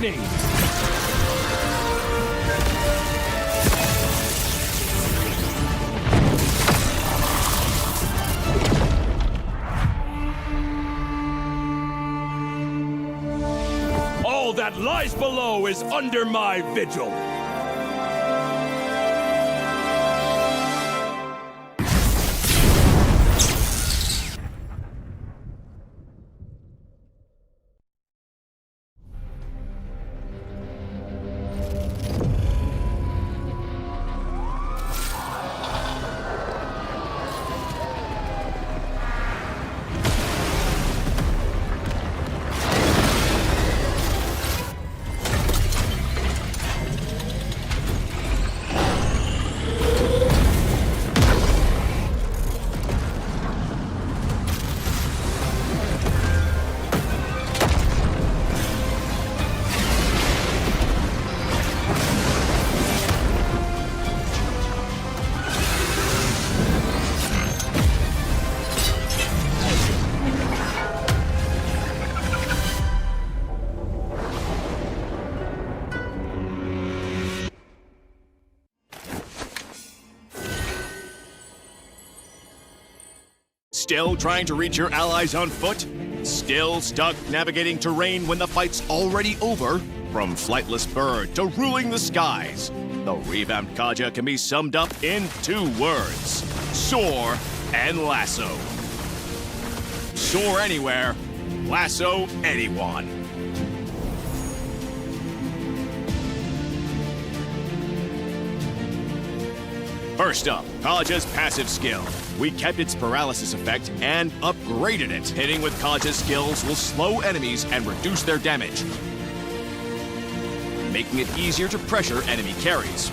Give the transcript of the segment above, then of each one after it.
lightning! All that lies below is under my vigil! Still trying to reach your allies on foot? Still stuck navigating terrain when the fight's already over? From flightless bird to ruling the skies, the revamped Kaja can be summed up in 2 words: soar and lasso. Soar anywhere, lasso anyone. First up, Kaja's passive skill. We kept its paralysis effect and upgraded it. Hitting with Kaja's skills will slow enemies and reduce their damage, making it easier to pressure enemy carries.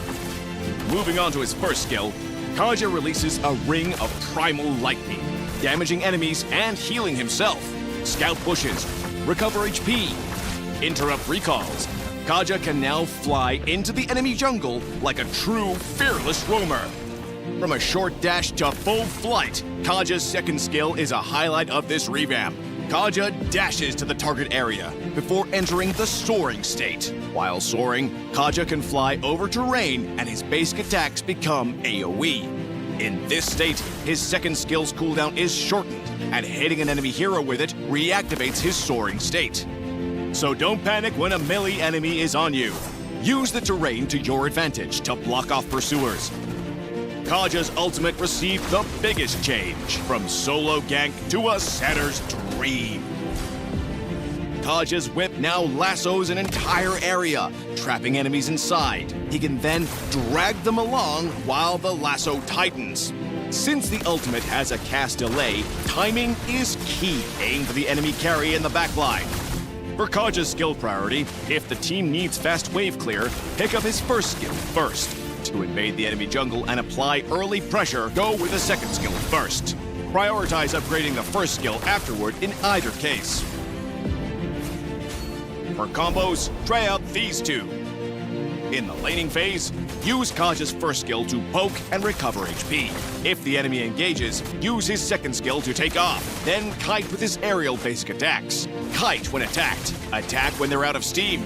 Moving on to his first skill, Kaja releases a ring of primal lightning, damaging enemies and healing himself. Scout bushes, recover HP, interrupt recalls. Kaja can now fly into the enemy jungle like a true fearless roamer. From a short dash to full flight, Kaja's second skill is a highlight of this revamp. Kaja dashes to the target area before entering the soaring state. While soaring, Kaja can fly over terrain and his basic attacks become AoE. In this state, his second skill's cooldown is shortened, and hitting an enemy hero with it reactivates his soaring state. So don't panic when a melee enemy is on you. Use the terrain to your advantage to block off pursuers. Kaja's ultimate received the biggest change, from solo gank to a setter's dream. Kaja's whip now lassos an entire area, trapping enemies inside. He can then drag them along while the lasso tightens. Since the ultimate has a cast delay, timing is key. Aim for the enemy carry in the backline. For Kaja's skill priority, if the team needs fast wave clear, pick up his first skill first. To invade the enemy jungle and apply early pressure, go with the second skill first. Prioritize upgrading the first skill afterward in either case. For combos, try out these 2. In the laning phase, use Kaja's first skill to poke and recover HP. If the enemy engages, use his second skill to take off. Then kite with his aerial basic attacks. Kite when attacked. Attack when they're out of steam.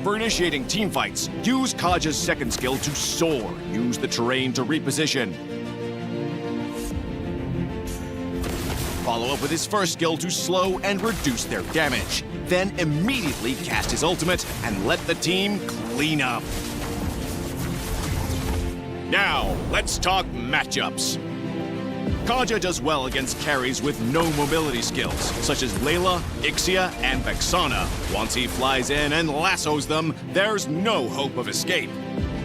For initiating teamfights, use Kaja's second skill to soar. Use the terrain to reposition. Follow up with his first skill to slow and reduce their damage. Then immediately cast his ultimate and let the team clean up. Now, let's talk matchups. Kaja does well against carries with no mobility skills, such as Layla, Ixia, and Vexana. Once he flies in and lassos them, there's no hope of escape.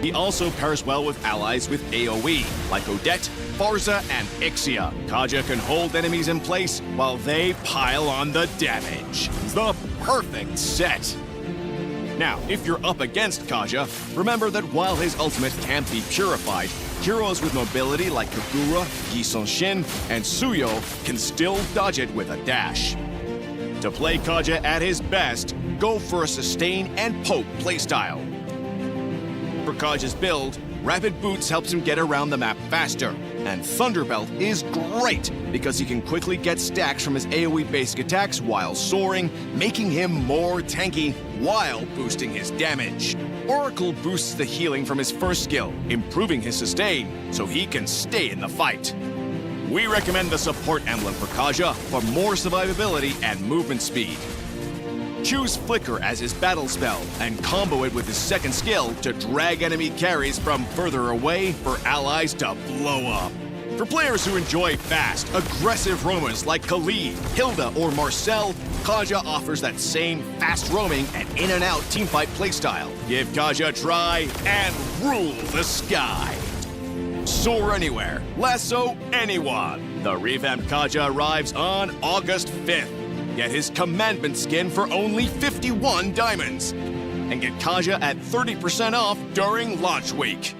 He also pairs well with allies with AoE, like Odette, Farza, and Ixia. Kaja can hold enemies in place while they pile on the damage. The perfect set! Now, if you're up against Kaja, remember that while his ultimate can't be purified, heroes with mobility like Kagura, Gisonshin, and Suyo can still dodge it with a dash. To play Kaja at his best, go for a sustain and poke playstyle. For Kaja's build, Rapid Boots helps him get around the map faster. And Thunderbelt is great because he can quickly get stacks from his AoE basic attacks while soaring, making him more tanky while boosting his damage. Oracle boosts the healing from his first skill, improving his sustain so he can stay in the fight. We recommend the support emblem for Kaja for more survivability and movement speed. Choose Flicker as his battle spell and combo it with his second skill to drag enemy carries from further away for allies to blow up. For players who enjoy fast, aggressive roamers like Khalid, Hilda, or Marcel, Kaja offers that same fast roaming and in-and-out teamfight playstyle. Give Kaja a try and rule the sky. Soar anywhere, lasso anyone. The revamped Kaja arrives on August 5th. Get his Commandment skin for only 51 diamonds. And get Kaja at 30% off during launch week.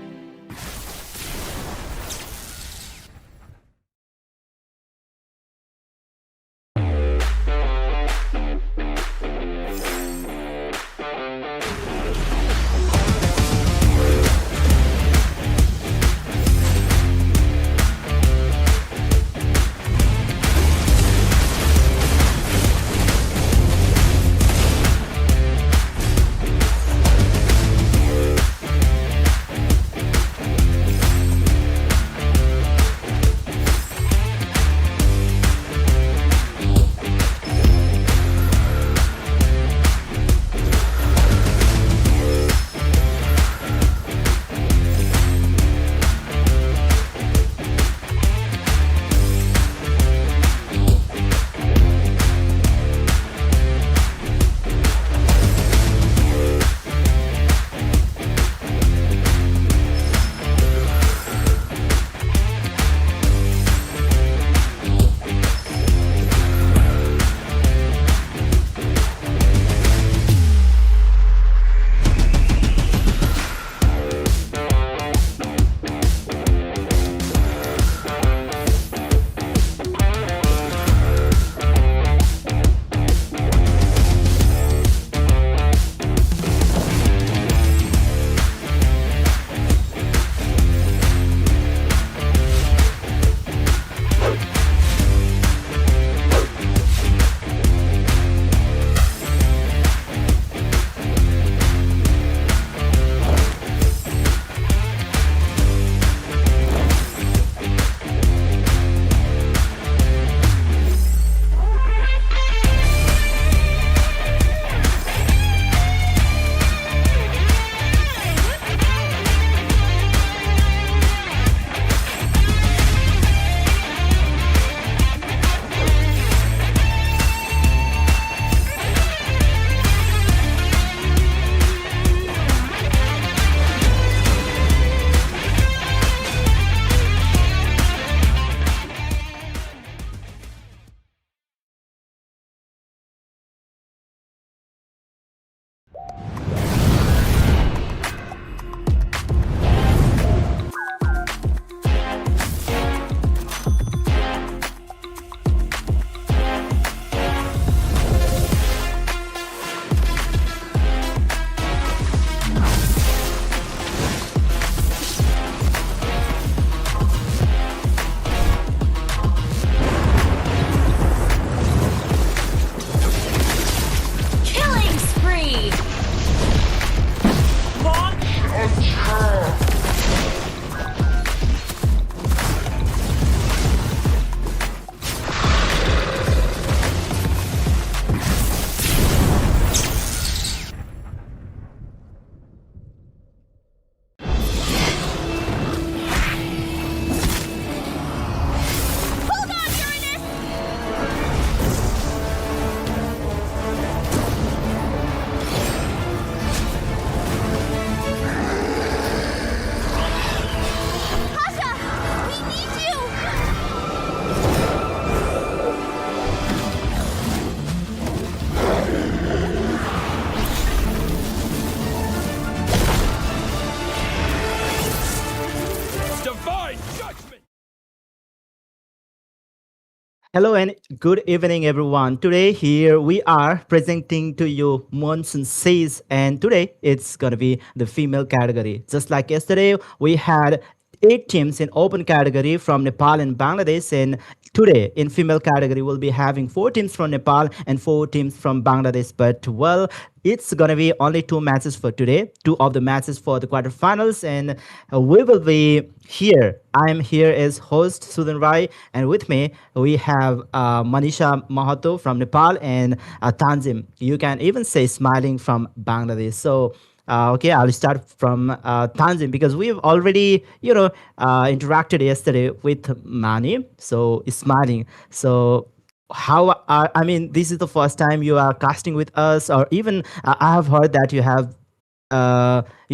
Hello and good evening, everyone. Today, here we are presenting to you Moonson Siege, and today it's gonna be the female category. Just like yesterday, we had 8 teams in open category from Nepal and Bangladesh, and today in female category we'll be having 4 teams from Nepal and 4 teams from Bangladesh. But well, it's gonna be only 2 matches for today, 2 of the matches for the quarterfinals, and we will be here. I'm here as host Sudan Rai, and with me we have Manisha Mahato from Nepal and Tanzim. You can even say smiling from Bangladesh. So. Okay, I'll start from Tanzim because we've already, interacted yesterday with Mani. So smiling. So how are, I mean, this is the first time you are casting with us, or even I have heard that you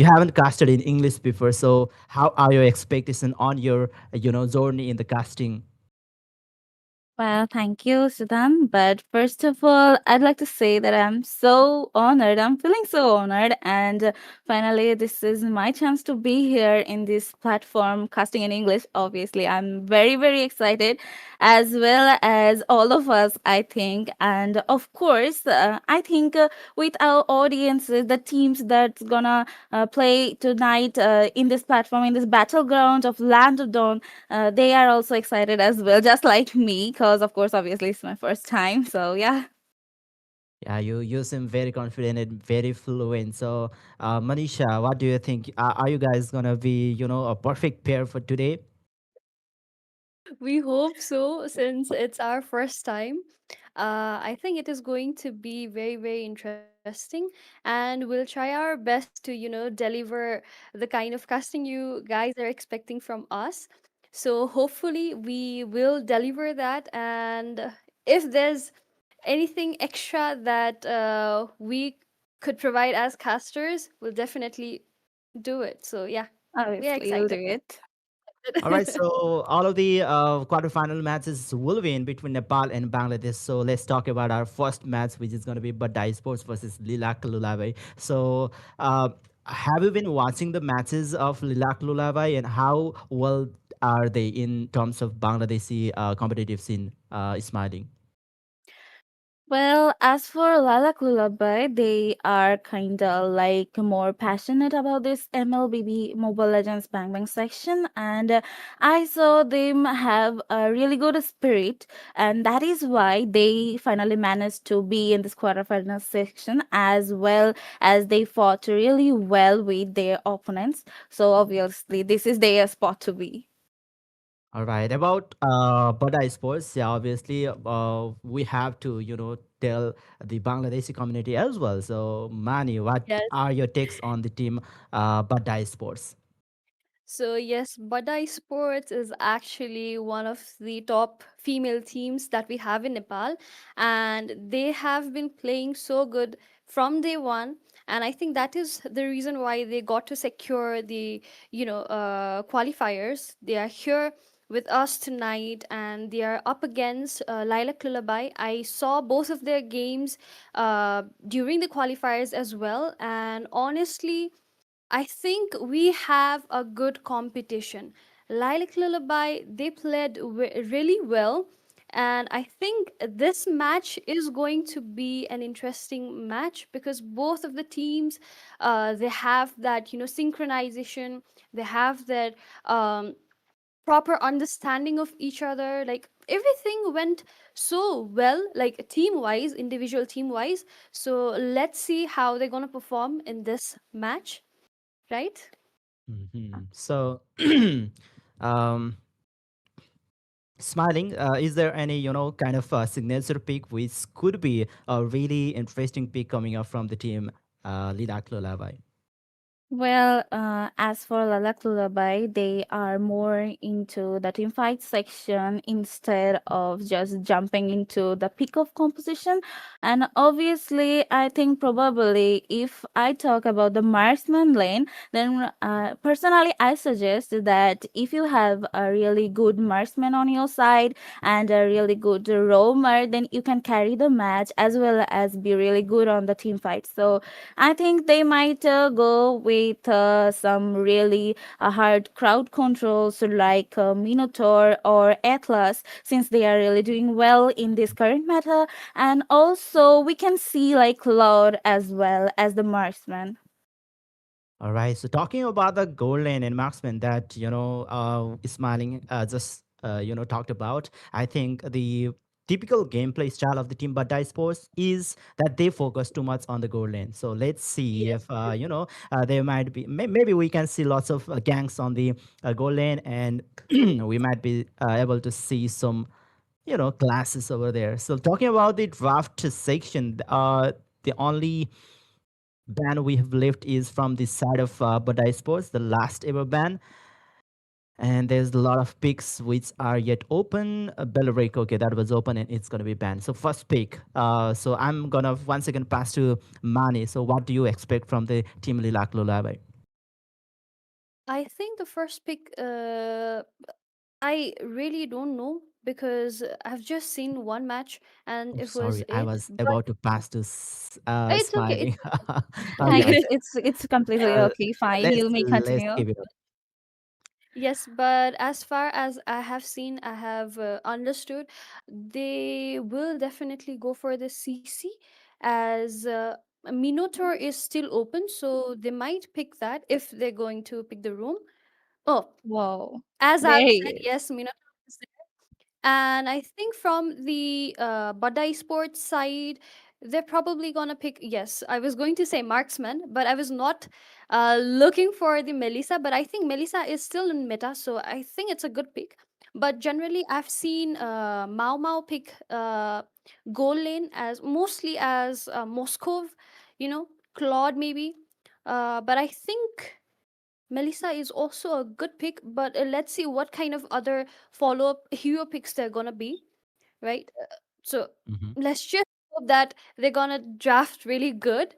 haven't casted in English before. So how are your expectations on your journey in the casting? Well, thank you, Sudham. But first of all, I'd like to say that I'm so honored. I'm feeling so honored. And finally, this is my chance to be here in this platform, casting in English. Obviously, I'm very, very excited, as well as all of us, I think. And of course, I think with our audiences, the teams that's gonna play tonight in this platform, in this battleground of Land of Dawn, they are also excited as well, just like me, because of course, obviously, it's my first time. So yeah. Yeah, you seem very confident and very fluent. So, Manisha, what do you think? Are you guys gonna be, a perfect pair for today? We hope so, since it's our first time. I think it is going to be very, very interesting, and we'll try our best to, deliver the kind of casting you guys are expecting from us. So, hopefully, we will deliver that. And if there's anything extra that we could provide as casters, we'll definitely do it. So, yeah, we are Obviously, you'll do excited. it. All right, so all of the quarterfinal matches will be in between Nepal and Bangladesh. So let's talk about our first match, which is going to be Badda Esports versus Lylac Lullaby. So, have you been watching the matches of Lylac Lullaby, and how well are they in terms of Bangladeshi competitive scene, Smiling? Well, as for Lylac Lullaby, they are kind of like more passionate about this MLBB Mobile Legends Bang Bang section, and I saw them have a really good spirit, and that is why they finally managed to be in this quarterfinal section, as well as they fought really well with their opponents. So obviously, this is their spot to be. All right. About Badda Sports, yeah, obviously, we have to, tell the Bangladeshi community as well. So, Mani, what Yes. are your takes on the team Badda Sports? So yes, Badda Esports is actually one of the top female teams that we have in Nepal, and they have been playing so good from day one. And I think that is the reason why they got to secure the qualifiers. They are here with us tonight, and they are up against Lylac Lullaby. I saw both of their games during the qualifiers as well, and honestly, I think we have a good competition. Lilac Lullaby, they played really well. And I think this match is going to be an interesting match because both of the teams, they have that, synchronization. They have that proper understanding of each other. Like everything went so well, like team wise, individual team wise. So let's see how they're going to perform in this match, right? So, um, Smiling, is there any, kind of signature pick which could be a really interesting pick coming up from the team Lidak Lullaby? Well, as for Lalak Lullaby, they are more into the teamfight section instead of just jumping into the pick of composition. And obviously, I think probably if I talk about the marksman lane, then personally, I suggest that if you have a really good marksman on your side and a really good roamer, then you can carry the match as well as be really good on the team fight. So I think they might go with with some really hard crowd controls like Minotaur or Atlas, since they are really doing well in this current meta. And also, we can see like Lord as well as the marksman. All right. So talking about the goal lane and marksman that Smiling just talked about, I think the typical gameplay style of the team Badda Sports is that they focus too much on the goal lane. So let's see if there might be maybe we can see lots of ganks on the goal lane, and we might be able to see some classes over there. So talking about the draft section, the only ban we have left is from the side of Badai Sports, the last ever ban. And there's a lot of picks which are yet open. Belleric, okay, that was open and it's going to be banned. So first pick. So I'm going to once again pass to Mani. So what do you expect from the Team Lylac Lullaby? I think the first pick, I really don't know because I've just seen one match and Oh, it was sorry, I it. was But about to pass to it's okay. Smiling. All Thank right, you. It's completely uh, okay. Fine. let's You may let's continue. give it up. Yes, but as far as I have seen, I have understood, they will definitely go for the CC as Minotaur is still open, so they might pick that if they're going to pick the room. Oh, Wow. as There I've he said, is. yes, Minotaur is there. And I think from the Badda Esports side, they're probably gonna pick. Yes, I was going to say marksman, but I was not looking for the Melissa. But I think Melissa is still in meta, so I think it's a good pick. But generally, I've seen Mau Mau pick goal lane as mostly as Moskov, Claude maybe. But I think Melissa is also a good pick, but let's see what kind of other follow up hero picks they're gonna be, right? So Mhm. let's just hope that they're gonna draft really good.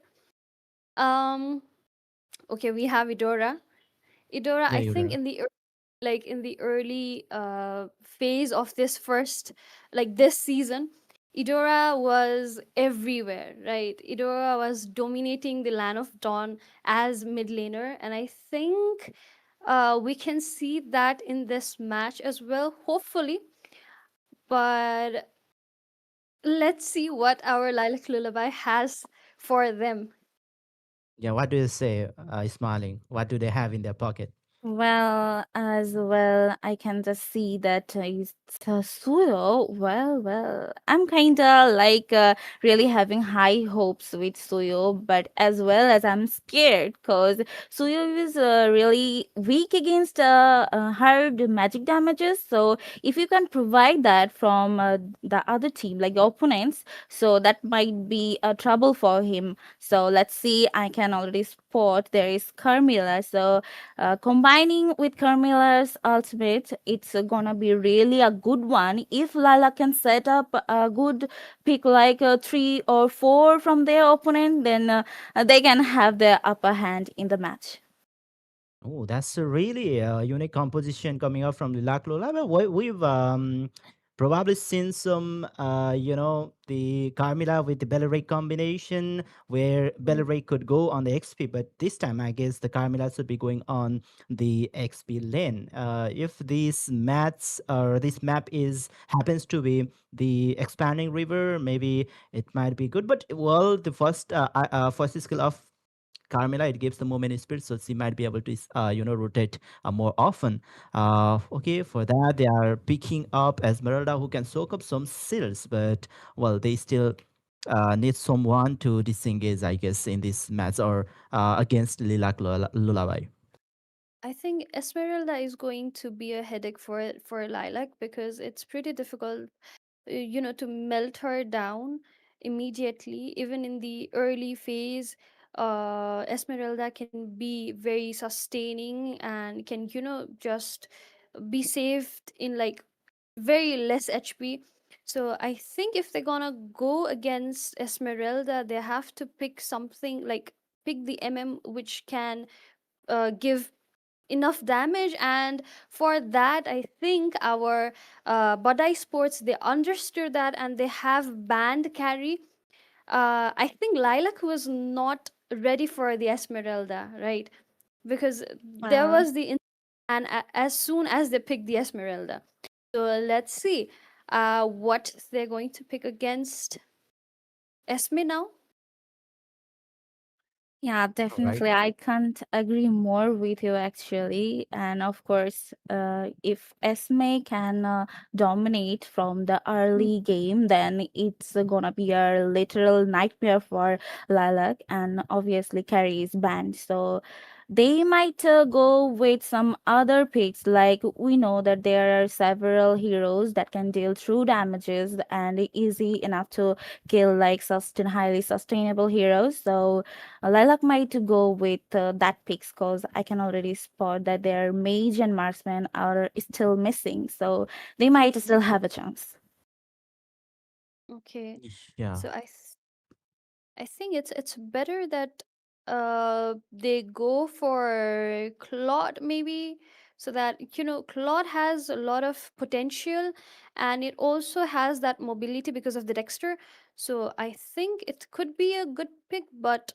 Um, okay, we have Idora. Idora, Yeah, I you're think right. in the like in the early phase of this first like this season, Idora was everywhere, right? Idora was dominating the Land of Dawn as mid laner, and I think we can see that in this match as well, hopefully. But let's see what our Lilac Lullaby has for them. Yeah, what do you say, Smiling? What do they have in their pocket? Well, as well, I can just see that it's Suyo. Well, I'm kind of like really having high hopes with Suyo, but as well as I'm scared because Suyo is really weak against hard magic damages. So if you can provide that from the other team, like the opponents, so that might be a trouble for him. So let's see. I can already spot there is Carmilla. So combining with Carmilla's ultimate, it's gonna be really a good one. If Lala can set up a good pick like 3 or 4 from their opponent, then they can have the upper hand in the match. Oh, that's a really unique composition coming up from Lylac Lola. But we've probably seen some, the Carmilla with the Belleric combination where Mhm. Belleric could go on the XP, but this time I guess the Carmilla should be going on the XP lane. If this map is happens to be the expanding river, maybe it might be good. But well, the first skill of Carmilla, it gives the movement speed, so she might be able to, rotate more often. Okay, for that they are picking up Esmeralda, who can soak up some seals, but well, they still need someone to disengage, I guess, in this match or against Lilac Lullaby. I think Esmeralda is going to be a headache for Lilac because it's pretty difficult, to melt her down immediately. Even in the early phase, Esmeralda can be very sustaining and can, just be saved in like very less HP. So I think if they're gonna go against Esmeralda, they have to pick something like pick the which can give enough damage. And for that, I think our Badai Sports, they understood that and they have banned carry. I think Lilac was not ready for the Esmeralda, right? because there Well, was and as soon as they picked the Esmeralda. So let's see what they're going to pick against Esme now. yeah, All right. definitely. I can't agree more with you actually. And of course, if Esme can dominate from the Mm. early game, then it's gonna be a literal nightmare for Lilac. And obviously, Carrie is banned. So they might go with some other picks. Like we know that there are several heroes that can deal true damages and easy enough to kill, like highly sustainable heroes. So Lilac might go with that picks because I can already spot that their mage and marksman are still missing. So they might still have a chance. Okay, Yeah. so I think it's better that they go for Claude maybe, so that Claude has a lot of potential, and it also has that mobility because of the Dexter. So I think it could be a good pick, but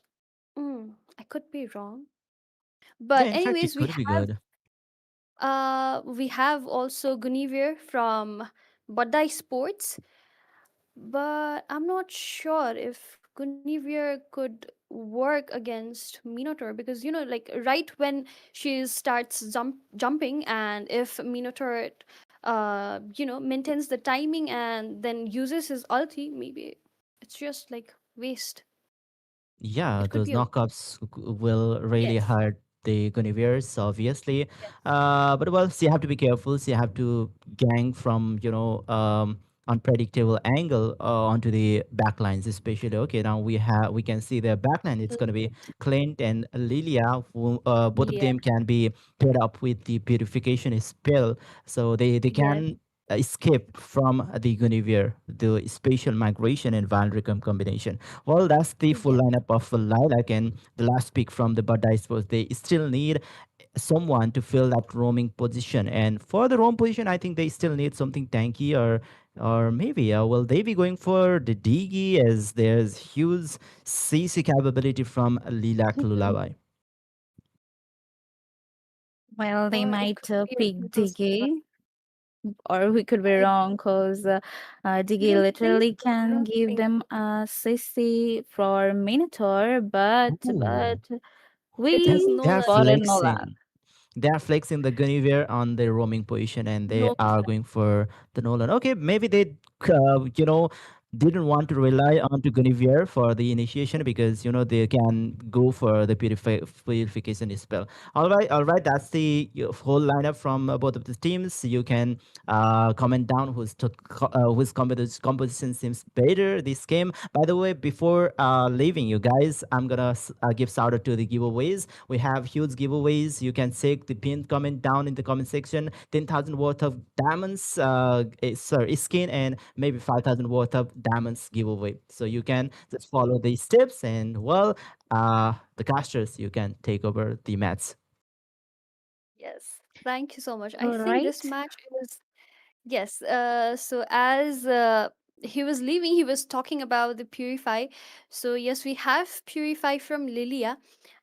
I could be wrong. Yeah, But in fact, it anyways, could be good. we have also Guinevere from Badda Sports, but I'm not sure if Guinevere could work against Minotaur, because like right when she starts jumping, and if Minotaur maintains the timing and then uses his ulti, maybe it's just like waste. Yeah, It could those be a knockups will really yes. hurt the Guinevere's, obviously. Yes. But well, so you have to be careful. So you have to gang from, unpredictable angle onto the backlines, especially. Okay, now we can see their backline. It's going to be Clint and Lilia, who both of Yeah. them can be paired up with the purification spell, so they Yes. can escape from the Guinevere, the spatial migration and Valricum combination. Well, that's the full Yes. lineup of Lilac, and the last pick from the Bud, I suppose they still need someone to fill that roaming position. And for the roam position, I think they still need something tanky, or maybe will they be going for the Digi, as there's huge CC capability from Lilac Lullaby. Well, they Or it might could be a pick Beatles as well. Diggy, or we could be I wrong because Diggy don't think literally so. I can don't give think them a sissy for Minotaur, but Ooh, it is we they're Nolan. spotted Nolan. flexing. They're flexing the Guinevere on the roaming position, and they No, are going for the Nolan. Okay, maybe they, didn't want to rely on to Guinevere for the initiation, because they can go for the purification spell. All right. That's the whole lineup from both of the teams. You can comment down whose composition seems better this game. By the way, before leaving you guys, I'm gonna give shout out to the giveaways. We have huge giveaways. You can check the pinned comment down in the comment section. 10,000 worth of diamonds, sorry, skin, and maybe 5,000 worth of diamonds giveaway. So you can just follow these steps, and well, the casters, you can take over the mats. yes. Thank you so much. I All think this right. match is yes. So as he was leaving, he was talking about the Purify. So yes, we have Purify from Lilia,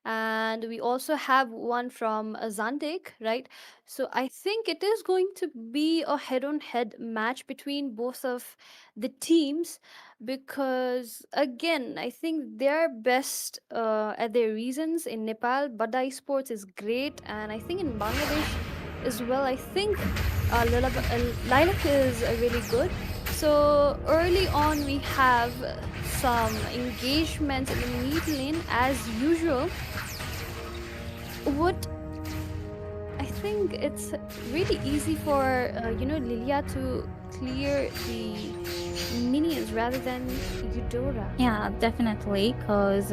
and we also have one from Zandik, right? So I think it is going to be a head-on-head match between both of the teams, because again, I think they're best at their reasons in Nepal. Badda Esports is great, and I think in Bangladesh as well. I think Lilac is really good. So early on, we have some engagements in the mid lane as usual. What I think it's really easy for Lilia to clear the minions rather than Eudora. Yeah, definitely. Cause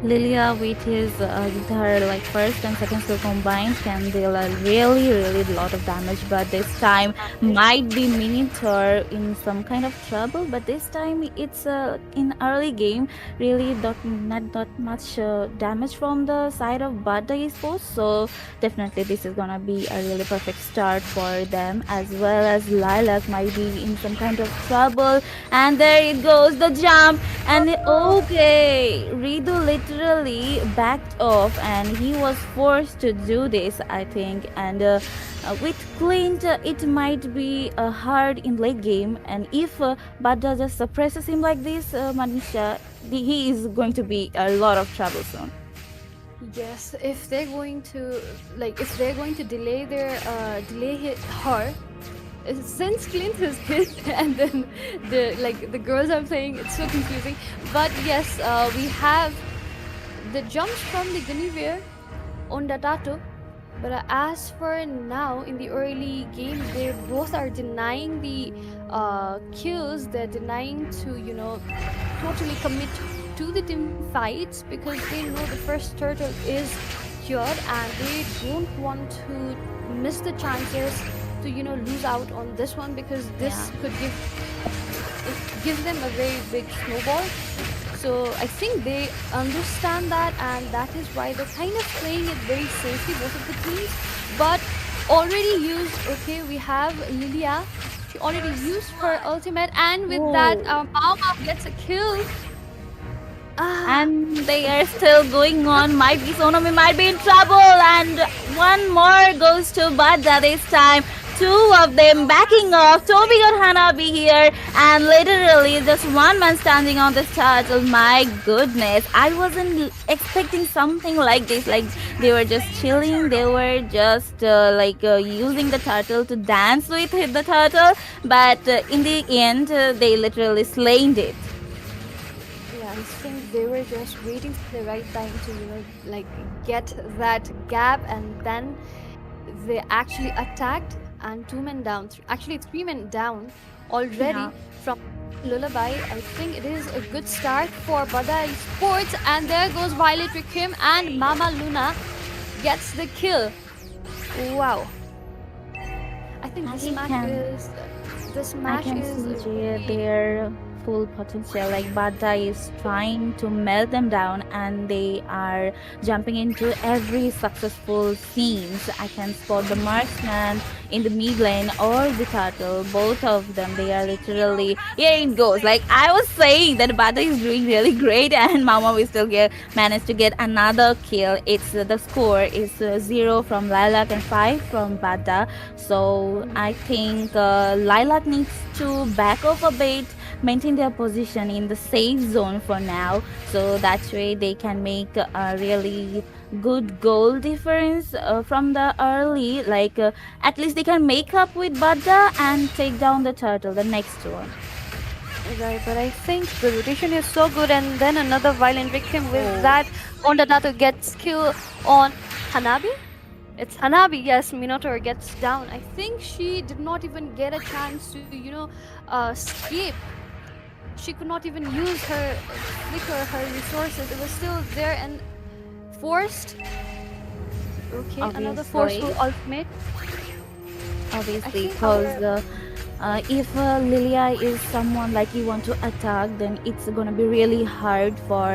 Lilia with her like first and second skill combined can deal a really really lot of damage. But this time might be Minotaur in some kind of trouble. But this time it's in early game really not that much damage from the side of Badda Esports. So definitely this is gonna be a really perfect start for them, as well as Lilac might be in some kind of trouble And there it goes, the jump. And okay, Ridu literally backed off and he was forced to do this, I think. And with Clint, it might be hard in late game. And if Badda just suppresses him like this, Manisha, he is going to be a lot of trouble soon. Yes, if they're going to if they're going to delay her, since Clint is hit, and then the girls are playing, it's so confusing. But yes, we have the jumps from the Guinevere on Datato. But as for now, in the early game, they both are denying the kills. They're denying to, totally commit to the team fights because they know the first turtle is cured and they don't want to miss the chances to, lose out on this one because this could give them a very big snowball. So I think they understand that, and that is why they're kind of playing it very safely, both of the teams. But already used, okay, we have Lilia. She already used her ultimate, and with that, Mao gets a kill. And they are still going on. Might be Sonomi might be in trouble. And one more goes to Badda this time. Two of them backing off. Toby got Hanabi here, and literally just one man standing on this turtle. My goodness, I wasn't expecting something like this. Like they were just chilling. They were just using the turtle to dance with the turtle. But in the end, they literally slain it. Yeah, I think they were just waiting for the right time to get that gap, and then they actually attacked. And 2 men down, actually 3 men down already from Lullaby. I think it is a good start for Badda Esports, and there goes Violet Rikim, and Mama Luna gets the kill. Wow. I think this match is their full potential. Like Badda is trying to melt them down, and they are jumping into every successful scenes. I can spot the marksman in the mid lane or the turtle. Both of them, they are literally, here it goes. Like I was saying that Badda is doing really great, and Mama will still managed to get another kill. It's the score is 0 from Lylac and 5 from Badda. So I think Lylac needs to back off a bit, maintain their position in the safe zone for now, so that way they can make a really good goal difference from the early, at least they can make up with Badda and take down the turtle, the next one. Right, but I think the rotation is so good, and then another violent victim with that Ondadato gets kill on Hanabi. It's Hanabi, yes, Minotaur gets down. I think she did not even get a chance to, escape. She could not even use her flicker, her resources. It was still there and forced. Okay, another forceful ultimate. Obviously, because if Lilia is someone like you want to attack, then it's gonna be really hard for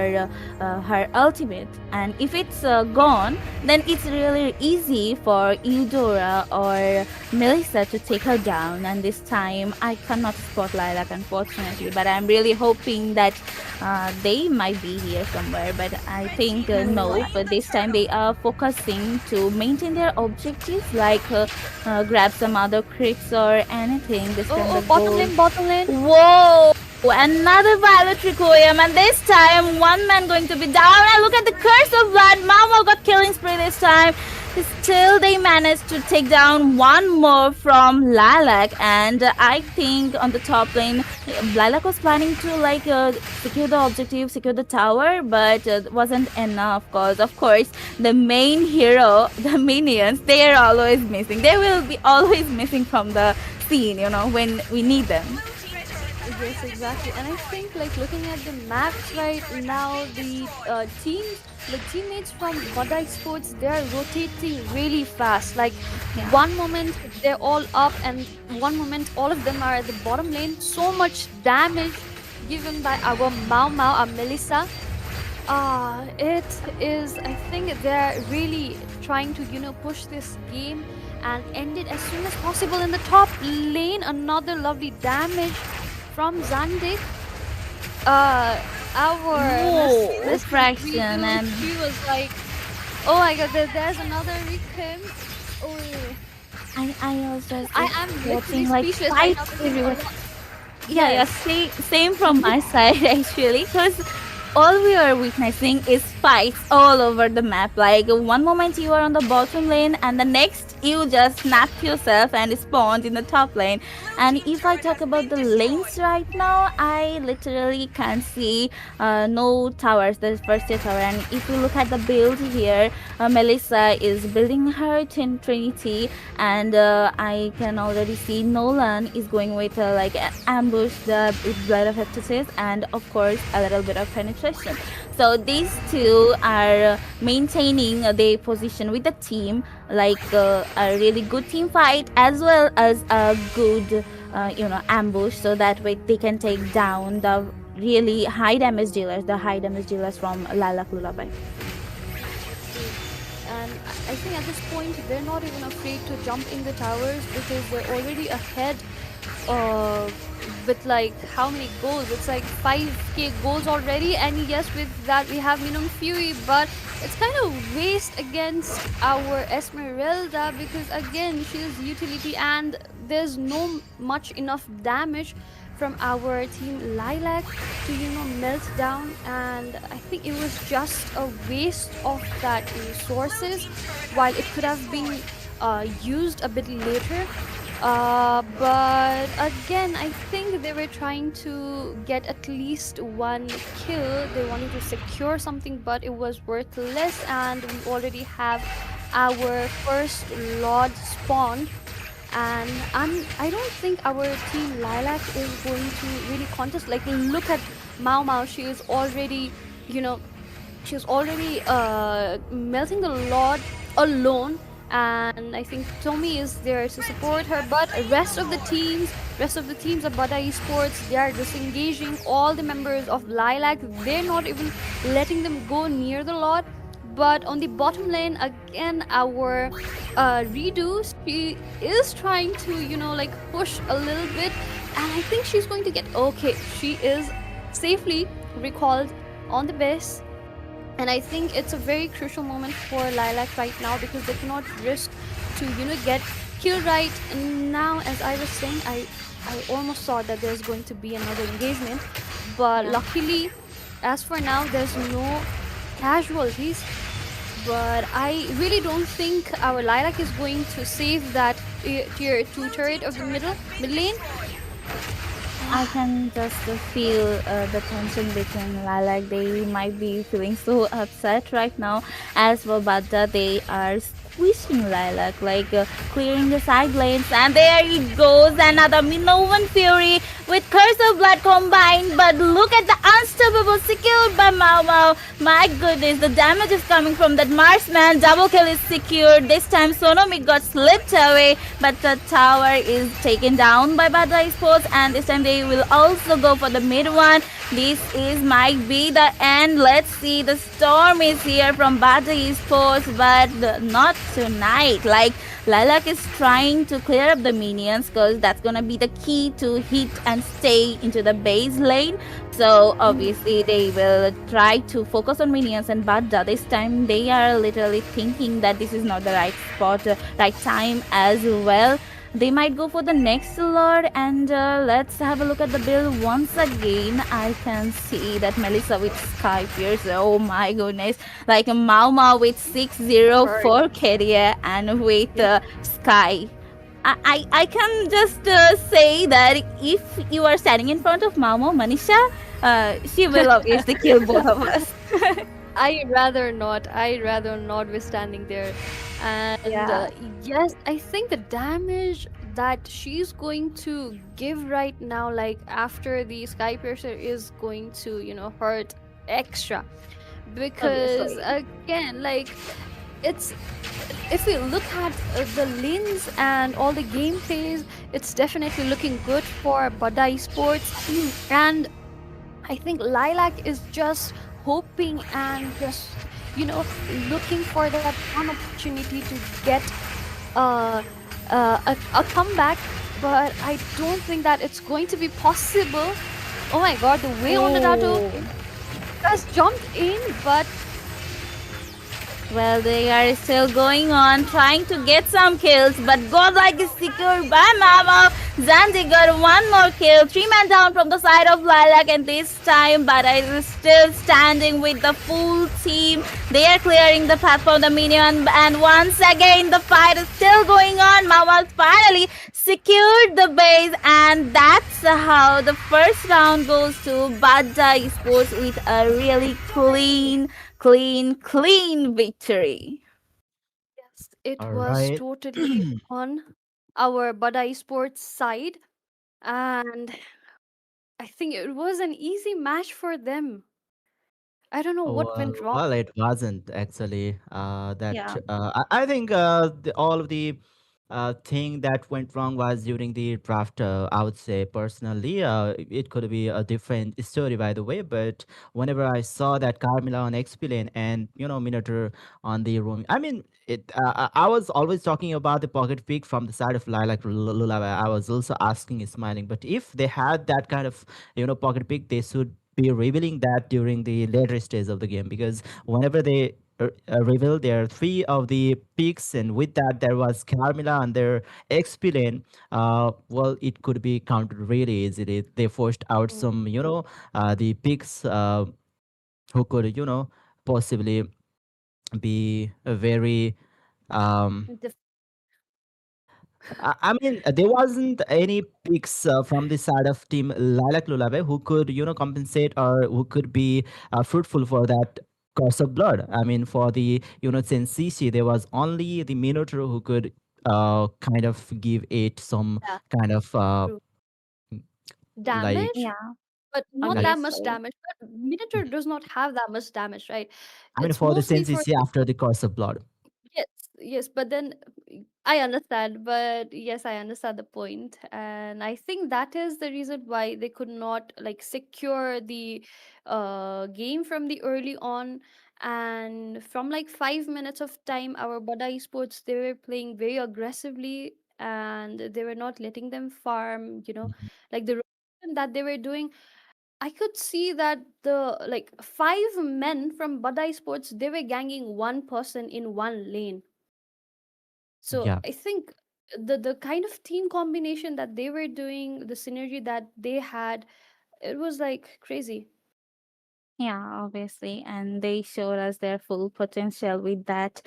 her ultimate. And if it's gone, then it's really easy for Eudora or Melissa to take her down. And this time, I cannot spot Lylac, unfortunately. But I'm really hoping that they might be here somewhere. But I think no. But this time they are focusing to maintain their objectives, like grab some other crits or anything. This time bottom lane. Whoa! Another Violet Requiem, and this time one man going to be down. And look at the curse of blood. Mamo got killing spree this time. Still, they managed to take down one more from Lylac, and I think on the top lane, Lylac was planning to secure the objective, secure the tower, but it wasn't enough because, of course, the main hero, the minions, they are always missing. They will be always missing from the scene, when we need them. Yes, exactly. And I think looking at the maps right now, the teammates from Badda Esports, they're rotating really fast. One moment they're all up, and one moment all of them are at the bottom lane. So much damage given by our our Melissa. It is, I think they're really trying to, push this game and end it as soon as possible in the top lane. Another lovely damage from Zandik, our Oh, Miss fraction Redo, and she was like, oh my god, there's another Riken. Oh, I also I just am literally watching like speechless right now fights because everywhere. Yeah, yeah, yes. same from my side actually, because all we are witnessing is fights all over the map. Like one moment you are on the bottom lane, and the next you just snap yourself and spawned in the top lane. And if I talk about the lanes right now, I literally can't see no towers. The first tier tower, and if you look at the build here, Melissa is building her Trinity, and I can already see Nolan is going with like ambush the with blood of heptasis, and of course a little bit of penetration. So these two are maintaining their position with the team, like a really good team fight as well as a good ambush, so that way they can take down the really high damage dealers, the high damage dealers from Lylac Lullaby. And I think at this point they're not even afraid to jump in the towers because they're already ahead uh, with like how many goals? It's like 5k goals already, and yes, with that we have Minung Fury, but it's kind of waste against our Esmeralda because again she's utility and there's no much enough damage from our team Lilac to melt down, and I think it was just a waste of that resources while it could have been used a bit later. But again, I think they were trying to get at least one kill. They wanted to secure something, but it was worthless, and we already have our first Lord spawned. And I don't think our team Lilac is going to really contest. Like, look at Mao Mao. She is already, she's already melting the Lord alone, and I think Tommy is there to support her. But rest of the teams of Badda Esports, they are disengaging all the members of Lilac. They're not even letting them go near the Lord. But on the bottom lane, again, our Redo, she is trying to, like push a little bit. And I think she's going to get, okay, she is safely recalled on the base. And I think it's a very crucial moment for Lilac right now because they cannot risk to, get killed right. And now, as I was saying, I almost thought that there's going to be another engagement. But luckily, as for now, there's no casualties. But I really don't think our Lilac is going to save that tier 2 turret of the mid lane. I can just feel the tension between Lilac. They might be feeling so upset right now. As for Badda, they are squishing Lilac, like clearing the side lanes. And there it goes, another Minovan Fury with Curse of Blood combined. But look at the unstoppable secured by Mao Mao. My goodness, the damage is coming from that marksman. Double kill is secured. This time Sonomic got slipped away, but the tower is taken down by Badda Esports, and this time they will also go for the mid one. This might be the end. Let's see, the storm is here from Badda Esports, but not tonight. Like, Lilac is trying to clear up the minions because that's gonna be the key to hit and stay into the base lane. So obviously they will try to focus on minions, and Badda this time they are literally thinking that this is not the right spot, right time as well. They might go for the next Lord, and let's have a look at the build once again. I can see that Melissa with Sky Pierce. Oh my goodness. Like a Mao Mao with 604 career and with Sky. I can just say that if you are standing in front of Mao Mao, Manisha, she will obviously kill both of us. I'd rather not. I'd rather not be standing there. And yes, I think the damage that she's going to give right now, like after the Sky Piercer, is going to, hurt extra. Because again, like, it's, if we look at the lanes and all the gameplays, it's definitely looking good for Badda Esports. And I think Lilac is just hoping and just looking for that one opportunity to get a comeback but I don't think that it's going to be possible. Oh my god, the way Onadato Oh. has jumped in, but Well, they are still going on, trying to get some kills, but Godlike is secured by Mama. Zandy got one more kill, three men down from the side of Lilac, and this time Badda is still standing with the full team. They are clearing the path for the minion, and once again the fight is still going on. Mama finally secured the base, and that's how the first round goes to Badda Esports with a really clean victory. yes, it All was right. totally on our Badai Sports side, and I think it was an easy match for them. I don't know what Well, went wrong. well, it wasn't actually. Yeah. I think all of the thing that went wrong was during the draft. I would say personally, it could be a different story, by the way. But whenever I saw that Carmilla on XP lane and Minotaur on the room, I mean, I was always talking about the pocket pick from the side of Lilac Lullaby. I was also asking, smiling. But if they had that kind of pocket pick, they should be revealing that during the later stage of the game, because whenever they reveal there are three of the picks, and with that there was Carmilla on their XP lane. Well, it could be counted really easily. They forced out Mm. some the picks who could possibly be a very um The I mean, there wasn't any picks from the side of team Lilac Lullaby who could, compensate or who could be fruitful for that curse of blood. I mean, for the, Sensishi, there was only the Minotaur who could kind of give it some yeah, kind of true. like, Damage, Yeah, but not like, that much obviously. damage. But Minotaur does not have that much damage, right? I mean, It's for the mostly for Sensishi after the curse of blood. yes, yes, but then I understand, but yes, I understand the point, and I think that is the reason why they could not like secure the game from the early on, and from like 5 minutes of time, our Bada Esports they were playing very aggressively, and they were not letting them farm. Like the rotation that they were doing. I could see that the like five men from Badai Sports they were ganging one person in one lane. So Yeah. I think the kind of team combination that they were doing, the synergy that they had, it was like crazy. Yeah, obviously. And they showed us their full potential with that.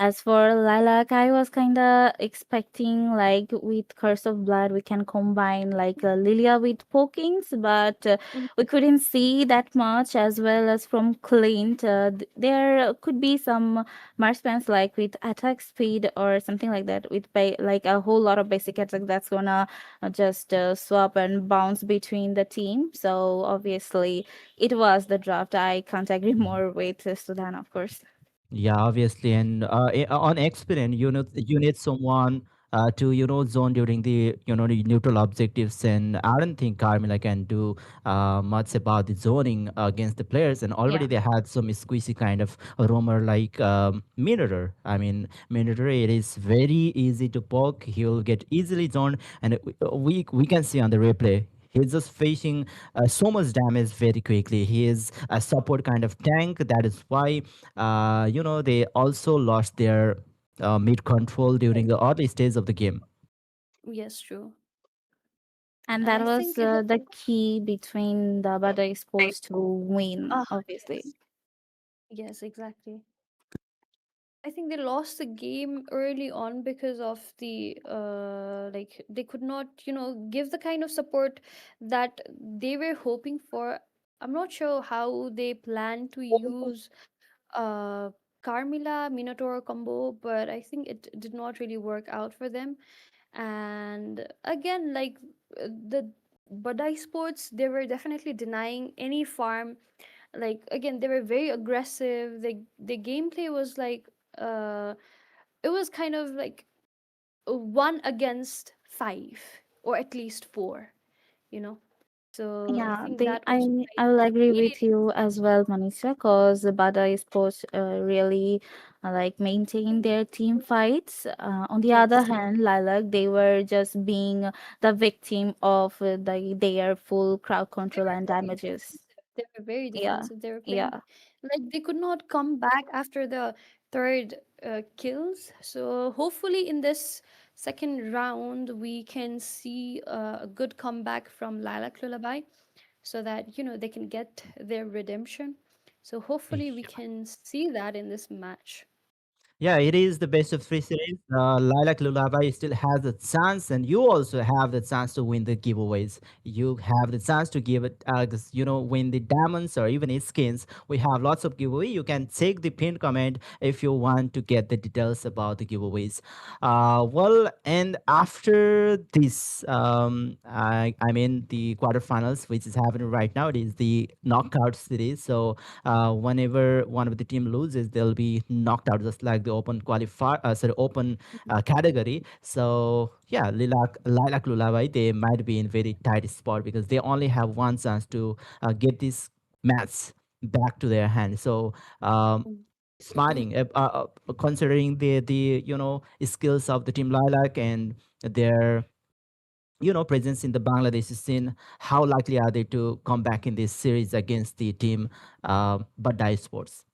As for Lilac, I was kind of expecting like with Curse of Blood, we can combine like Lilia with Pokings, but Mhm. we couldn't see that much. As well as from Clint, there could be some marksmans like with attack speed or something like that, with like a whole lot of basic attack that's gonna just swap and bounce between the team. So obviously, it was the draft. I can't agree more with Sudan, of course. Yeah, obviously, and on experience, you need someone to zone during the the neutral objectives, and I don't think Carmilla can do much about the zoning against the players, and already Yeah. they had some squeezy kind of roamer like Minotaur. I mean, Minotaur, it is very easy to poke. He'll get easily zoned, and we can see on the replay. He's just facing so much damage very quickly. He is a support kind of tank. That is why they also lost their mid control during the early stage of the game. Yes, true. And And that I was think it is. the key between the Bada Sports to win, Ah, obviously. yes, yes, exactly. I think they lost the game early on because of the like they could not, give the kind of support that they were hoping for. I'm not sure how they plan to use uh Carmilla Minotaur combo, but I think it did not really work out for them. And again, like the Badai Sports, they were definitely denying any farm. Like again, they were very aggressive. The gameplay was like uh it was kind of like one against five or at least four, you know. So I Yeah, think they that was why I will agree they with you as well, Manisha, because the Bada Sports really like maintain their team fights. On the other Yes. hand, Lilac, they were just being the victim of their full crowd They control were and very damages. defensive. They were very Yeah, defensive. They were playing yeah. like they could not come back after the third kills. So hopefully in this second round we can see a good comeback from Lilac Lullaby, so that they can get their redemption. So hopefully we can see that in this match. Yeah, it is the best of three series. Lilac Lullaby still has a chance, and you also have the chance to win the giveaways. You have the chance to give it, win the diamonds or even its skins. We have lots of giveaway. You can check the pinned comment if you want to get the details about the giveaways. And after this, I mean the quarterfinals, which is happening right now. It is the knockout series. So whenever one of the team loses, they'll be knocked out, just like the open open category. So yeah, Lilac Lullaby, they might be in very tight spot because they only have one chance to get this match back to their hand. So Mm. smiling, considering the skills of the team Lilac and their presence in the Bangladeshi scene, how likely are they to come back in this series against the team Badda Sports?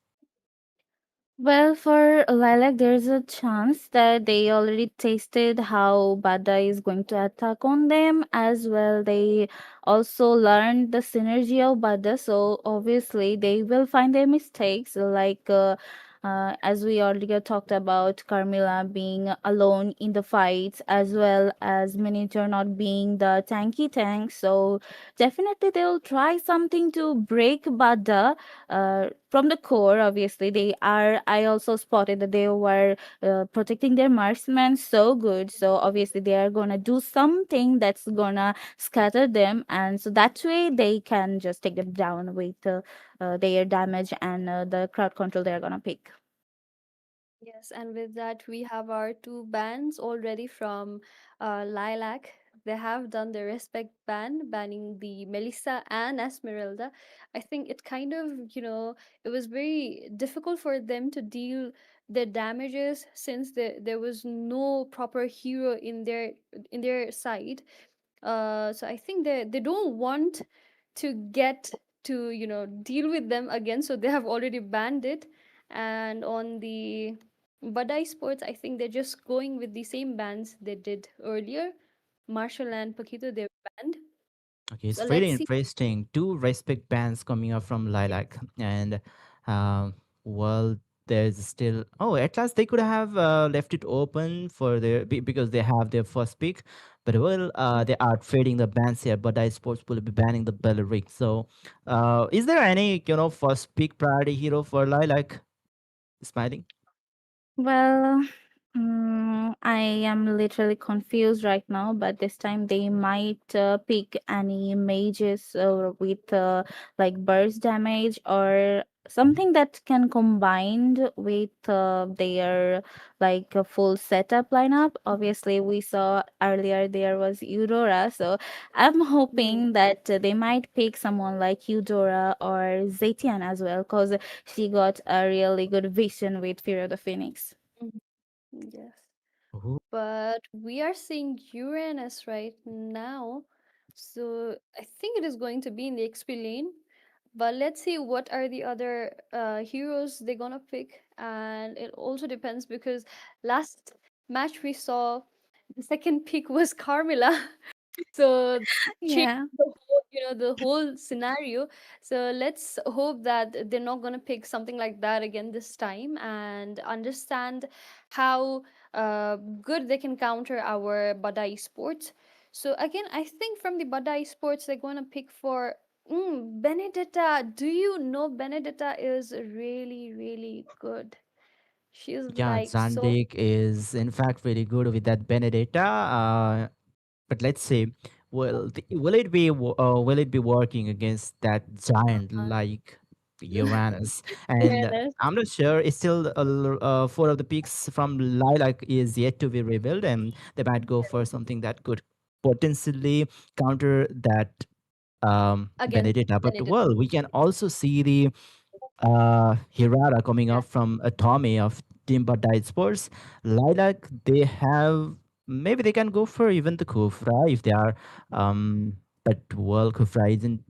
Well, for Lilac, there's a chance that they already tasted how Badda is going to attack on them as well. They also learned the synergy of Badda, so obviously they will find their mistakes. As we earlier talked about, Carmilla being alone in the fights, as well as Miniature not being the tanky tank. So definitely they'll try something to break Badda from the core. Obviously they are, I also spotted that they were protecting their marksmen so good, so obviously they are gonna do something that's gonna scatter them, and so that way they can just take them down with their damage and the crowd control they're gonna pick. Yes, and with that, we have our two bands already from Lilac. They have done the Respect ban, banning the Melissa and Esmeralda. I think it kind of, it was very difficult for them to deal the damages since there was no proper hero in their side. So I think they don't want to get to deal with them again, so they have already banned it. And on the Badai Sports, I think they're just going with the same bans they did earlier. Marshall and Paquito, they're banned. Okay, it's So very let's see. interesting. Two respect bands coming up from Lilac, and um, well, there's still. Oh, at last they could have left it open for because they have their first pick, but well, they are trading the bans here. But Sports will be banning the Belleric. So, is there any first pick priority hero for Lilac? Smiling. Well, I am literally confused right now, but this time they might pick any mages with like burst damage or something that can combined with their like a full setup lineup. Obviously, we saw earlier there was Eudora, so I'm Mhm. hoping that they might pick someone like Eudora or Zetian as well, because she got a really good vision with Fear of the Phoenix. Mhm. Yes. Oh, But we are seeing Uranus right now. So I think it is going to be in the XP lane. But let's see what are the other heroes they're gonna pick. And it also depends because last match we saw the second pick was Carmilla. So change Yeah. the whole scenario. So let's hope that they're not going to pick something like that again this time, and understand how good they can counter our Badai Sports. So again, I think from the Badai Sports they're going to pick for Benedetta. Do you know Benedetta is really really good? She's yeah, like so Zandik is in fact very good with that Benedetta. But let's say, will it be working against that giant like Uranus? And Uranus. I'm not sure. It's still four of the picks from Lilac is yet to be revealed, and they might go for something that could potentially counter that Against Benedetta. But Benedetta. well, we can also see the Hirata coming Yeah. up from a Tommy of Team Badda Sports. Lilac, they have maybe they can go for even the Kufra if they are. But well, Kufra isn't.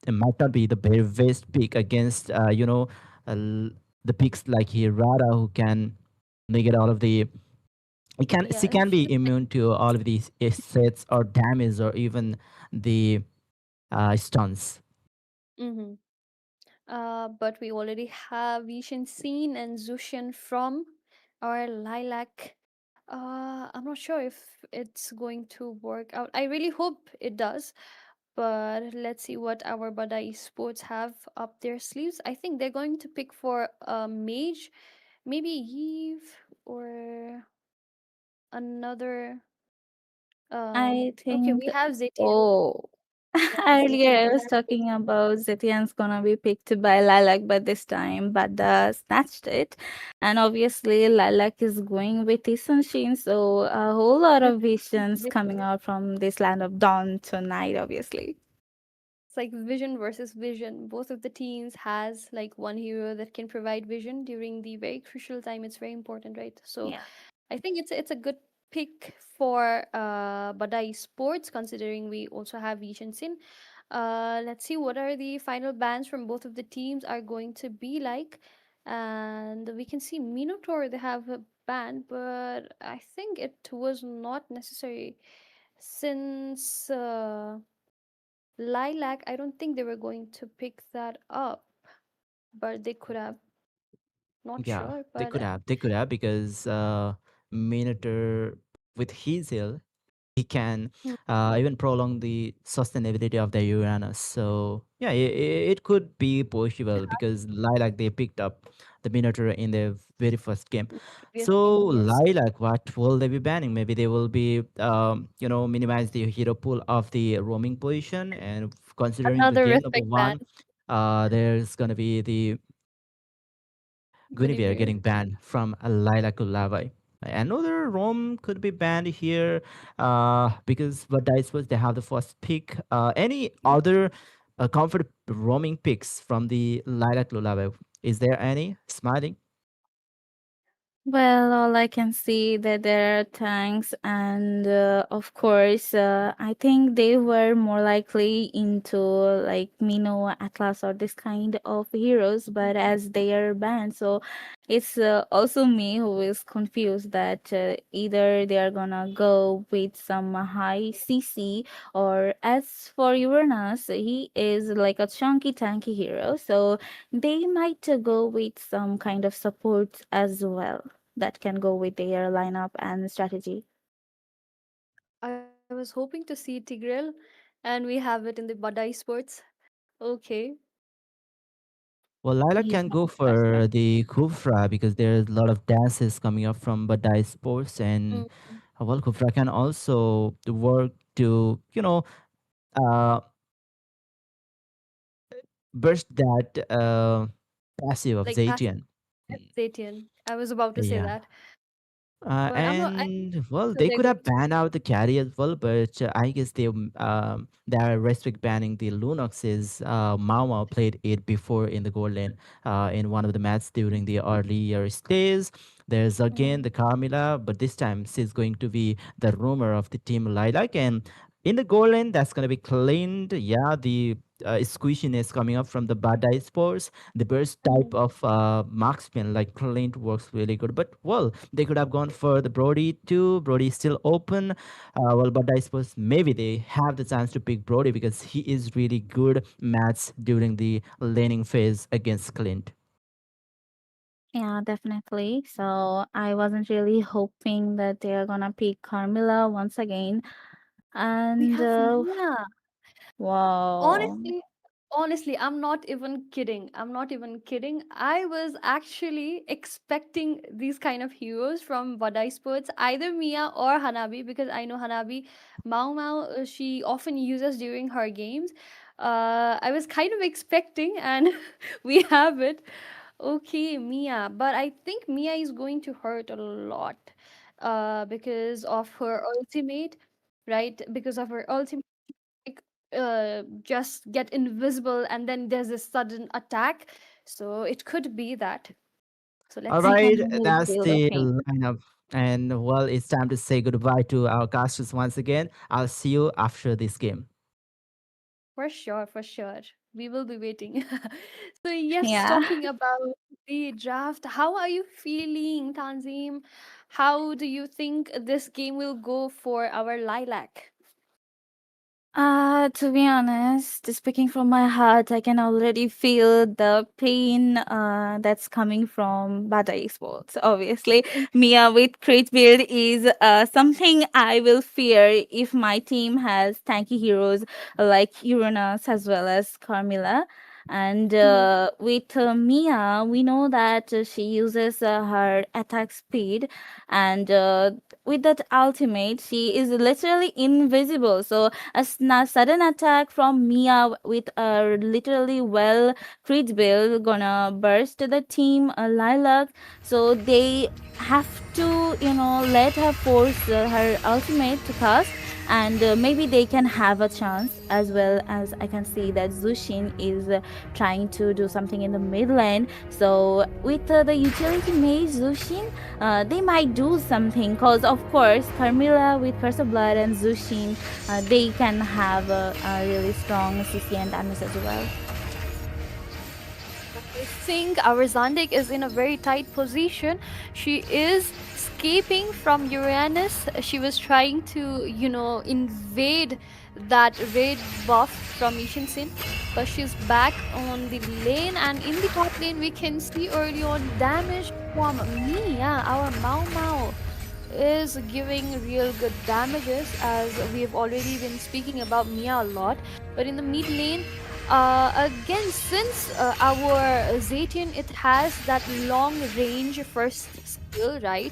It might not be the very best pick against uh, the picks like Hirata who can negate all of the. He can Yeah. she can be immune to all of these sets or damage or even the stuns. Mm-hmm. But we already have Vishen Scene and Zushin from our Lilac. I'm not sure if it's going to work out. I really hope it does. But let's see what our Bada Esports have up their sleeves. I think they're going to pick for a mage, maybe Eve or another. I Okay, we think, have Zetian. oh, Yeah, earlier Zetian. I was talking about Zetian's gonna be picked by Lilac, but this time Badda snatched it. And obviously, Lilac is going with the sunshine, so a whole lot of visions coming out from this land of dawn tonight, obviously. It's like vision versus vision. Both of the teams has like one hero that can provide vision during the very crucial time. It's very important, right? So Yeah. I think it's a good pick for Badai Sports, considering we also have Vishen Sin. Let's see what are the final bans from both of the teams are going to be like. And we can see Minotaur, they have a ban, but I think it was not necessary since Lilac, I don't think they were going to pick that up, but they could have. Not Yeah, sure, they but could have. They could have because Minotaur with his heal, he can mm, even prolong the sustainability of the Uranus. So yeah, it could be possible because Lilac they picked up the Minotaur in their very first game. previous So game, yes. Lilac, what will they be banning? Maybe they will be minimize the hero pool of the roaming position, and considering the Another game number respect ban, one, there's gonna be the Guinevere Guinevere. getting banned from Lylac to Lavai. Another Rome could be banned here because what Dice was they have the first pick. Any other comfort roaming picks from the Lilac Lullaby? Is there any? Smiling? Well, all I can see that there are tanks, and of course, I think they were more likely into like Mino, Atlas, or this kind of heroes. But as they are banned, so it's also me who is confused that either they are gonna go with some high CC, or as for Uranus, he is like a chunky tanky hero, so they might go with some kind of support as well that can go with their lineup and strategy. I was hoping to see Tigreal, and we have it in the Badai Sports. Okay. Well, Lilac He's can not go special. for the Kufra because there's a lot of dances coming up from Badai Sports, and Mm. well, Kufra can also work to uh, burst that passive of Like passive Zatian. Zetian. I was about to say Yeah. that, but I'm not. I'm And well, sure they they're could going have to. banned out the carry as well, but I guess they are restrict banning the Lunox's Mao Mao played it before in the gold lane in one of the matches during the earlier stays. There's again Mm. the Carmilla, but this time she's going to be the rumor of the team Lilac, and in the gold lane that's gonna be cleaned. Yeah, the squishiness coming up from the Badai spores, the burst type Mhm. of marksman like Clint works really good. But well, they could have gone for the Brody too. Brody is still open. Well, but I suppose maybe they have the chance to pick Brody because he is really good match during the laning phase against Clint. Yeah, definitely. So I wasn't really hoping that they're gonna pick Carmilla once again. We And have Mia. wow. Honestly, honestly, I'm not even kidding. I'm not even kidding. I was actually expecting these kind of heroes from Vadai Sports, either Mia or Hanabi, because I know Hanabi, Mao Mao, she often uses during her games. I was kind of expecting, and we have it. Okay, Mia, but I think Mia is going to hurt a lot, because of her ultimate, right? Because of her ultimate, like, just get invisible and then there's a sudden attack. So it could be that. So All let's I see. right, can really that's feel the the pain. lineup. And well, it's time to say goodbye to our casters once again. I'll see you after this game. For sure, for sure. We will be waiting. So, yes, Yeah. talking about the draft, how are you feeling, Tanzim? How do you think this game will go for our Lilac? To be honest, speaking from my heart, I can already feel the pain that's coming from Badda Esports. Obviously, Mia with crit build is something I will fear if my team has tanky heroes like Uranus as well as Carmilla. And Mhm. with Mia, we know that she uses her attack speed, and with that ultimate, she is literally invisible. So sudden attack from Mia with a literally well crit build gonna burst the team Lilac. So they have to, let her force her ultimate to cast, and maybe they can have a chance. As well as I can see that Zushin is trying to do something in the mid lane. So with the utility mage Zushin, they might do something, because of course Carmilla with Curse of Blood and Zushin, they can have a really strong CC and damage as well. I think our Zandik is in a very tight position. She is escaping from Uranus. She was trying to, invade that raid buff from Ishin Sin, but she's back on the lane. And in the top lane, we can see early on damage from Mia, our Mau Mau is giving real good damages, as we've already been speaking about Mia a lot. But in the mid lane, again, since our Zetian, it has that long range first skill, right?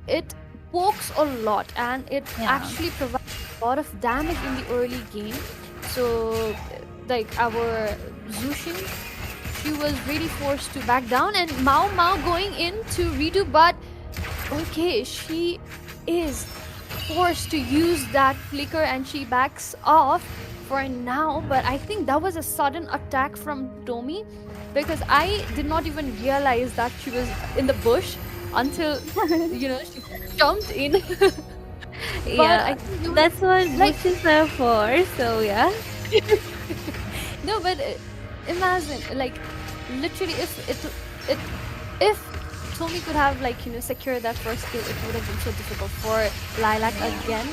It pokes a lot and it Yeah. actually provides a lot of damage in the early game. So, like our Zushin, she was really forced to back down, and Mao Mao going in to redo, but okay, she is forced to use that flicker and she backs off for now. But I think that was a sudden attack from Tommy, because I did not even realize that she was in the bush until she jumped in. But I Yeah, think it was that's what like bushes are for. So yeah. no, but imagine, like, literally, it if Tommy could have, like, secured that first kill, it would have been so difficult for Lilac again.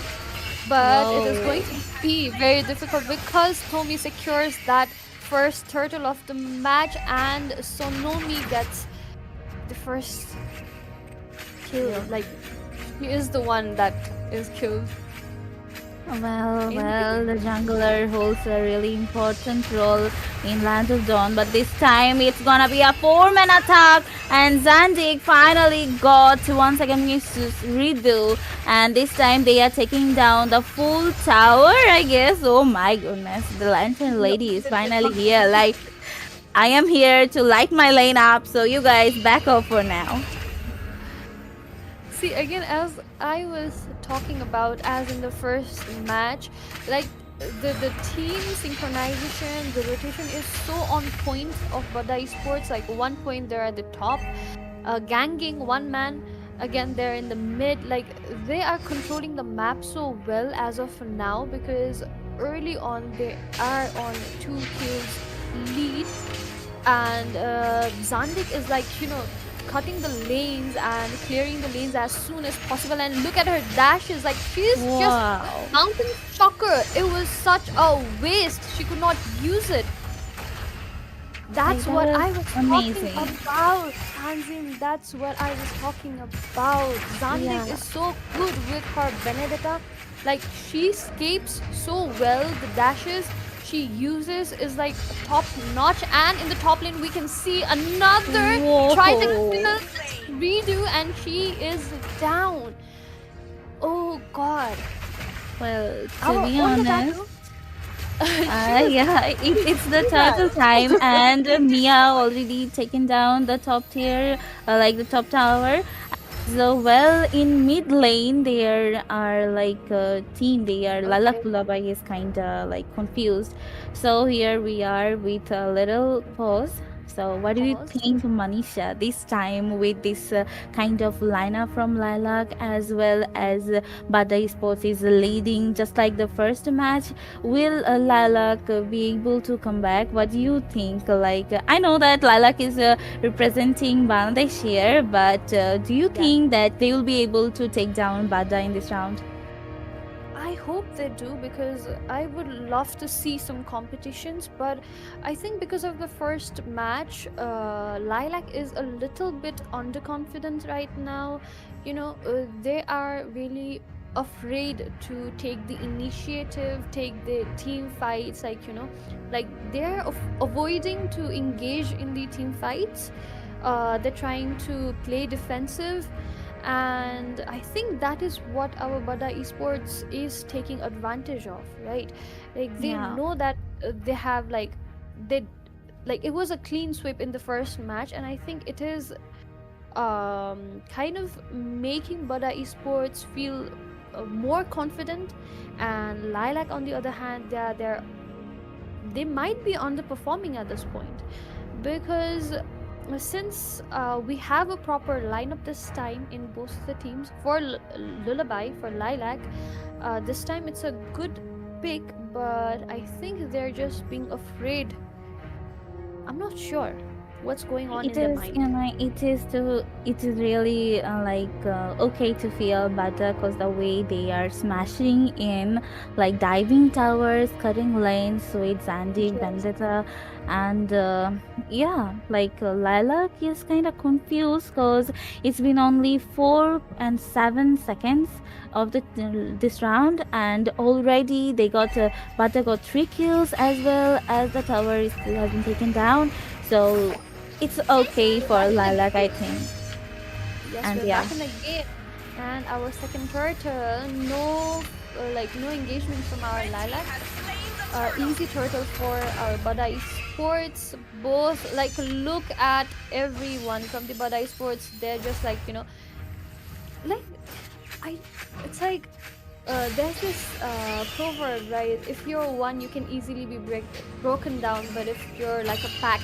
But it is Whoa. going to be very difficult because Tommy secures that first turtle of the match, and Sonomi gets the first kill. Yeah. Like, he is the one that is killed in the Well, the jungler holds a really important role in Land of Dawn, but this time it's gonna be a four-man attack, and Zandig finally got once again Mrs. Redo, and this time they are taking down the full tower, I guess. Oh my goodness, the Lantern no, Lady is finally here. Like, I am here to light my lane up, so you guys back off for now. See, again, as I was talking about, as in the first match, like the team synchronization, the rotation is so on point of Badda Esports. Like, one point they're at the top, ganging one man. Again, they're in the mid. Like, they are controlling the map so well as of now, because early on they are on 2 kills lead, and Zandik is, like, cutting the lanes and clearing the lanes as soon as possible. And look at her dashes, like, she's just Wow. mountain shocker. It was such a waste, she could not use it. Like, That's that what was I was talking amazing. about, Tanzim. That's what I was talking about. Zandik Yeah. is so good with her Benedetta. Like, she escapes so well. The dashes she uses is, like, top notch. And in the top lane, we can see another try to Whoa. kill redo, and she is down. Oh God. Well, to Our be Olga honest, Dadu, she was yeah, it's the turtle that. time, and Mia already taken down the top tier, like the top tower. So, well, in mid lane, there are like a team. They are Okay. Lullaby is kind of like confused. So here we are with a little pause. So, what do you Awesome. think, Manisha, this time with this kind of lineup from Lilac as well as Badda Esports is leading just like the first match? Will Lilac be able to come back? What do you think? Like, I know that Lilac is representing Bangladesh here, but do you Yeah. think that they will be able to take down Badda in this round? I hope they do because I would love to see some competitions. But I think because of the first match, Lilac is a little bit underconfident right now. They are really afraid to take the initiative, take the team fights. Like they're avoiding to engage in the team fights. They're trying to play defensive, and I think that is what our Badda Esports is taking advantage of, right? Like they Yeah. know that they have they it was a clean sweep in the first match, and I think it is kind of making Badda Esports feel more confident. And Lilac, on the other hand, they might be underperforming at this point because since we have a proper lineup this time in both the teams for Lullaby, for Lilac, this time it's a good pick, but I think they're just being afraid. I'm not sure what's going on It in their is, mind. it is really okay to feel better because the way they are smashing in, like diving towers, cutting lanes with Zandig, Yes. Vendetta, and yeah, like Lilac is kind of confused because it's been only 4 and 7 seconds of this round, and already they got Butter got 3 kills as well as the tower has been taken down. So it's okay We're for back in the Lilac, I game. think. Yes, And we're yeah, back in the game. And our second turtle, no engagement from our Lilac. Easy turtle for our Badda Esports. Both, look at everyone from the Badda Esports. They're just like I. It's like there's this proverb, right? If you're one, you can easily be broken down, but if you're like a pack,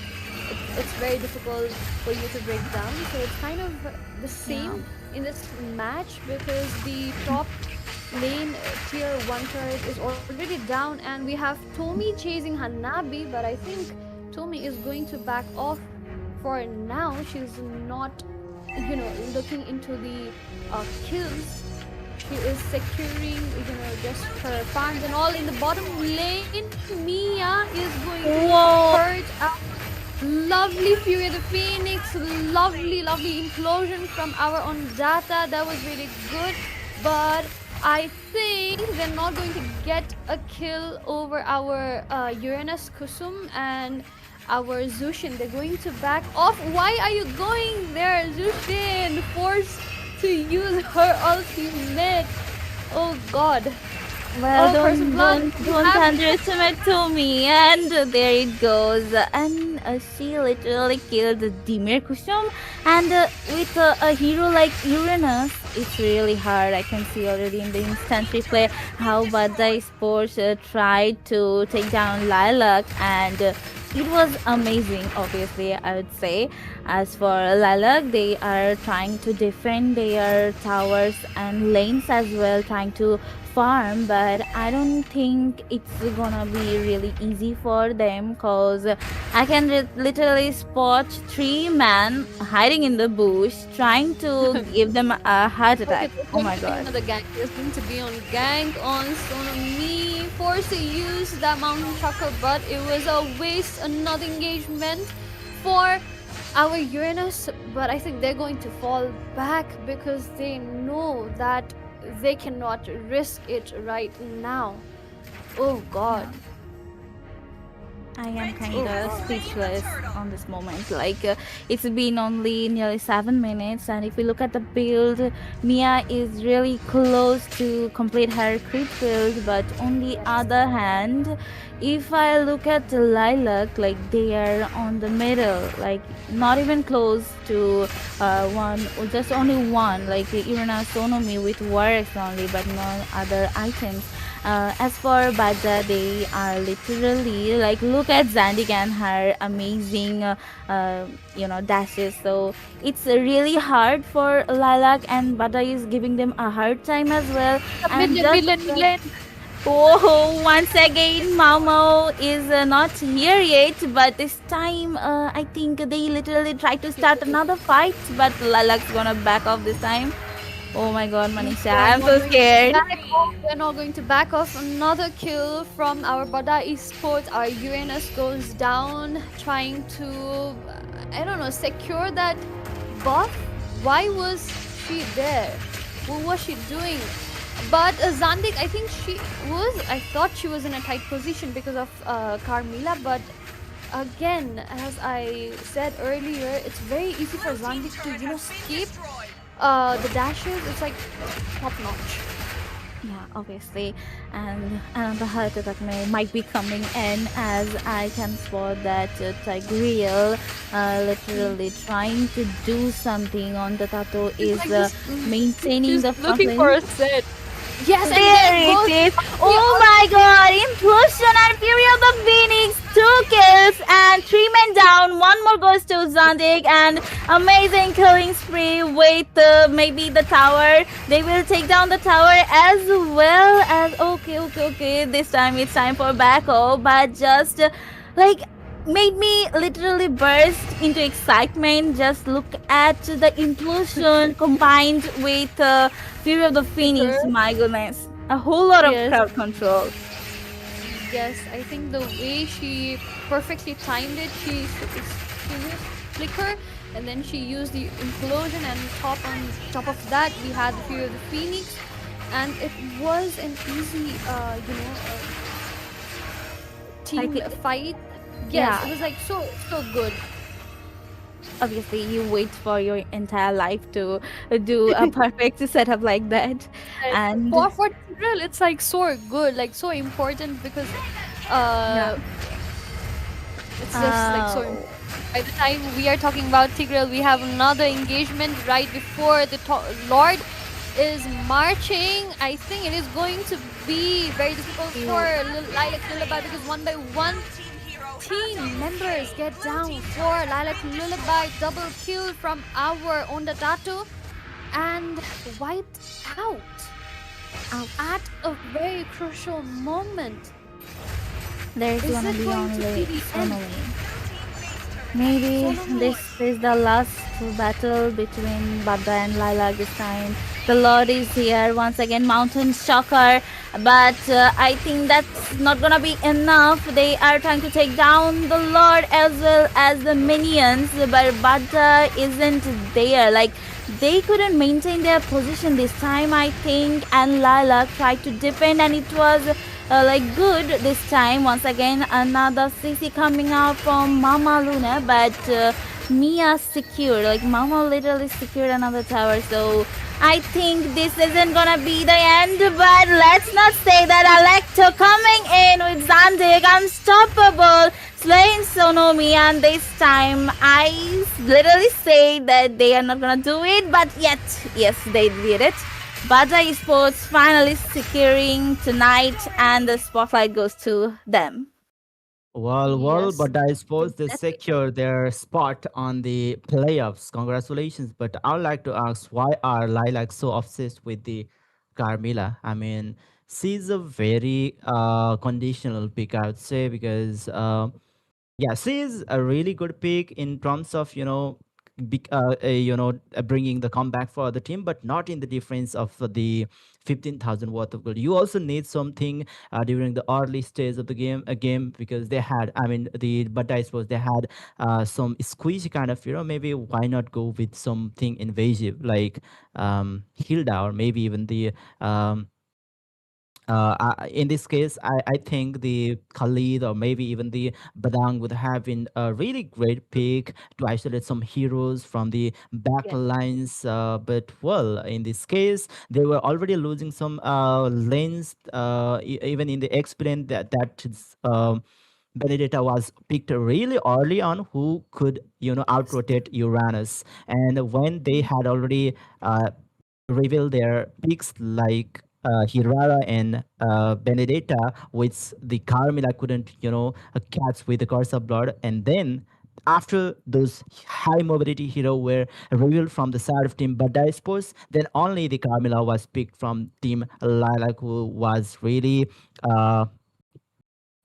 it's very difficult for you to break down. So it's kind of the yeah. same in this match because the top lane tier 1 turret is already down, and we have Tommy chasing Hanabi, but I think Tommy is going to back off for now. She's not, looking into the kills. She is securing, just her farms and all in the bottom lane. Mia is going to Whoa! hurt out. Lovely Fury of the Phoenix, lovely implosion from our own data. That was really good, but I think they're not going to get a kill over our Uranus Kusum and our Zushin. They're going to back off. Why are you going there, Zushin? Forced to use her ultimate. Oh god. Well, Oh, Person Blood, you don't have underestimate Tommy. And there it goes. And she literally killed Dimir Kushum. And with a hero like Uranus, it's really hard. I can see already in the instant replay how Badda Sports tried to take down Lilac, and it was amazing, obviously, I would say. As for Lilac, they are trying to defend their towers and lanes as well, trying to farm, but I don't think it's gonna be really easy for them because I can literally spot 3 men hiding in the bush trying to give them a heart okay, attack. there's Oh going my to be god. another gank. There's going to be on gank on Sonomi. Forced to use that mountain chakra, but it was a waste, another engagement for our Uranus. But I think they're going to fall back because they know that they cannot risk it right now. Oh god. I am kind Oh of god. speechless on this moment. Like, it's been only nearly 7 minutes, and if we look at the build, Mia is really close to complete her crit build. But on the Yes. other hand, if I look at the Lilac, like they are on the middle, like not even close to one, or just only one, like Irina Sonomi with Warx only, but no other items. As for Badda, they are literally like look at Zandik and her amazing, dashes. So it's really hard for Lilac, and Badda is giving them a hard time as well. Mid And lane, mid just lane, mid lane. oh, once again, Mamo is not here yet, but this time I think they literally try to start another fight, but Lalak's gonna back off this time. Oh my god, Manisha, They're I'm not so going to scared. back off. They're not going to back off. Another kill from our Badda Esports. Our Uranus goes down, trying to, I don't know, secure that buff. Why was she there? What was she doing? But Zandik, I think she was. I thought she was in a tight position because of Carmilla, but again, as I said earlier, it's very easy for Zandik to, skip the dashes. It's like top notch. Yeah, obviously, and another heart attack might be coming in as I can spot that Tigreal literally trying to do something on the Tato She's is like just, maintaining she's the front looking for lane. a set. Yes, and There there it goes is. Oh my god. Implosion and Fury of the Phoenix. 2 kills and 3 men down. One more goes to Zandig and amazing killing spree with maybe the tower. They will take down the tower as well as okay. This time it's time for Backo, but just like made me literally burst into excitement. Just look at the implosion combined with Fury of the Phoenix. her. My goodness, a whole lot of Yes, crowd control. yes. I think the way she perfectly timed it, she used flicker, and then she used the implosion, and top of that, we had the Fury of the Phoenix, and it was an easy, team Like, fight. Yes, yeah, it was like so good. obviously you wait for your entire life to do a perfect setup like that, And and for Tigreal, it's like so good, like so important because yeah. uh it's just like so Uh, important. By the time we are talking about Tigreal, we have another engagement right before the Lord is marching. I think it is going to be very difficult for Lylac Lullaby because one by one team members get down for Lylac Lullaby. Double kill from our Onda Tatu and wiped out at a very crucial moment. there's Is gonna it be going to be only the end? Sonali. Maybe Solomon. this is the last battle between Badda and Lilac this time. The Lord is here once again, Mountain Shocker. But I think that's not gonna be enough. They are trying to take down the Lord as well as the minions, but Badda isn't there. Like they couldn't maintain their position this time, I think, and Lilac tried to defend, and it was like good this time. Once again, another CC coming out from Mama Luna, but Mia secured, like Mama literally secured another tower. So I think this isn't gonna be the end, but let's not say that. Alecto coming in with Zandig, unstoppable, slaying Sonomi, and this time I literally say that they are not gonna do it, but yet, yes, they did it. Badda Esports finally securing tonight, and the spotlight goes to them. Well, Yes, but I suppose they that's secure their spot on the playoffs. Congratulations. But I would like to ask, why are Lilac so obsessed with the Carmilla? I mean, she's a very conditional pick, I would say, because yeah, she is a really good pick in terms of bringing the comeback for the team, but not in the difference of the 15,000 worth of gold. You also need something during the early stage of the game because they had, I mean, but I suppose they had some squeeze kind of, maybe why not go with something invasive like Hilda, or maybe even the in this case, I think the Khalid or maybe even the Badang would have been a really great pick to isolate some heroes from the back yes. lines. But well, in this case, they were already losing some lanes, even in the experience that Benedetta was picked really early on, who could out rotate Uranus, and when they had already revealed their picks like Hirara and Benedetta, which the Carmilla couldn't, catch with the curse of blood. And then after those high mobility hero were revealed from the side of team Badda Esports, then only the Carmilla was picked from team Lylac, who was really uh,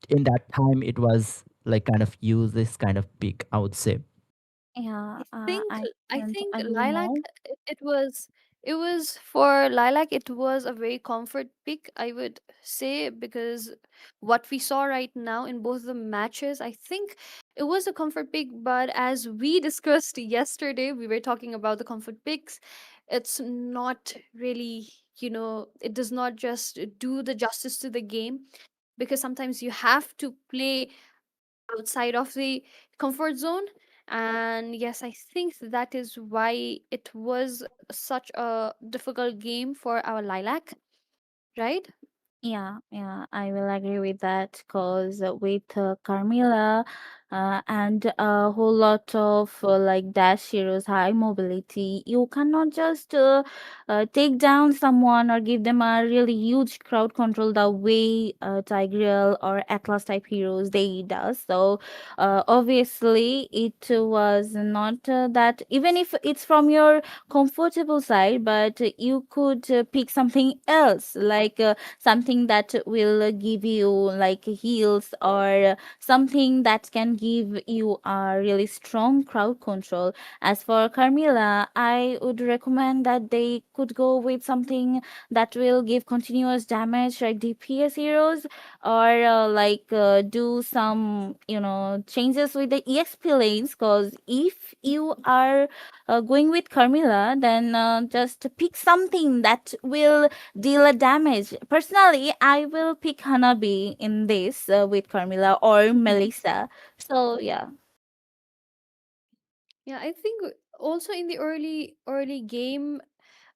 in that time it was like kind of use this kind of pick, I would say. Yeah, I think I I can't think agree Lilac more. it was for Lilac it was a very comfort pick, I would say, because what we saw right now in both the matches, I think it was a comfort pick. But as we discussed yesterday, we were talking about the comfort picks. It's not really, it does not just do the justice to the game, because sometimes you have to play outside of the comfort zone. And yes, I think that is why it was such a difficult game for our Lilac, right? Yeah, I will agree with that because with Carmilla and a whole lot of like dash heroes, high mobility, you cannot just take down someone or give them a really huge crowd control the way Tigreal or Atlas type heroes they does. So obviously it was not that, even if it's from your comfortable side, but you could pick something else like. Something that will give you like heals or something that can give you a really strong crowd control. As for Carmilla, I would recommend that they could go with something that will give continuous damage like DPS heroes, or do some changes with the exp lanes, because if you are going with Carmilla, then just pick something that will deal a damage. Personally, I will pick Hanabi in this with Carmilla or Melissa. So yeah, Yeah, I think also in the early game,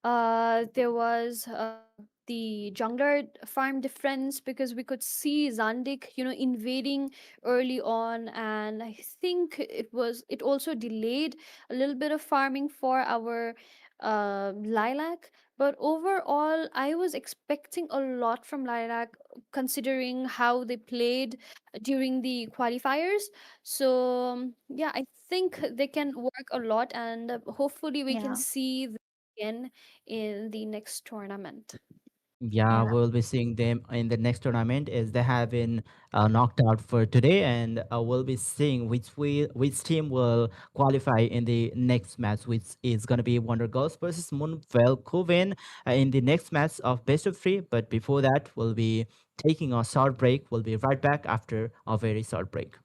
there was the jungler farm difference, because we could see Zandik, invading early on, and I think it also delayed a little bit of farming for our Lilac. But overall, I was expecting a lot from Lilac, considering how they played during the qualifiers. So yeah, I think they can work a lot, and hopefully we can yeah, see them again in the next tournament. Yeah, yeah. we'll be seeing them in the next tournament as they have been knocked out for today, and we'll be seeing which team will qualify in the next match, which is going to be Wonder Girls versus Moonveil Coven in the next match of best of three. But before that, we'll be taking a short break. We'll be right back after a very short break.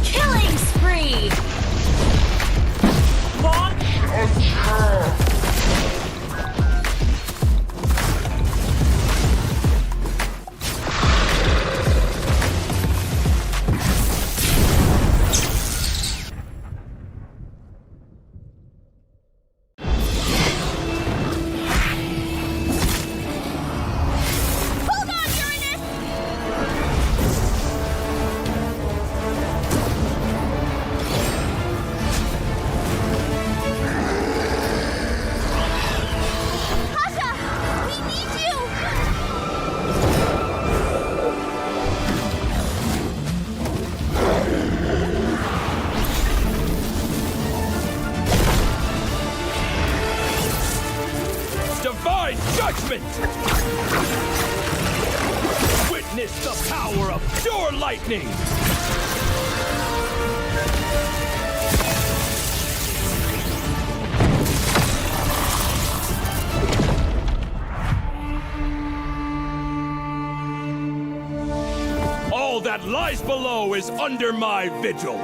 Killing spree! Hold on, Uranus! Pasha! We need you! Divine judgment! Witness the power of pure lightning! All that lies below is under my vigil!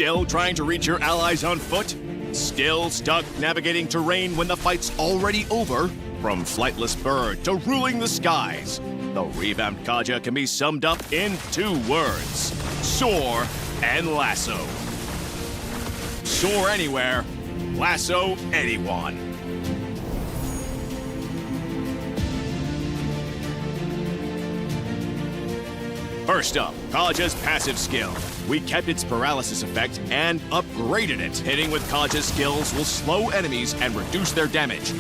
Still trying to reach your allies on foot? Still stuck navigating terrain when the fight's already over? From flightless bird to ruling the skies, the revamped Kaja can be summed up in 2 words: soar and lasso. Soar anywhere, lasso anyone. First up, Kaja's passive skill. We kept its paralysis effect and upgraded it. Hitting with Kaja's skills will slow enemies and reduce their damage,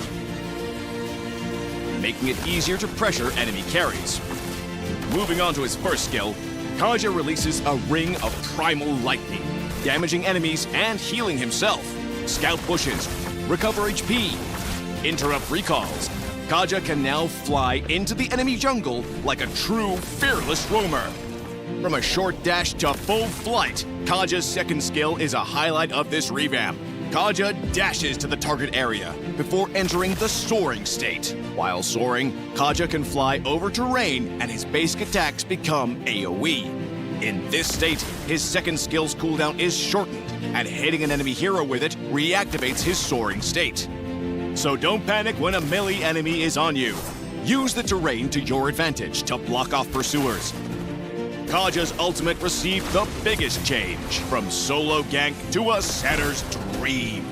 making it easier to pressure enemy carries. Moving on to his first skill, Kaja releases a ring of primal lightning, damaging enemies and healing himself. Scout pushes, recover HP, interrupt recalls. Kaja can now fly into the enemy jungle like a true fearless roamer. From a short dash to full flight, Kaja's second skill is a highlight of this revamp. Kaja dashes to the target area before entering the soaring state. While soaring, Kaja can fly over terrain and his basic attacks become AoE. In this state, his second skill's cooldown is shortened, and hitting an enemy hero with it reactivates his soaring state. So don't panic when a melee enemy is on you. Use the terrain to your advantage to block off pursuers. Kaja's ultimate received the biggest change, from solo gank to a setter's dream.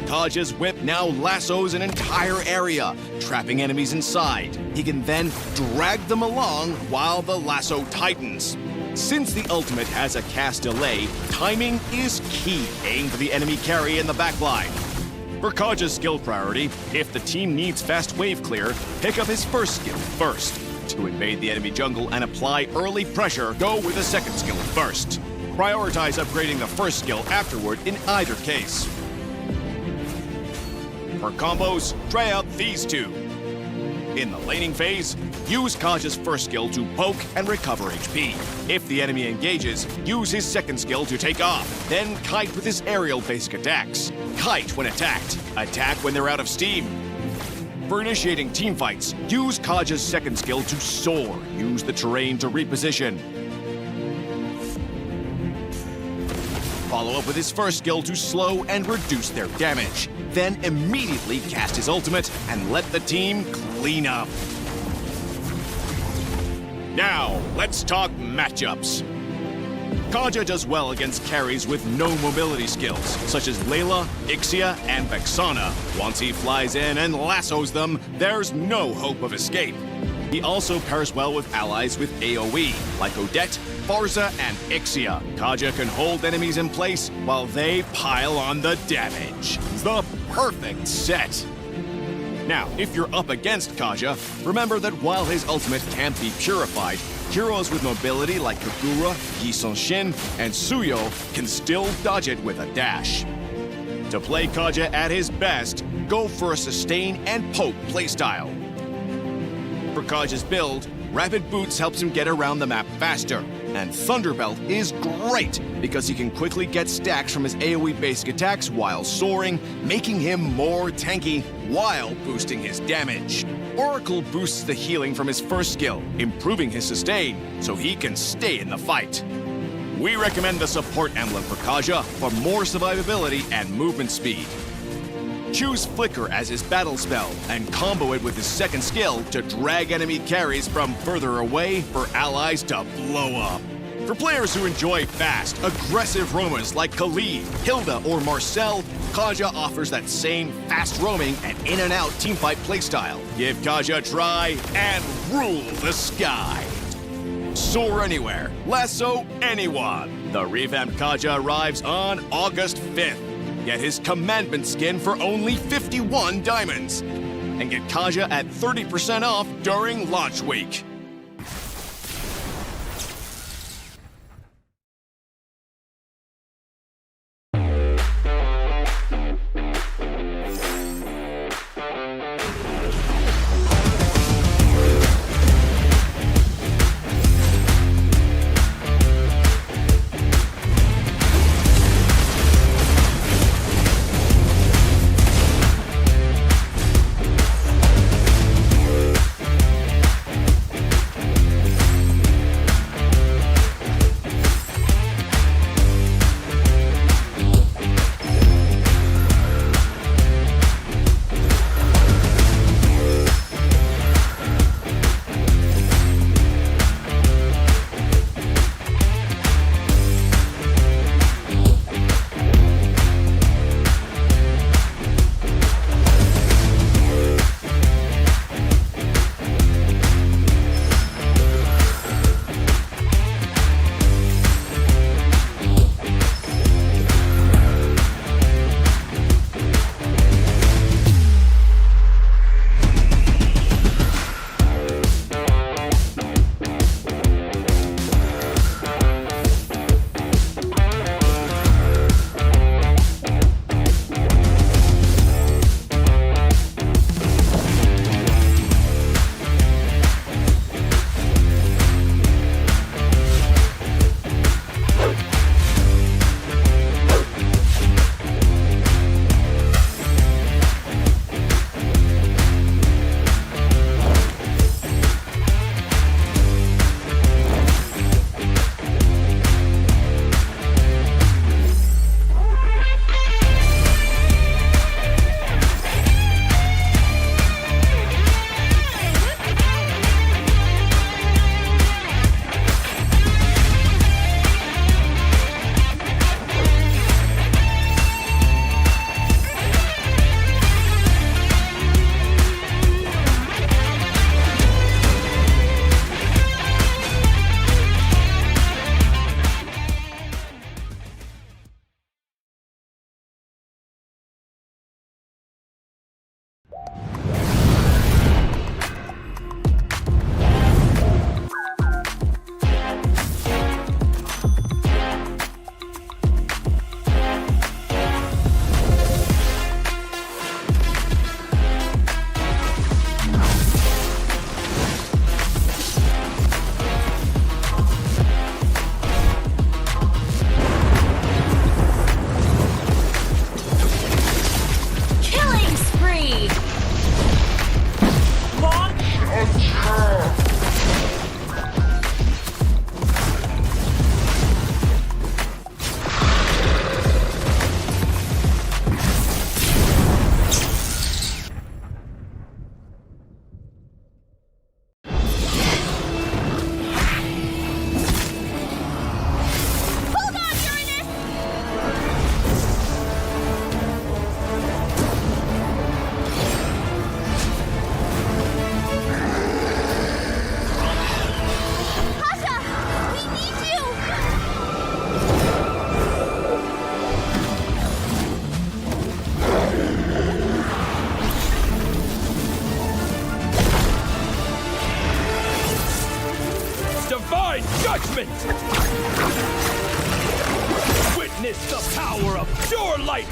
Kaja's whip now lassos an entire area, trapping enemies inside. He can then drag them along while the lasso tightens. Since the ultimate has a cast delay, timing is key. Aim for the enemy carry in the backline. For Kaja's skill priority, if the team needs fast wave clear, pick up his first skill first. To invade the enemy jungle and apply early pressure, go with the second skill first. Prioritize upgrading the first skill afterward in either case. For combos, try out these 2. In the laning phase, use Kaja's first skill to poke and recover HP. If the enemy engages, use his second skill to take off. Then kite with his aerial basic attacks. Kite when attacked. Attack when they're out of steam. For initiating teamfights, use Kaja's second skill to soar. Use the terrain to reposition. Follow up with his first skill to slow and reduce their damage. Then immediately cast his ultimate and let the team clean up. Now, let's talk matchups. Kaja does well against carries with no mobility skills, such as Layla, Ixia, and Vexana. Once he flies in and lassos them, there's no hope of escape. He also pairs well with allies with AoE, like Odette, Barza, and Ixia. Kaja can hold enemies in place while they pile on the damage. The perfect set! Now, if you're up against Kaja, remember that while his ultimate can't be purified, heroes with mobility like Kagura, Gisonshin, and Suyo can still dodge it with a dash. To play Kaja at his best, go for a sustain and poke playstyle. For Kaja's build, Rapid Boots helps him get around the map faster, and Thunderbelt is great because he can quickly get stacks from his AoE basic attacks while soaring, making him more tanky while boosting his damage. Oracle boosts the healing from his first skill, improving his sustain so he can stay in the fight. We recommend the support emblem for Kaja for more survivability and movement speed. Choose Flicker as his battle spell and combo it with his second skill to drag enemy carries from further away for allies to blow up. For players who enjoy fast, aggressive roamers like Khalid, Hilda, or Marcel, Kaja offers that same fast roaming and in-and-out teamfight playstyle. Give Kaja a try and rule the sky. Soar anywhere, lasso anyone. The revamped Kaja arrives on August 5th. Get his commandment skin for only 51 diamonds. And get Kaja at 30% off during launch week.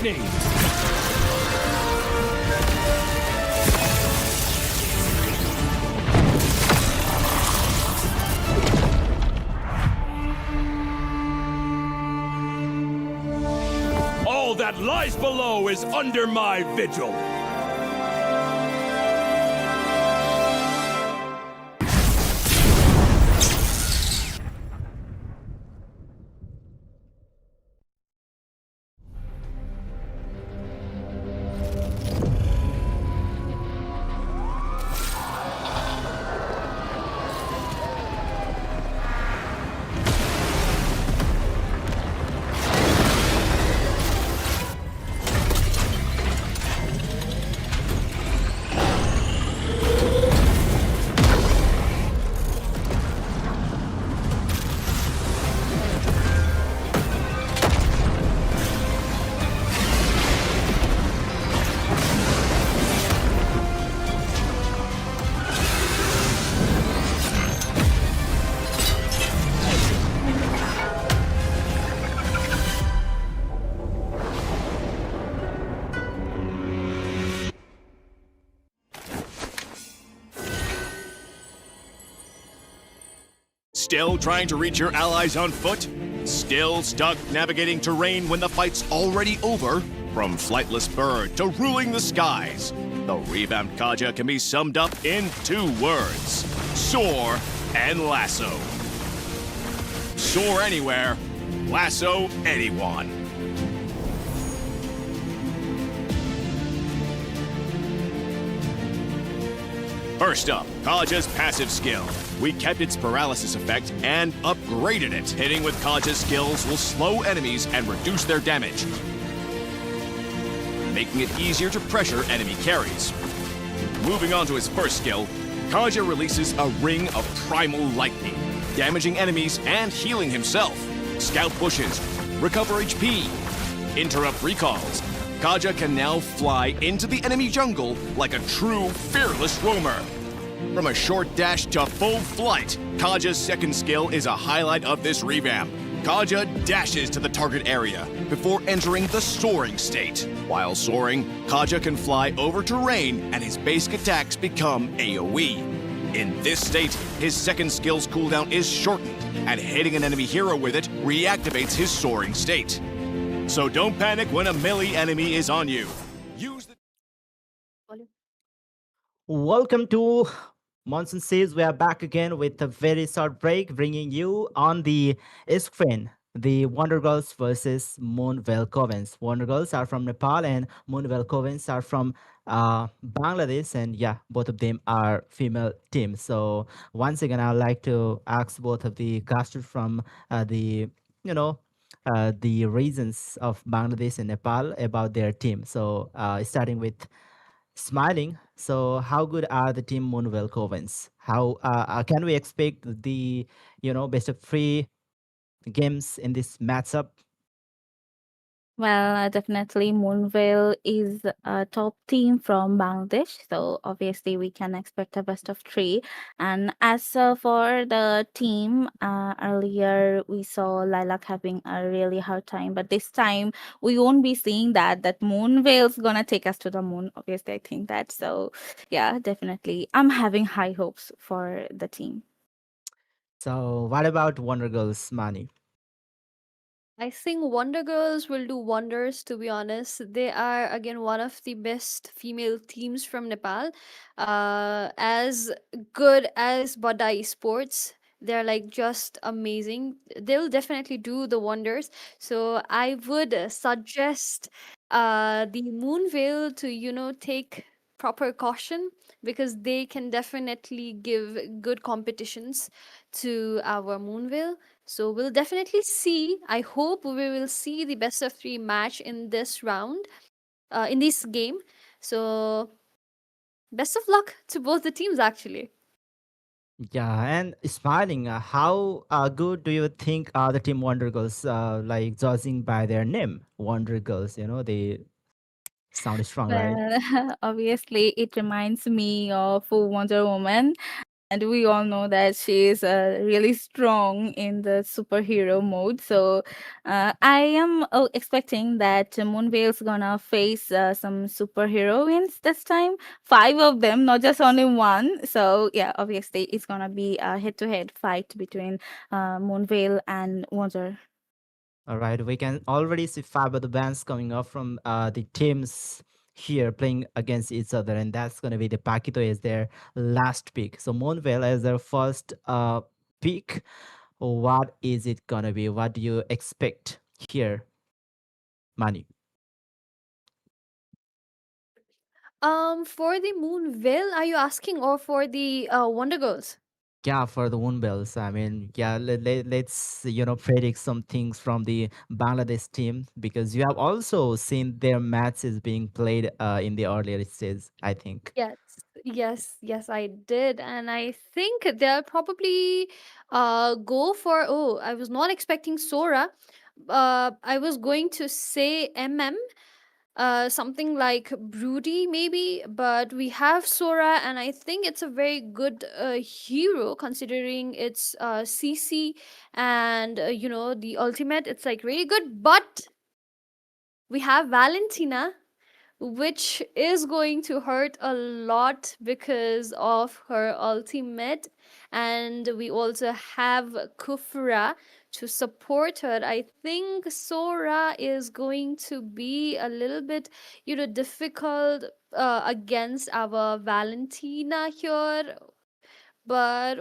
lightning! All that lies below is under my vigil! Still trying to reach your allies on foot? Still stuck navigating terrain when the fight's already over? From flightless bird to ruling the skies, the revamped Kaja can be summed up in 2 words: soar and lasso. Soar anywhere, lasso anyone. First up, Kaja's passive skill. We kept its paralysis effect and upgraded it. Hitting with Kaja's skills will slow enemies and reduce their damage, making it easier to pressure enemy carries. Moving on to his first skill, Kaja releases a ring of primal lightning, damaging enemies and healing himself. Scout pushes, recover HP, interrupt recalls. Kaja can now fly into the enemy jungle like a true fearless roamer. From a short dash to full flight, Kaja's second skill is a highlight of this revamp. Kaja dashes to the target area before entering the soaring state. While soaring, Kaja can fly over terrain and his basic attacks become AoE. In this state, his second skill's cooldown is shortened, and hitting an enemy hero with it reactivates his soaring state. So don't panic when a melee enemy is on you. Use the Welcome to Monsoon Siege. We are back again with a very short break, bringing you on the screen the Wonder Girls versus Moonveil Covens. Wonder Girls are from Nepal and Moonveil Covens are from Bangladesh, and yeah, both of them are female teams. So once again, I'd like to ask both of the casters from the you know the regions of Bangladesh and Nepal about their team. So starting with Smiling. So, how good are the team Moonveil Covens? How can we expect the best of 3 games in this matchup? Well, definitely Moonveil is a top team from Bangladesh, so obviously we can expect a best of 3. And as for the team, earlier we saw Lilac having a really hard time, but this time we won't be seeing that Moonveil's gonna take us to the moon. Obviously, I think that. So yeah, definitely, I'm having high hopes for the team. So, what about Wonder Girls, Mani? I think Wonder Girls will do wonders, to be honest. They are, again, one of the best female teams from Nepal. As good as Badda Esports, they're like just amazing. They'll definitely do the wonders. So I would suggest the Moonveil to, take proper caution, because they can definitely give good competitions to our Moonveil. So we'll definitely see. I hope we will see the best of 3 match in this round, in this game. So best of luck to both the teams, actually. Yeah, and Smiling, how good do you think the team Wonder Girls, like judging by their name, Wonder Girls? They sound strong, right? Well, obviously, it reminds me of Wonder Woman. and we all know that she is really strong in the superhero mode. So I am expecting that Moonveil's gonna face some superheroines this time. Five of them, not just only one. So yeah, obviously it's gonna be a head-to-head fight between Moonveil and Wonder. All right, we can already see five of the bands coming up from the teams here playing against each other, and that's going to be the Paquito is their last pick. So Moonveil as their first pick. What is it going to be? What do you expect here, Mani? For the Moonville, are you asking, or for the Wonder Girls? Yeah, for the Moonveils, I mean, yeah, let's predict some things from the Bangladesh team because you have also seen their matches being played in the earlier stage, I think. Yes, yes, I did, and I think they'll probably go for. Oh, I was not expecting Sora. I was going to say MM, something like Broody maybe, but we have Sora, and I think it's a very good hero considering it's CC and the ultimate. It's like really good, but we have Valentina, which is going to hurt a lot because of her ultimate. And we also have Kufra to support her. I think Sora is going to be a little bit, difficult against our Valentina here, but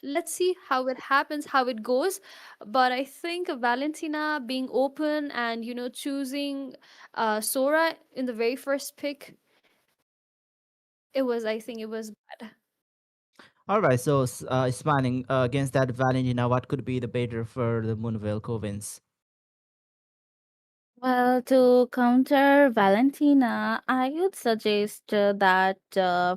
let's see how it happens, how it goes. But I think Valentina being open and choosing Sora in the very first pick, I think it was bad. All right, so Spanning against that Valentina, what could be the better for the Moonveil Covens? Well, to counter Valentina, I would suggest that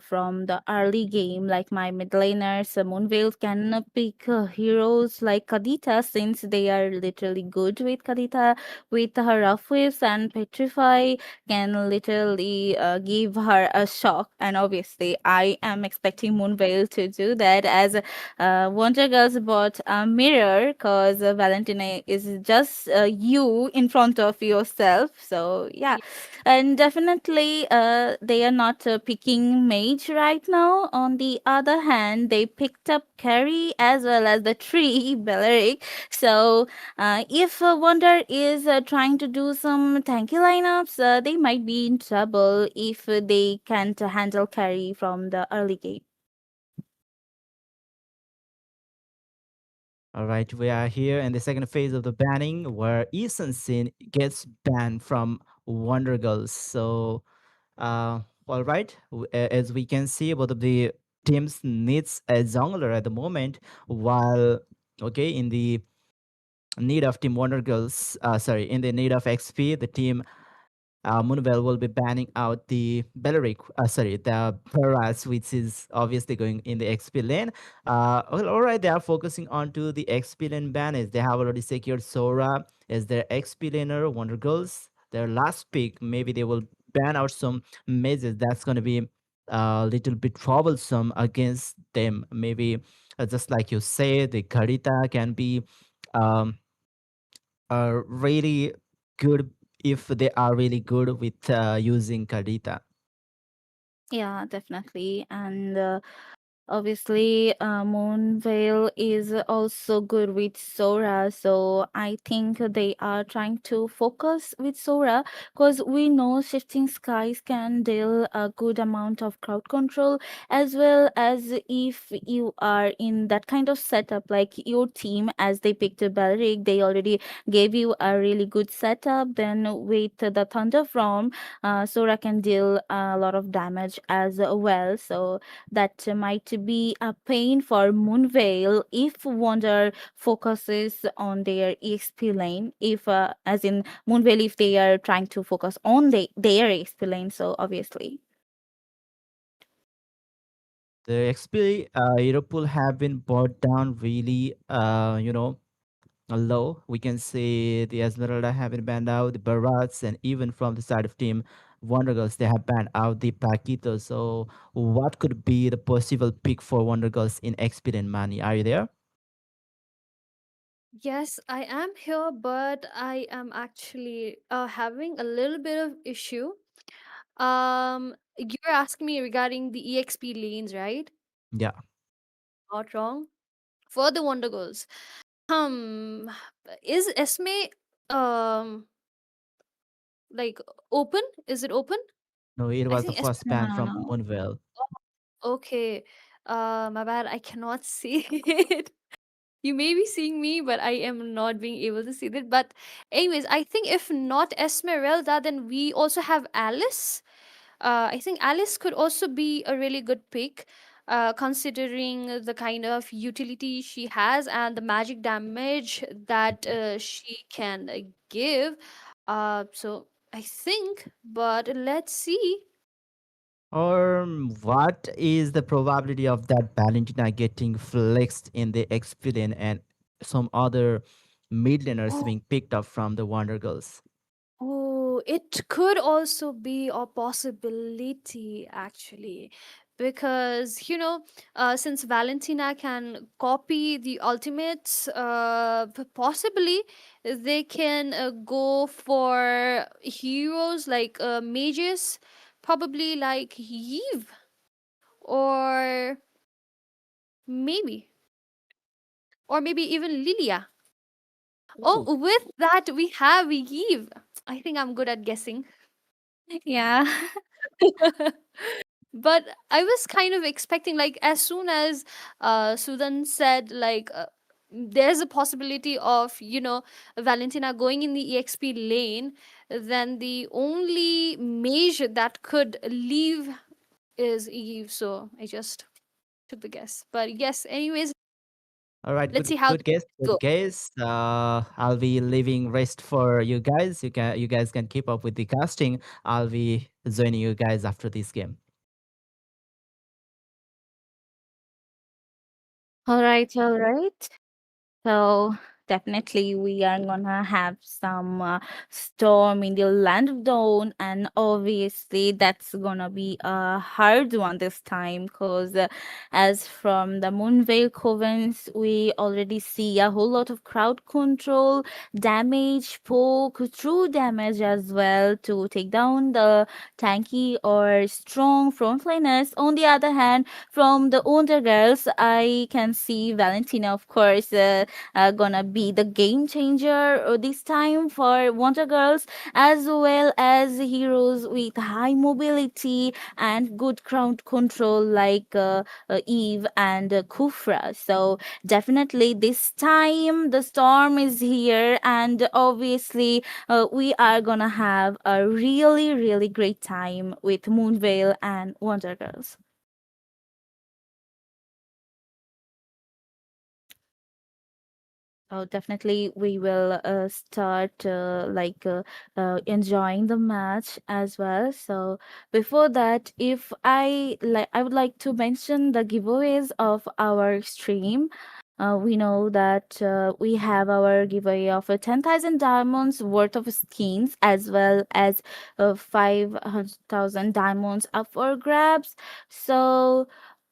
from the early game, like my mid laners, Moonveil can pick heroes like Kadita since they are literally good with Kadita, with her rough waves and Petrify can literally give her a shock. And obviously, I am expecting Moonveil to do that as Wonder Girls bought a mirror because Valentina is just you in front of yourself. So yeah, Ye- and definitely they are not picking mage right now. On the other hand, they picked up carry as well as the tree Belleric. So if Wonder is trying to do some tanky lineups, they might be in trouble if they can't handle carry from the early game. All right, we are here in the second phase of the banning where Eason Sin gets banned from Wonder Girls. So, all right, as we can see, both of the teams needs a jungler at the moment, while okay in the need of Team Wonder Girls, sorry, in the need of XP, the team Moonveil will be banning out the Belleric, sorry, the Paras, which is obviously going in the XP lane. Well, all right, they are focusing on to the XP lane banners. They have already secured Sora as their XP laner, Wonder Girls. Their last pick, maybe they will ban out some mages. That's going to be a little bit troublesome against them. Maybe just like you say, the Karita can be um, really good if they are really good with using Kadita. Yeah, definitely. And obviously, Moonveil is also good with Sora, so I think they are trying to focus with Sora because we know Shifting Skies can deal a good amount of crowd control, as well as if you are in that kind of setup, like your team, as they picked a Belleric, they already gave you a really good setup. Then with the Thunder from Sora can deal a lot of damage as well. So that might be a pain for Moonveil if Wonder focuses on their EXP lane. If, as in Moonveil, if they are trying to focus on their EXP lane, so obviously. The XP hero pool have been brought down really, low. We can see the Esmeralda have been banned out, the Barats, and even from the side of team Wonder Girls, they have banned out the Paquito. So, what could be the possible pick for Wonder Girls in XP and Money? Are you there? Yes, I am here, but I am actually having a little bit of issue. You're asking me regarding the EXP lanes, right? Yeah. Not wrong. For the Wonder Girls. Um, is Esme um like open? Is it open? No, it I was the think Esme. first ban from No. Moonveil. Okay. My bad. I cannot see it. You may be seeing me, but I am not being able to see it. But anyways, I think if not Esmeralda, then we also have Alice. I think Alice could also be a really good pick, considering the kind of utility she has and the magic damage that she can give. So I think, but let's see. Or what is the probability of that Valentina getting flexed in the Expedient and some other mid laners being picked up from the Wonder Girls? Oh, it could also be a possibility actually. Because, since Valentina can copy the ultimates, possibly they can go for heroes like mages, probably like Eve, or maybe, or maybe even Lilia. Ooh. Oh, with that, we have Eve. I think I'm good at guessing. Yeah. But I was kind of expecting, like, as soon as Sudan said, like, there's a possibility of, Valentina going in the EXP lane, then the only mage that could leave is Eve. So I just took the guess. But yes, anyways, All right, let's good, see how good this guess, goes. good guess. I'll be leaving rest for you guys. You guys can keep up with the casting. I'll be joining you guys after this game. All right, all right. So definitely we are gonna have some storm in the land of dawn, and obviously that's gonna be a hard one this time because as from the Moonveil Covens, we already see a whole lot of crowd control, damage, poke, true damage as well to take down the tanky or strong frontliners. On the other hand, from the older girls, I can see Valentina, of course. Gonna be the game changer this time for Wonder Girls, as well as heroes with high mobility and good crowd control like Eve and Kufra. So definitely this time the storm is here, and obviously we are gonna have a really really great time with Moonveil and Wonder Girls. Oh, definitely, we will start enjoying the match as well. So before that, if I would like to mention the giveaways of our stream. We know that we have our giveaway of 10,000 diamonds worth of skins, as well as 500,000 diamonds up for grabs. So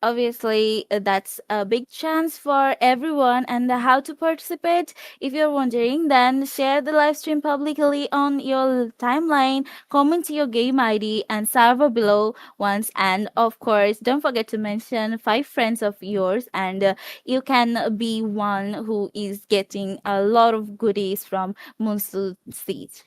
obviously, that's a big chance for everyone. And how to participate? If you're wondering, then share the live stream publicly on your timeline, comment your game ID and server below once, and of course, don't forget to mention 5 friends of yours, and you can be one who is getting a lot of goodies from Moonson Siege.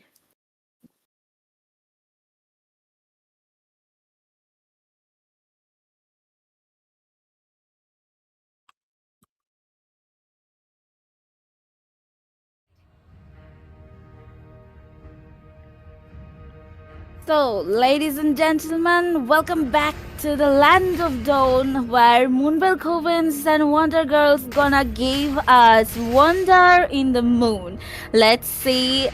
So, ladies and gentlemen, welcome back to the land of dawn, where Moonveil Covens and Wonder Girls gonna give us wonder in the moon. Let's see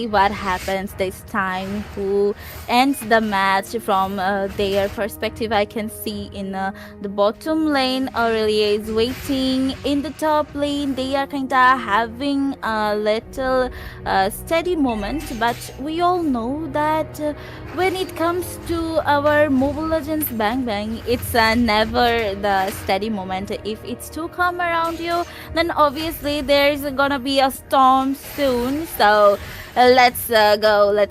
what happens this time. Who ends the match from their perspective? I can see in the bottom lane, Aurelia is waiting. In the top lane, they are kinda having a little steady moment, but we all know that when it comes to our Mobile Legends Bang Bang, it's never the steady moment. If it's too calm around you, then obviously there's gonna be a storm soon. So let's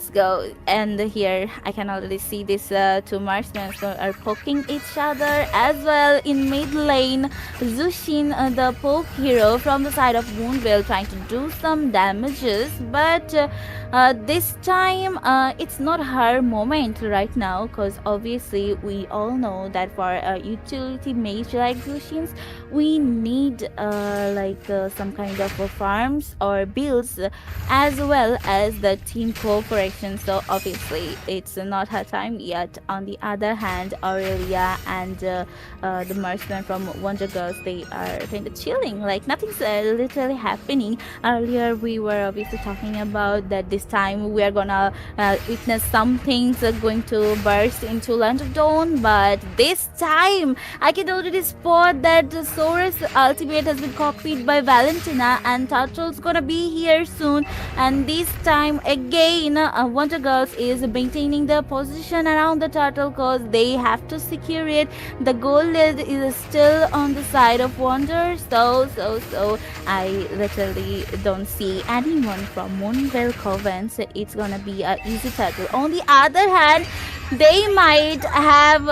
go. And here I can already see these two marksmen are poking each other as well in mid lane. Zushin, the poke hero from the side of Moonveil, trying to do some damages, but this time it's not her moment right now, because obviously we all know that for a utility mage like Zushin's, we need some kind of farms or builds as well as the team cooperation. So obviously it's not her time yet. On the other hand, Aurelia and the marksman from Wonder Girls, they are kind of chilling, like nothing's literally happening. Earlier we were obviously talking about that this time we are gonna witness some things going to burst into Land of Dawn, but this time I can already spot that Sora's ultimate has been copied by Valentina and Turtle's gonna be here soon. And this time again, Wonder Girls is maintaining the position around the Turtle because they have to secure it. The goal lead is still on the side of Wonder, so I literally don't see anyone from Moonveil Covens. It's gonna be a easy Turtle. On the other hand, they might have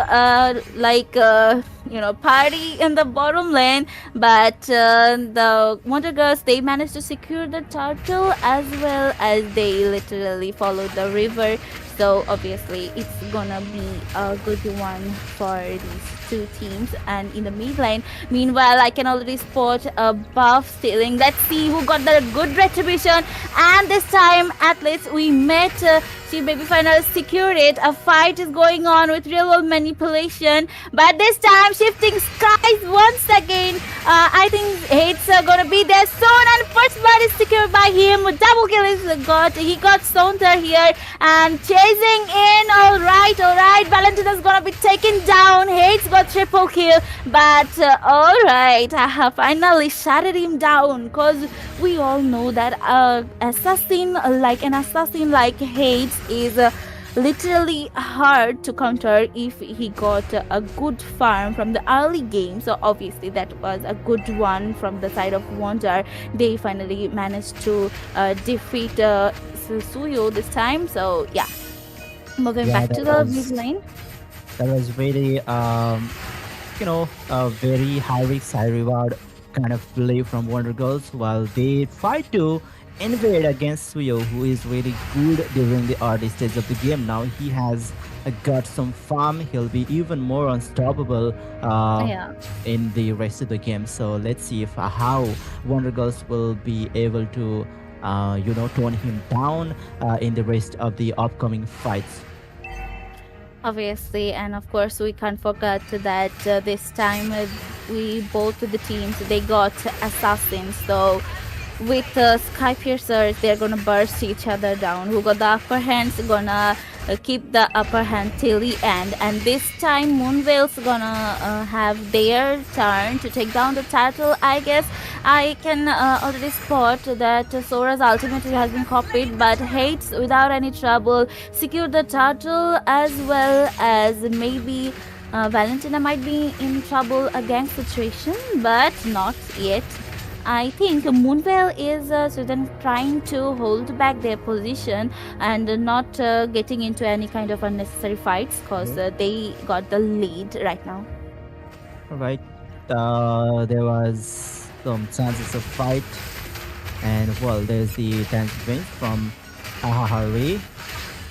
party in the bottom lane, but the Wonder Girls, they managed to secure the Turtle as well as they literally followed the river. So obviously it's gonna be a good one for these two teams. And in the mid lane, meanwhile, I can already spot a buff stealing. Let's see who got the good retribution. And this time, at least we met. She maybe finally secured it. A fight is going on with real world manipulation, but this time shifting skies once again. I think it's gonna be there soon, and first blood is secured by him. Double kill is got. He got Saunter here and chasing in. All right. Valentina's gonna be taken down. Hates got triple kill, but all right, I have finally shutted him down, because we all know that an assassin like Hades is literally hard to counter if he got a good farm from the early game. So obviously that was a good one from the side of Wonder. They finally managed to defeat Suyo this time. So yeah, moving back to the mid lane. That was really, a very high risk, high reward kind of play from Wonder Girls, while they try to invade against Suyo, who is really good during the early stage of the game. Now he has got some farm. He'll be even more unstoppable in the rest of the game. So let's see if how Wonder Girls will be able to, tone him down in the rest of the upcoming fights. Obviously, and of course we can't forget that this time we both the teams, they got assassins. So with Sky Piercers, they're gonna burst each other down. Who got the upper hand's gonna keep the upper hand till the end. And this time Moonveil's gonna have their turn to take down the Turtle. I guess I can already spot that Sora's ultimate has been copied, but Hates without any trouble secured the Turtle, as well as maybe Valentina might be in trouble against situation, but not yet. I think Moonveil is trying to hold back their position and not getting into any kind of unnecessary fights, because they got the lead right now. All right. There was some chances of fight, and well, there's the dance range from Ahahari.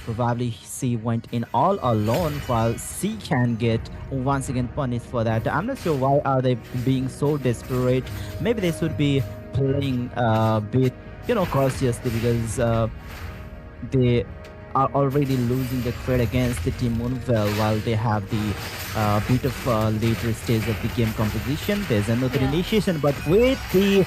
Probably C went in all alone, while C can get once again punished for that. I'm not sure why are they being so desperate. Maybe they should be playing a bit, cautiously, because they are already losing the trade against the team Moonveil, while they have the bit of later stage of the game composition. There's another initiation, but with the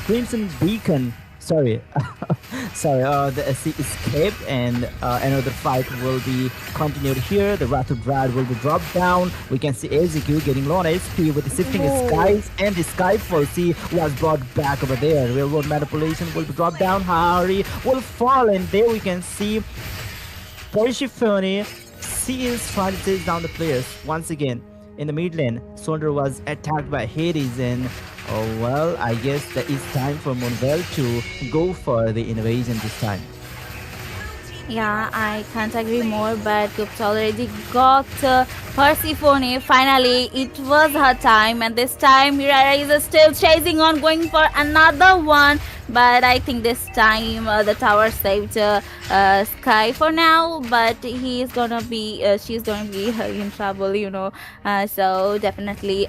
Crimson Beacon, sorry, the SC escaped, and another fight will be continued here. The Wrath of Brad will be dropped down. We can see AZQ getting low on HP with the shifting skies, and the Skyfall C was brought back over there. Real world manipulation will be dropped down. Hari will fall, and there we can see Persephone, she is trying to chase down the players once again. In the mid lane, Sonder was attacked by Hades, and oh well, I guess that it's time for Moonveil to go for the invasion this time. Yeah, I can't agree more, but Gupta already got Persephone. Finally, it was her time, and this time Hirara is still chasing on, going for another one. But I think this time the tower saved Sky for now, but she's gonna be in trouble, so definitely.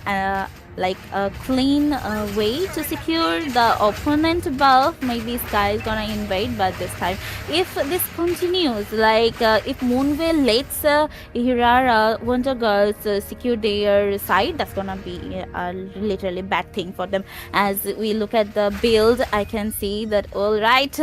Like a clean way to secure the opponent buff. Maybe Sky is gonna invade, but this time, if this continues, like if Moonveil lets Hirara Wonder Girls secure their side, that's gonna be a literally bad thing for them. As we look at the build, I can see that all right,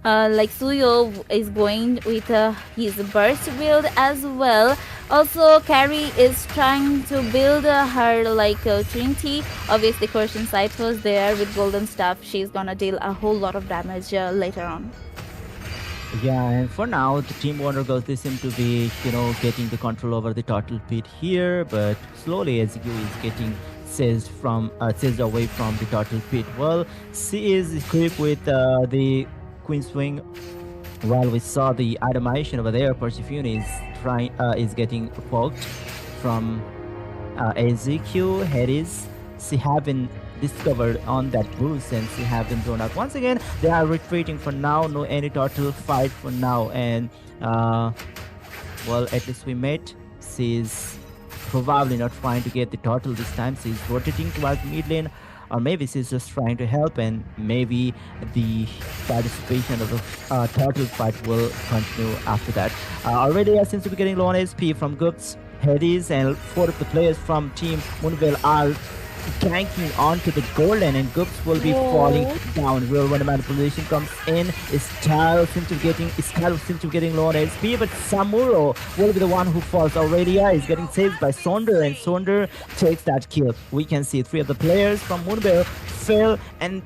like Suyo is going with his burst build as well. Also, Carrie is trying to build her like Trinity. Obviously, Corson Sight was there with golden stuff. She's gonna deal a whole lot of damage later on. Yeah, and for now, the Team Wonder Girls, they seem to be, getting the control over the turtle pit here, but slowly SQ is getting chased away from the turtle pit. Well, she is equipped with the Queen Swing. While we saw the itemization over there, Persephone is getting poked from Ezekiel. Hades, she have been discovered on that boost, and she have been thrown out once again. They are retreating for now. No any turtle fight for now, and well, at least we met. She's probably not trying to get the turtle this time. She's rotating towards mid lane, or maybe she's just trying to help, and maybe the participation of the turtle fight will continue after that. Already I seems to be getting low on SP from Gups, Hades, and 4 of the players from Team Moonveil are ganking onto the gold lane, and Gups will be falling down. Real one manipulation comes in. Skyro seems to be getting low on SP, but Samuro will be the one who falls. Aurelia is getting saved by Sonder, and Sonder takes that kill. We can see 3 of the players from Moonveil fell, and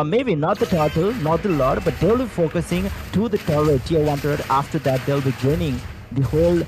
maybe not the turtle, not the lord, but they'll be focusing to the turret, tier 1 turret. After that, they'll be gaining the whole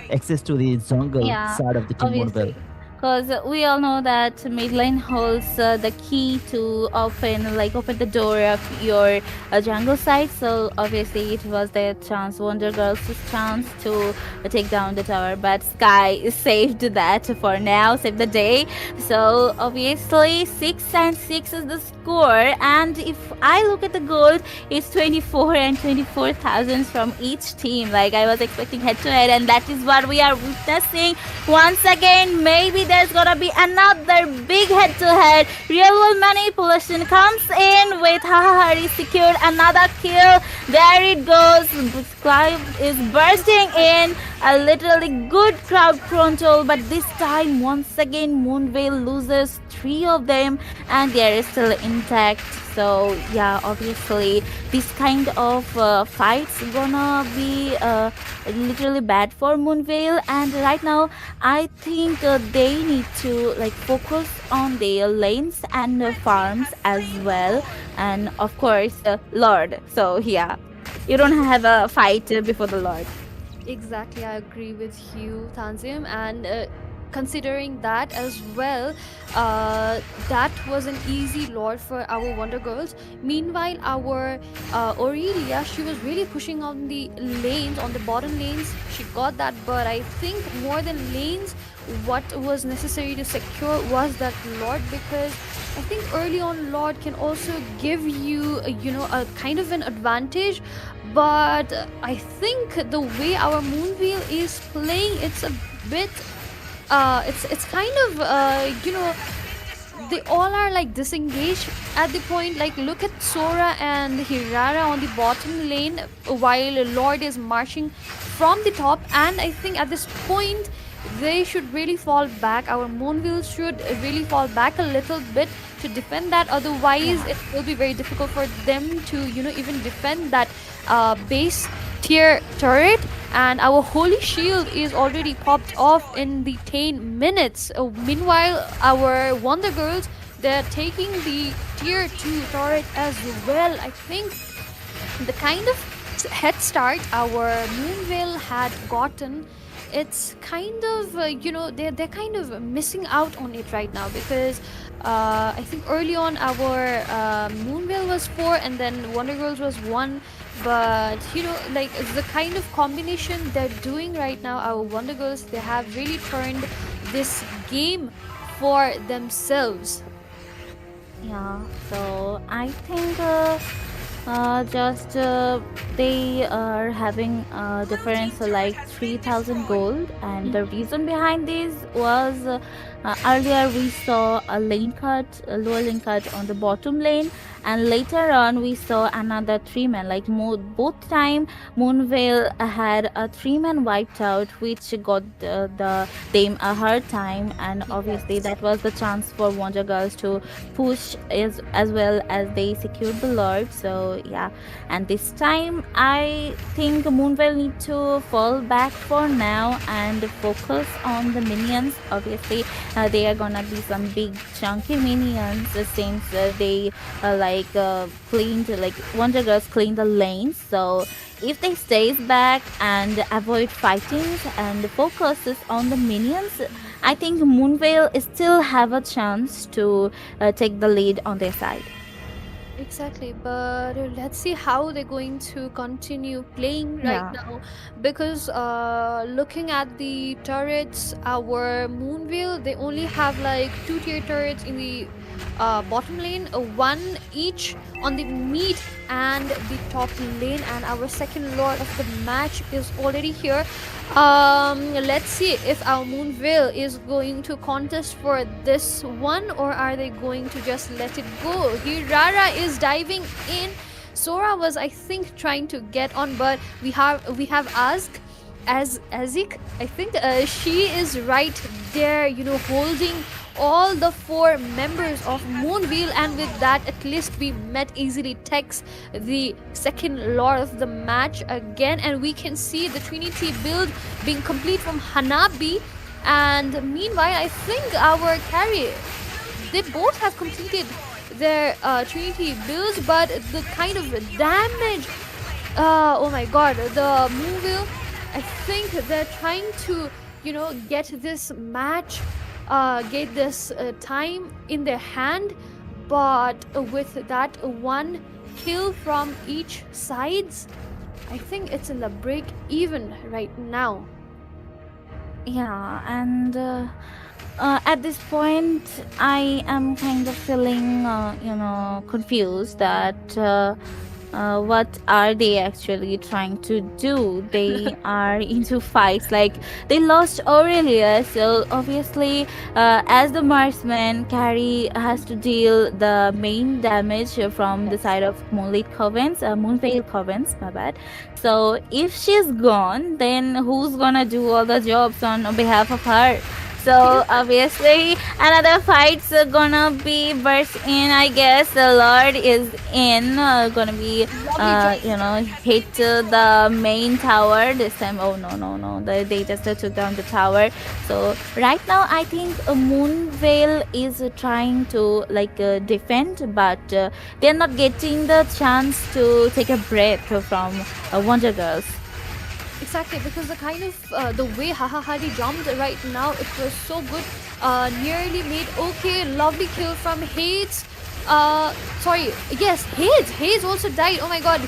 access to the jungle side of the Team Moonveil. Because we all know that mid lane holds the key to open the door of your jungle side. So obviously it was their chance, Wonder Girls' chance to take down the tower. But Sky saved that for now, saved the day. So obviously 6-6 is the score. And if I look at the gold, it's 24 and 24,000 from each team. Like I was expecting head to head, and that is what we are witnessing once again. Maybe there's gonna be another big head-to-head. Real world manipulation comes in with Hahari secured another kill. There it goes. Sky is bursting in. A literally good crowd control, but this time once again Moonveil loses 3 of them, and they are still intact. So yeah, obviously this kind of fights gonna be literally bad for Moonveil, and right now I think they need to focus on their lanes and farms as well, and of course Lord. So yeah, you don't have a fight before the Lord. Exactly, I agree with you, Tanzim, and considering that as well, that was an easy lord for our Wonder Girls. Meanwhile, our Aurelia, she was really pushing on the lanes, on the bottom lanes. She got that, but I think more than lanes, what was necessary to secure was that lord, because I think early on lord can also give you a kind of an advantage. But I think the way our Moonveil is playing, it's a bit it's kind of they all are disengaged at the point. Look at Sora and Hirara on the bottom lane while Lord is marching from the top, and I think at this point they should really fall back. Our Moonveil should really fall back a little bit to defend that. Otherwise it will be very difficult for them to even defend that base tier turret. And our holy shield is already popped off in the 10 minutes. Meanwhile our Wonder Girls, they're taking the tier 2 turret as well. I think the kind of head start our Moonveil had gotten, it's kind of they're kind of missing out on it right now because I think early on our Moonveil was 4 and then Wonder Girls was 1, but like the kind of combination they're doing right now, our Wonder Girls, they have really turned this game for themselves. Yeah, so I think just they are having a difference like 3000 gold, and the reason behind this was earlier we saw a lane cut, a lower lane cut on the bottom lane, and later on we saw another 3-man. Like both time Moonveil had a 3-man wiped out, which got them a hard time, and obviously that was the chance for Wonder Girls to push as well as they secured the Lord. So yeah, and this time I think Moonveil need to fall back for now and focus on the minions. Obviously they are gonna be some big chunky minions since they cleaned, like Wonder Girls cleaned the lanes. So if they stays back and avoid fighting and focuses on the minions, I think Moonveil still have a chance to take the lead on their side. Exactly, but let's see how they're going to continue playing right Yeah. now because looking at the turrets, our Moonveil, they only have like 2 tier turrets in the bottom lane, one each on the mid and the top lane, and our second lord of the match is already here. Let's see if our Moonveil is going to contest for this one, or are they going to just let it go? Hirara is diving in. Sora was, I think, trying to get on, but we have asked as Azik. I think she is right there, holding all the 4 members of Moonveil, and with that at least we met easily Tex, the second lord of the match again, and we can see the Trinity build being complete from Hanabi. And meanwhile, I think our carry, they both have completed their Trinity builds, but the kind of damage, oh my god, the Moonveil, I think they're trying to get this match, get this time in their hand, but with that 1 kill from each sides, I think it's in the break even right now. Yeah, and at this point, I am kind of feeling, confused that what are they actually trying to do? They are into fights. Like they lost Aurelia, so obviously, as the marksman, Carrie has to deal the main damage from the side of Moonveil Covens, my bad. So if she's gone, then who's gonna do all the jobs on behalf of her? So obviously another fight's gonna be burst in. I guess the Lord is in, gonna be hit the main tower this time. Oh no, they just took down the tower. So right now I think Moonveil is trying to defend, but they're not getting the chance to take a breath from Wonder Girls. Exactly, because the kind of the way Hahahari jumped right now, it was so good. Nearly made okay, lovely kill from Hades. Sorry, yes, Hades also died. Oh my god,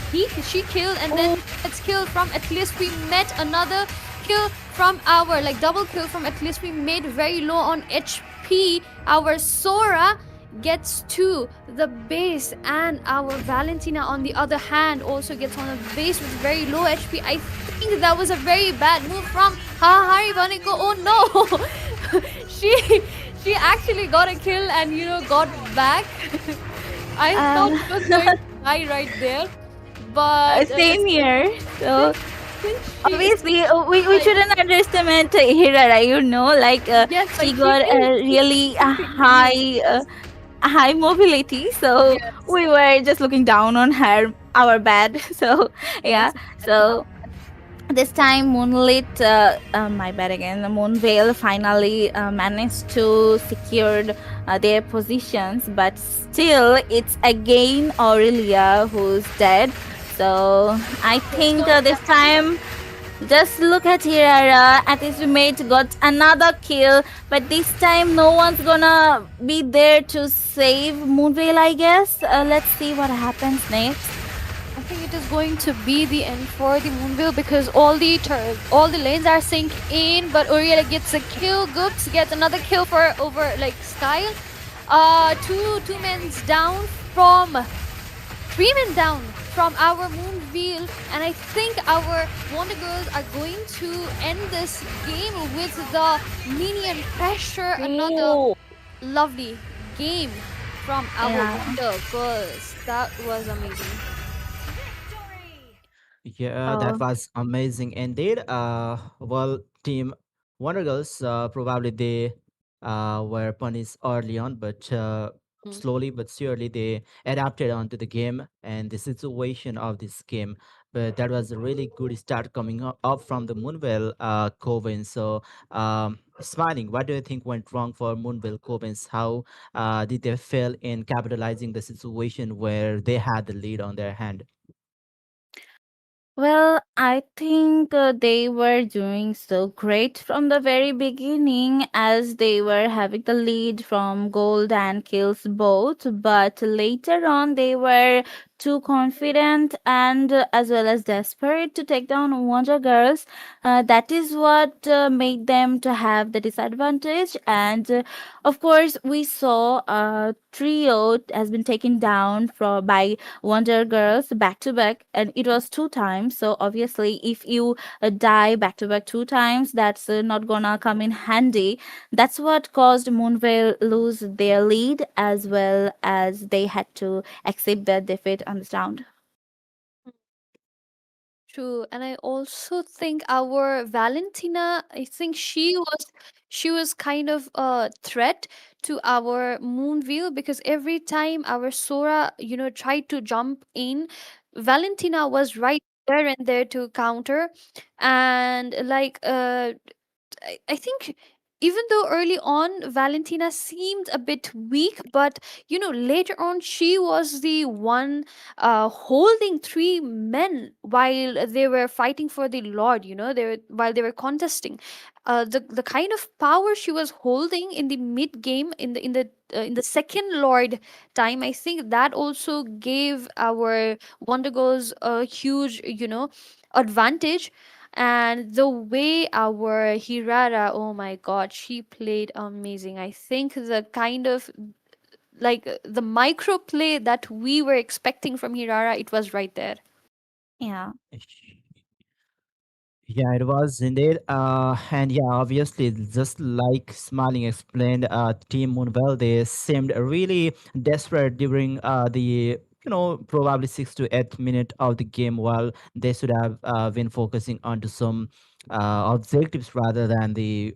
she killed, and then let's kill from at least we met another kill from our double kill from at least we made very low on HP. Our Sora gets to the base, and our Valentina on the other hand also gets on the base with very low HP. I think that was a very bad move from Hahari Baniko. Oh no, she actually got a kill and got back. I thought it was going to die right there, but same here. So obviously we shouldn't underestimate Hirara, Yes, she got a really high mobility, so we were just looking down on her, our bad. So yeah, so this time Moonlit, my bad again, Moonveil finally managed to secure their positions, but still it's again Aurelia who's dead. So I think this time, just look at Hirara. At his mate got another kill, but this time no one's gonna be there to save Moonveil, I guess. Let's see what happens next. I think it is going to be the end for the Moonveil because all the lanes are sync in, but Uriel gets a kill. Goops gets another kill for over like Skyle. Two men's down from 3 men down from our Moonveil, and I think our Wonder Girls are going to end this game with the minion pressure. Another Oh, lovely game from our yeah. Wonder Girls. That was amazing. Yeah, that Oh, was amazing indeed. Well, Team Wonder Girls, probably they were punished early on, but slowly but surely they adapted onto the game and the situation of this game. But that was a really good start coming up from the Moonveil Covens. So, Smiling, what do you think went wrong for Moonveil Covens? How did they fail in capitalizing the situation where they had the lead on their hand? well, I think they were doing so great from the very beginning as they were having the lead from gold and kills both. But later on, they were too confident and as well as desperate to take down Wonder Girls. That is what made them to have the disadvantage. And of course, we saw trio has been taken down by Wonder Girls back to back, and it was 2 times. So obviously, if you die back to back 2 times, that's not gonna come in handy. That's what caused Moonveil lose their lead, as well as they had to accept their defeat on this round. True, and I also think our Valentina, I think she was kind of a threat to our Moonveil because every time our Sora, tried to jump in, Valentina was right there and there to counter, and like I think even though early on Valentina seemed a bit weak, but later on she was the one holding 3 men while they were fighting for the Lord. While they were contesting. The kind of power she was holding in the mid game in the second Lord time, I think that also gave our Wonder Girls a huge advantage. And the way our Hirara, oh my god, she played amazing. I think the kind of like the micro play that we were expecting from Hirara, it was right there. Yeah. Yeah, it was indeed. And yeah, obviously, just like Smiling explained, Team Moonwell, they seemed really desperate during probably 6 to 8 minutes of the game, while they should have been focusing onto some objectives rather than the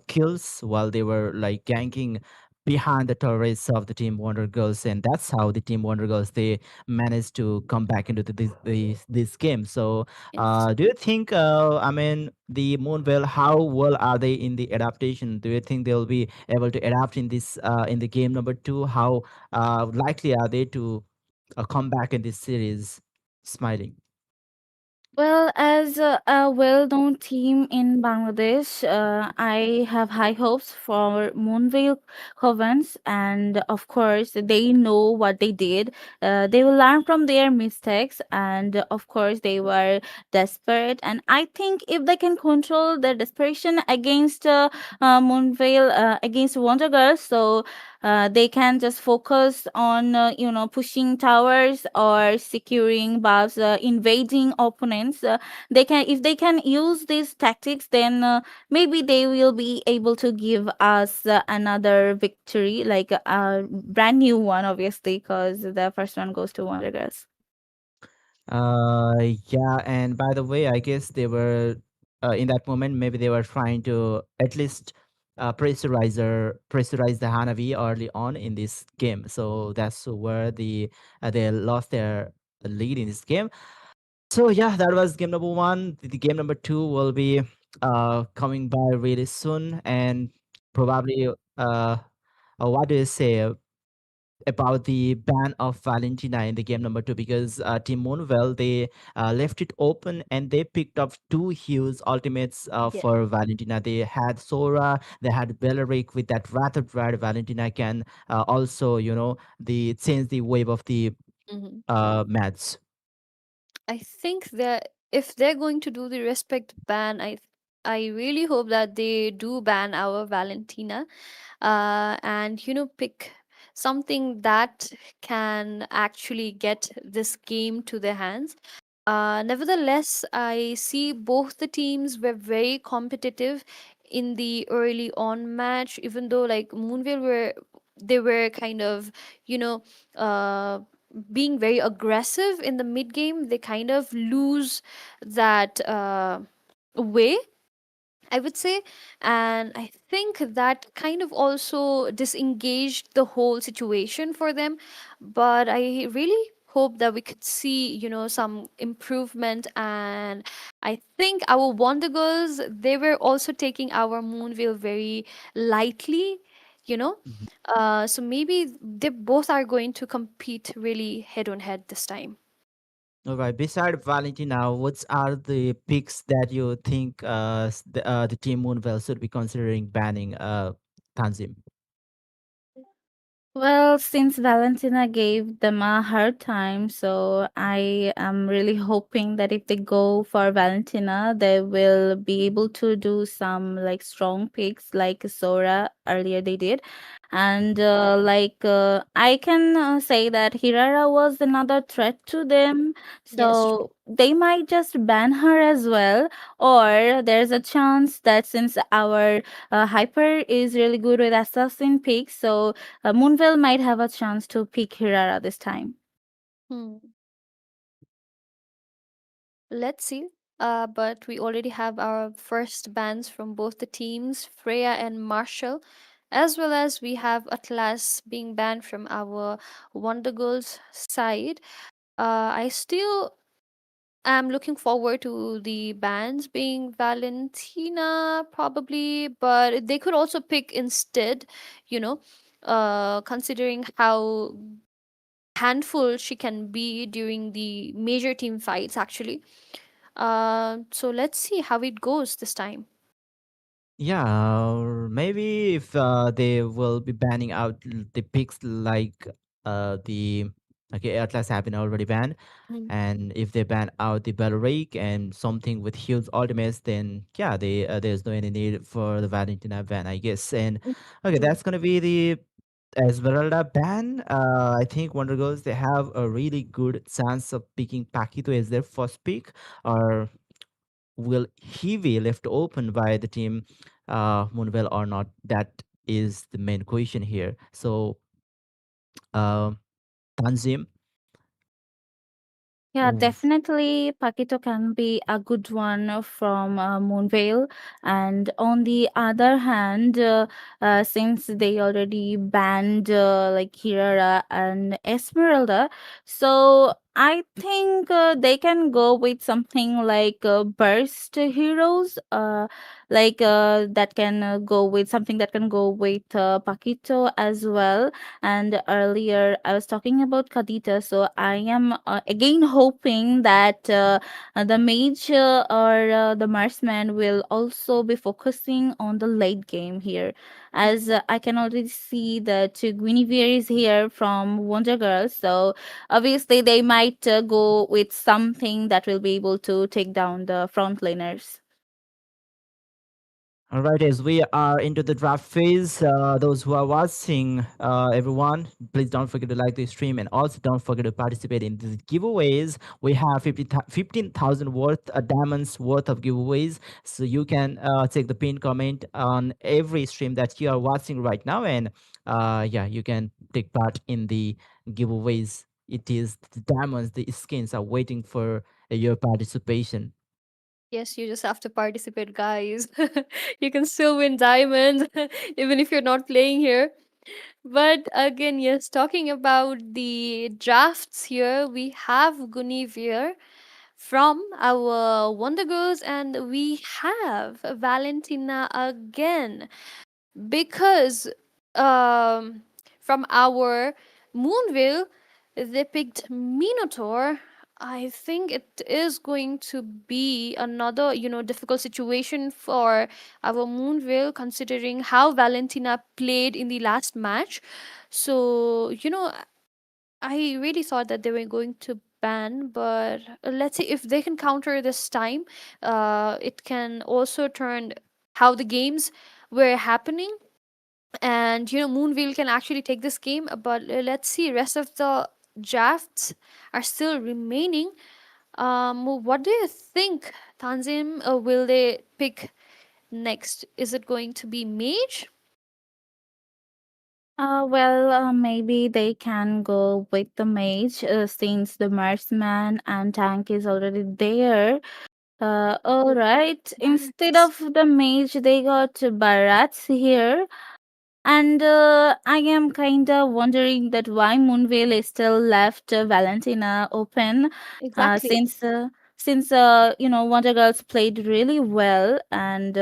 kills while they were like ganking behind the turrets of the Team Wonder Girls. And that's how the Team Wonder Girls, they managed to come back into this game. So Yes. do you think, I mean, the Moonveil, how well are they in the adaptation? Do you think they'll be able to adapt in the game number two? How likely are they to come back in this series? Smiling. Well, as a well-known team in Bangladesh, I have high hopes for Moonveil Covens, and of course, they know what they did. They will learn from their mistakes, and of course, they were desperate. And I think if they can control their desperation against Moonveil, against Wonder Girls, so they can just focus on pushing towers or securing buffs, invading opponents. They can, if they can use these tactics, then maybe they will be able to give us another victory, like a brand new one, obviously, because the first one goes to Wonder Girls. Uh, yeah, and by the way, I guess they were in that moment. Maybe they were trying to at least pressurize the Hanabi early on in this game. So that's where they lost their lead in this game. So yeah, that was game number one. The game number two will be coming by really soon, and probably what do you say? about the ban of Valentina in the game number two, because Team Moonveil, they left it open and they picked up two huge ultimates Yeah. for Valentina. They had Sora, they had Beleric with that Wrath of Dread. Valentina can also, the change the wave of the Mhm. match. I think that if they're going to do the respect ban, I really hope that they do ban our Valentina, and pick something that can actually get this game to their hands. Nevertheless, I see both the teams were very competitive in the early on match, even though like Moonville were kind of, you know, uh, being very aggressive in the mid game. They kind of lose that way, I would say. And I think that kind of also disengaged the whole situation for them. But I really hope that we could see, some improvement. And I think our Wonder Girls, they were also taking our Moonveil very lightly, you know. So maybe they both are going to compete really head on head this time. All right. Beside Valentina, what are the picks that you think the team Moonveil should be considering banning Tanzim? Well, since Valentina gave them a hard time, so I am really hoping that if they go for Valentina, they will be able to do some like strong picks like Sora earlier they did. And I can say that Hirara was another threat to them, Yes, true. so they might just ban her as well. Or there's a chance that since our Hyper is really good with assassin picks, so Moonville might have a chance to pick Hirara this time. Hmm. Let's see. But we already have our first bans from both the teams, Freya and Marshall, as well as we have Atlas being banned from our Wonder Girls side. I still am looking forward to the bans being Valentina, probably, but they could also pick instead, you know, considering how handful she can be during the major team fights, actually. So let's see how it goes this time. Yeah, or maybe if they will be banning out the picks like the okay, Atlas have been already banned, Mm, and if they ban out the Beleric and something with huge ultimates, then yeah, there's no any need for the Valentina ban, I guess. And mm, okay, true. that's gonna be the Esmeralda ban. I think Wonder Girls, they have a really good chance of picking Paquito as their first pick, or will he be left open by the team Moonville or not? That is the main question here. So, uh, Tanzim, Yeah, w- definitely. Paquito can be a good one from Moonvale. And on the other hand, since they already banned like Kirara and Esmeralda, so I think they can go with something like Burst Heroes, that can go with something that can go with Paquito as well. And earlier I was talking about Kadita, so I am again hoping that the mage or the marksman will also be focusing on the late game here, as I can already see that Guinevere is here from Wonder Girls, so obviously they might go with something that will be able to take down the frontliners. all right, as we are into the draft phase, those who are watching, everyone, please don't forget to like the stream and also don't forget to participate in the giveaways. We have 15,000 worth diamonds worth of giveaways. So you can take the pin comment on every stream that you are watching right now. And yeah, you can take part in the giveaways. It is the diamonds, the skins are waiting for your participation. Yes, you just have to participate, guys. You can still win diamonds even if you're not playing here. But again, yes, talking about the drafts here, we have Guinevere from our Wonder Girls, and we have Valentina again because um from our Moonveil, they picked Minotaur. I think it is going to be another, difficult situation for our Moonveil, considering how Valentina played in the last match. So, I really thought that they were going to ban, but let's see if they can counter this time. It can also turn how the games were happening, and Moonveil can actually take this game. But let's see, rest of the drafts are still remaining. What do you think, Tanzim? Will they pick next? Is it going to be Mage? Maybe they can go with the mage since the marksman and tank is already there. All right. Instead Barracks. of the mage, they got Barats here. And I am kind of wondering that why Moonveil is still left Valentina open, uh, Exactly. since uh, since Wonder Girls played really well, and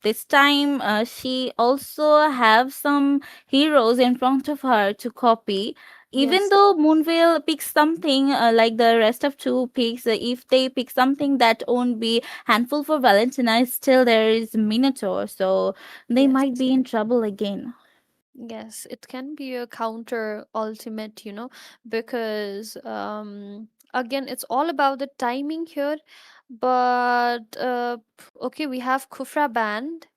this time she also have some heroes in front of her to copy. Even Yes. though Moonveil picks something like the rest of two picks, if they pick something that won't be handful for Valentina, still there is Minotaur, so they Yes. might be in trouble again. Yes, it can be a counter ultimate, because again, it's all about the timing here. But okay, we have Kufra banned.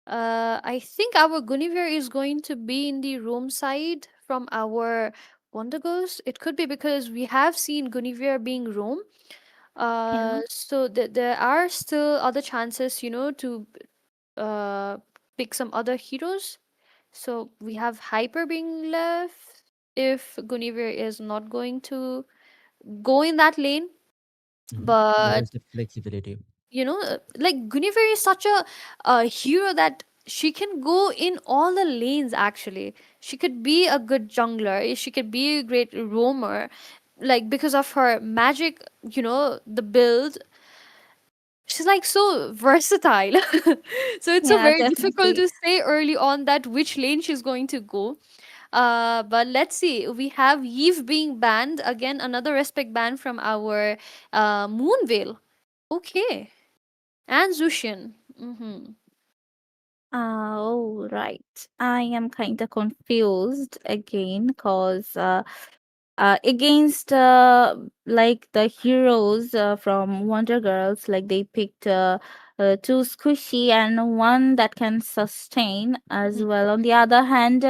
I think our Guinevere is going to be in the room side from our Wonder Ghost. It could be because we have seen Guinevere being roam. Yeah. So there are still other chances, to uh pick some other heroes. So we have Hyper being left if Guinevere is not going to go in that lane. There But is the flexibility. like Guinevere is such a hero that she can go in all the lanes. Actually, she could be a good jungler. She could be a great roamer. Like because of her magic, the build, she's like so versatile. So it's so Yeah, very difficult definitely. to say early on that which lane she's going to go. But let's see. We have Eve being banned again. Another respect ban from our Moonveil. Okay, and Zushin. Mm-hmm. Oh, right. I am kind of confused again because against like the heroes from Wonder Girls, like they picked two squishy and one that can sustain as well. On the other hand,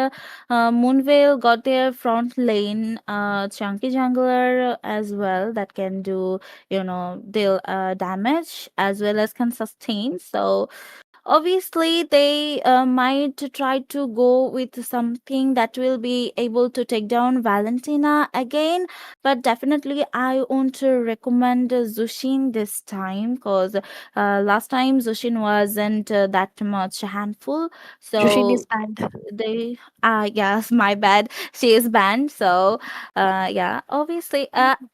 Moonveil got their front lane chunky jungler as well that can do deal damage as well as can sustain. So obviously, they might try to go with something that will be able to take down Valentina again, but definitely I want to recommend Zushin this time because last time Zushin wasn't that much handful. Zushin is So banned. they yes, my bad, she is banned. So yeah, obviously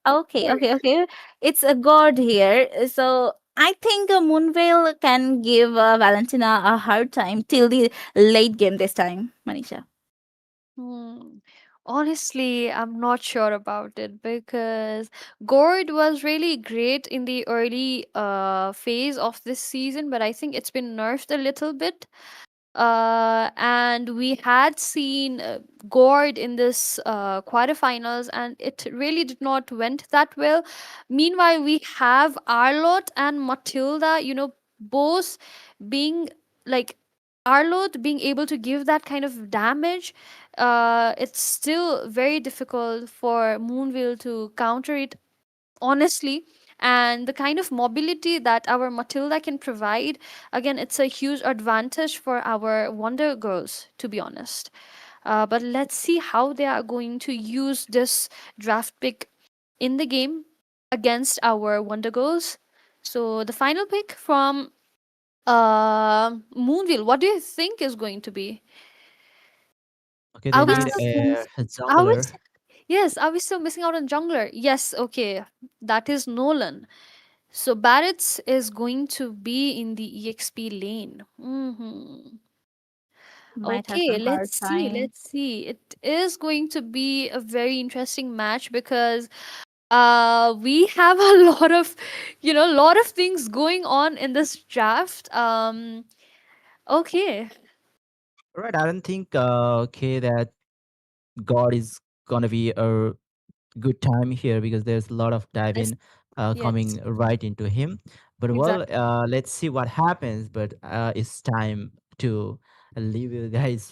okay, it's a god here. So I think Moonveil can give Valentina a hard time till the late game this time, Manisha. Hmm. Honestly, I'm not sure about it because Gord was really great in the early phase of this season, but I think it's been nerfed a little bit. And we had seen Gord in this quarterfinals, and it really did not went that well. Meanwhile, we have Arlott and Matilda, both being like Arlott being able to give that kind of damage. It's still very difficult for Moonville to counter it, honestly. And the kind of mobility that our Matilda can provide, again, it's a huge advantage for our Wonder Girls, to be honest. But let's see how they are going to use this draft pick in the game against our Wonder Girls. So the final pick from Moonville, what do you think is going to be? Okay, they Are we need Uh, still a are we jungler. yes, are we still missing out on jungler? Yes, okay. That is Nolan. So Barrett's is going to be in the EXP lane. Might have Okay, some hard let's see. time. Let's see. It is going to be a very interesting match because we have a lot of lot of things going on in this draft. Okay. Right, I don't think okay that God is gonna be a good time here because there's a lot of Yes. diving Yes. coming right into him. But well, Exactly. let's see what happens. But it's time to leave you guys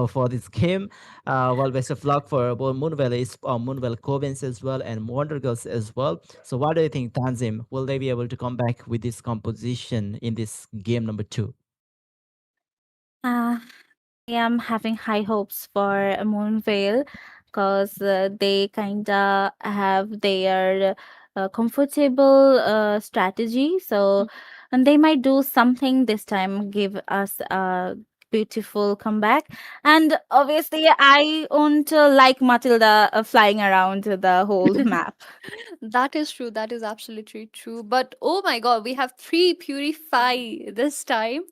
for this game. Well, best of luck for both Moonveil Covens as well and Wonder Girls as well. So what do you think, Tanzim? Will they be able to come back with this composition in this game number two? Uh, I am having high hopes for Moonveil because they kinda have their comfortable strategy. So, and they might do something this time, give us a beautiful comeback. And obviously, I won't like Matilda flying around the whole map. That is true. That is absolutely true. But oh my god, we have three Purify this time.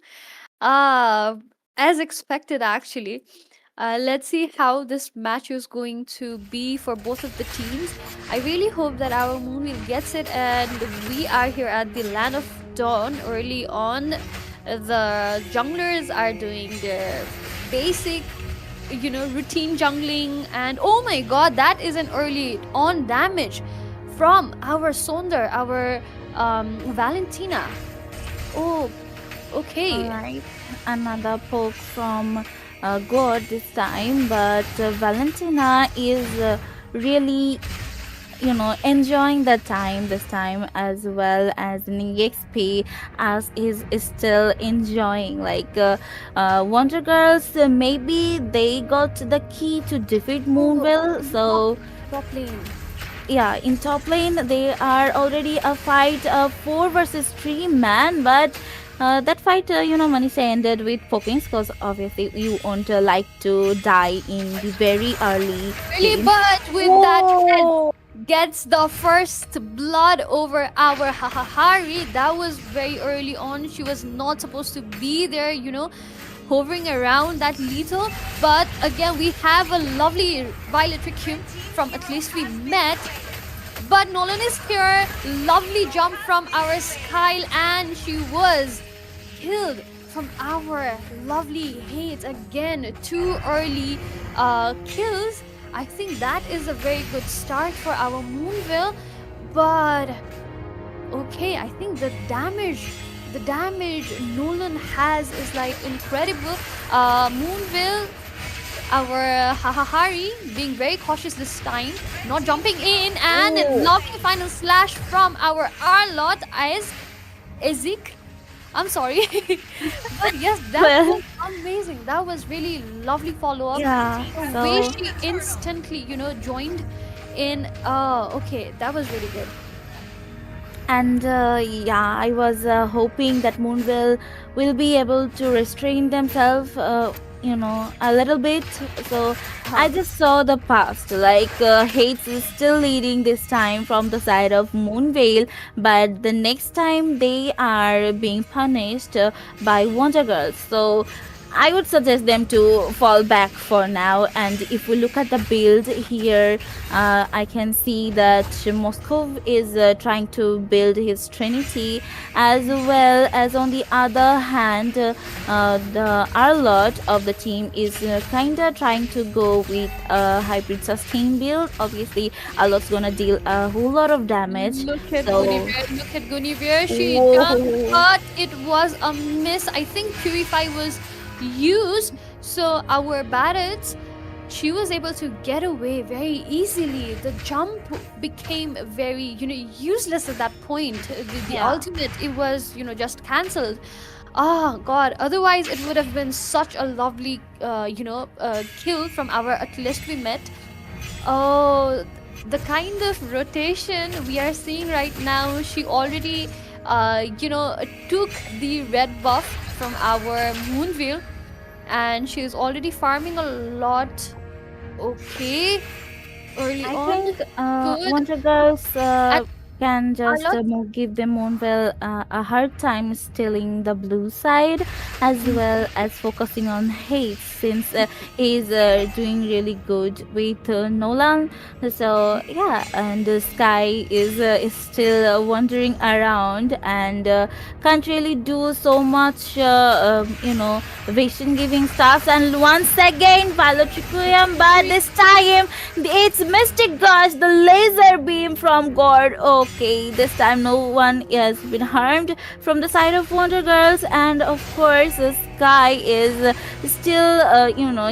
Ah, as expected, actually. Let's see how this match is going to be for both of the teams. I really hope that our Moonwheel gets it, and we are here at the Land of Dawn early on. The junglers are doing their basic, routine jungling, and oh my god, that is an early on damage from our Sonder, our Valentina. Oh, All okay. right, another poke from God this time, but Valentina is really, enjoying the time this time as well as in EXP as is still enjoying. Like Wonder Girls, maybe they got the key to defeat Oh, Moonville. in top, So top lane. yeah, in top lane they are already a fight of 4 versus 3 man, but that fight, Manisha ended with pokings because obviously you won't like to die in the very early Really, game. but with that head Oh, gets the first blood over our Hahahari. That was very early on. She was not supposed to be there, hovering around that little. But again, we have a lovely Violet Requiem from At Least We Met. But Nolan is here. Lovely jump from our Skyle, and she was killed from our lovely Hades. Again, too early kills. I think that is a very good start for our Moonville. But okay, I think the damage Nolan has is like incredible. Moonville, our Hahahari being very cautious this time, not jumping in, and lovely final slash from our Arlot as Ezik. I'm sorry. But yes, that well, was amazing. That was really lovely follow up. yeah. The way So she instantly, joined in. Okay, that was really good. and yeah, I was hoping that will be able to restrain themselves, a little bit. So I Huh. just saw the past, like Hates is still leading this time from the side of Moonveil, but the next time they are being punished by Wonder Girls. So I would suggest them to fall back for now. And if we look at the build here, I can see that Moscow is trying to build his Trinity, as well as on the other hand, the Arlot of the team is kinda trying to go with a hybrid sustain build. Obviously, Arlot's gonna deal a whole lot of damage. Look at So, Guinevere. Look at Guinevere. She jumped, whoa. but it was a miss. I think Purify was used. So our Barretts, she was able to get away very easily. The jump became very, useless at that point. The Yeah. ultimate, it was, just cancelled. Oh God! Otherwise, it would have been such a lovely, kill from our At Least We Met. Oh, the kind of rotation we are seeing right now, she already, took the red buff from our Moonveil, and she's already farming a lot. Okay, early I on, think good. Wonder Girls. And can just Arlot, give them Moonveil a hard time stealing the blue side, as well as focusing on hate, since he's doing really good with Nolan. So yeah, and Sky is still wandering around and can't really do so much, vision giving stuff. And once again, Valotriquium, but this time it's Mystic Gush, the laser beam from God. Okay, this time no one has been harmed from the side of Wonder Girls, and of course, the Sky is still,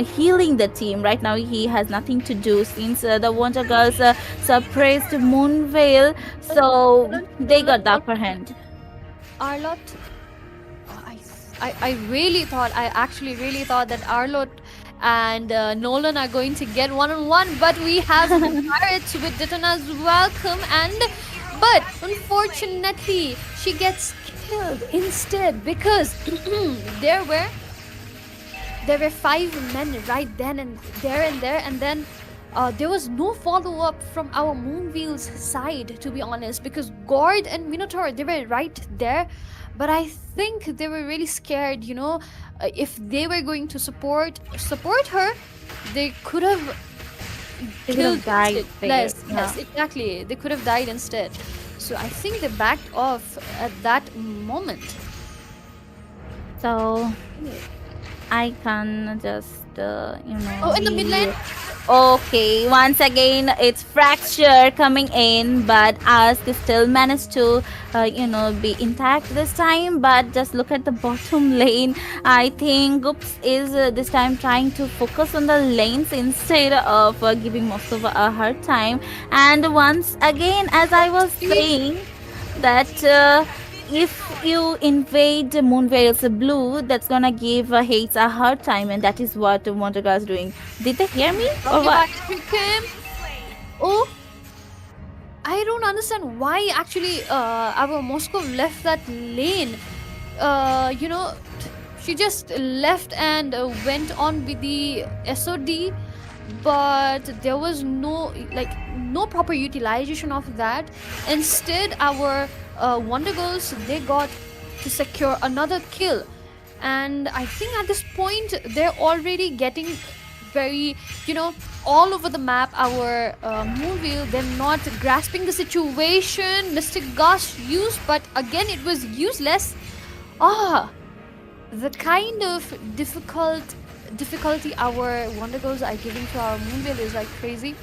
healing the team. Right now, he has nothing to do since the Wonder Girls suppressed Moonveil, so they got the upper hand. Arlot. Oh, I really thought, I actually really thought that Arlot and Nolan are going to get one-on-one, but we have the Pirates with Detona's welcome, but unfortunately she gets killed instead because there were 5 men right then and there, and then there was no follow-up from our Moonveil's side, to be honest, because Gord and Minotaur, they were right there, but I think they were really scared, if they were going to support her, they could have They could killed have died instead. there, Yes, yeah. yes, exactly. They could have died instead. So I think they backed off at that moment. So I can just, Oh, in the mid lane? Okay, once again, it's Fracture coming in, but Ask still managed to, be intact this time. But just look at the bottom lane. I think Goops is this time trying to focus on the lanes instead of giving Moskova a hard time. And once again, as I was saying, that if you invade Moonveil's blue, that's gonna give Hates a hard time, and that is what Wonder Girl is doing. Did they hear me? Or Okay, what? back to him. Oh, I don't understand why actually our Moscow left that lane. She just left and went on with the SOD, but there was no proper utilization of that. Instead, our Wonder Girls, they got to secure another kill, and I think at this point they're already getting very, all over the map. Our Moonveil, they're not grasping the situation. Mystic Gush used, but again it was useless. The kind of difficulty our Wonder Girls are giving to our Moonveil is like crazy.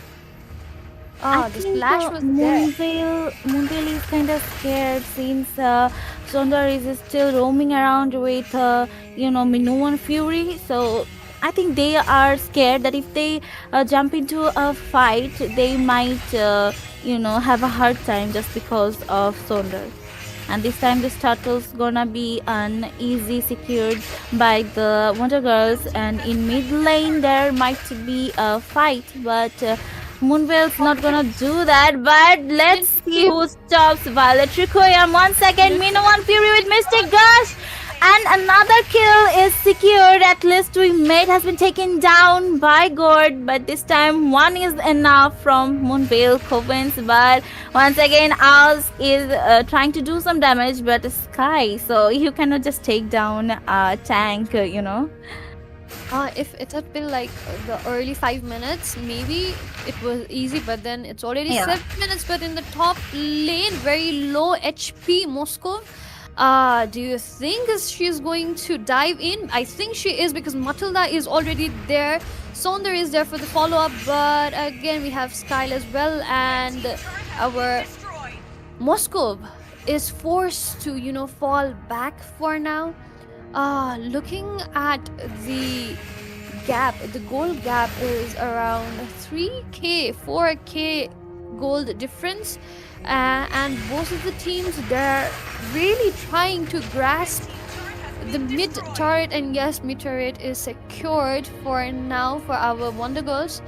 I The think splash was there. Moonveil is kind of scared since Sondar is still roaming around with, Minoan Fury. So I think they are scared that if they jump into a fight, they might, have a hard time just because of Sondar. And this time this turtle's gonna be an easy secured by the Wonder Girls, and in mid lane there might be a fight, but Moonveil's not gonna do that. But let's see who stops Violet Tricoya. 1 second, Minoan Fury with Mystic Gush, and another kill is secured. At least we mate has been taken down by Gord, but this time one is enough from Moonveil Covens. But once again, Ask is trying to do some damage, but Sky, so you cannot just take down a tank, If it had been like the early 5 minutes, maybe it was easy, but then it's already 7 minutes. But in the top lane, very low HP Moscow. Do you think she's going to dive in? I think she is, because Matilda is already there. Sonder is there for the follow-up, but again we have Skyle as well, and our Moscow is forced to fall back for now. Looking at the gap, the gold gap is around 3k, 4k gold difference, and both of the teams, they're really trying to grasp the mid turret, and yes, mid turret is secured for now for our Wonder Girls.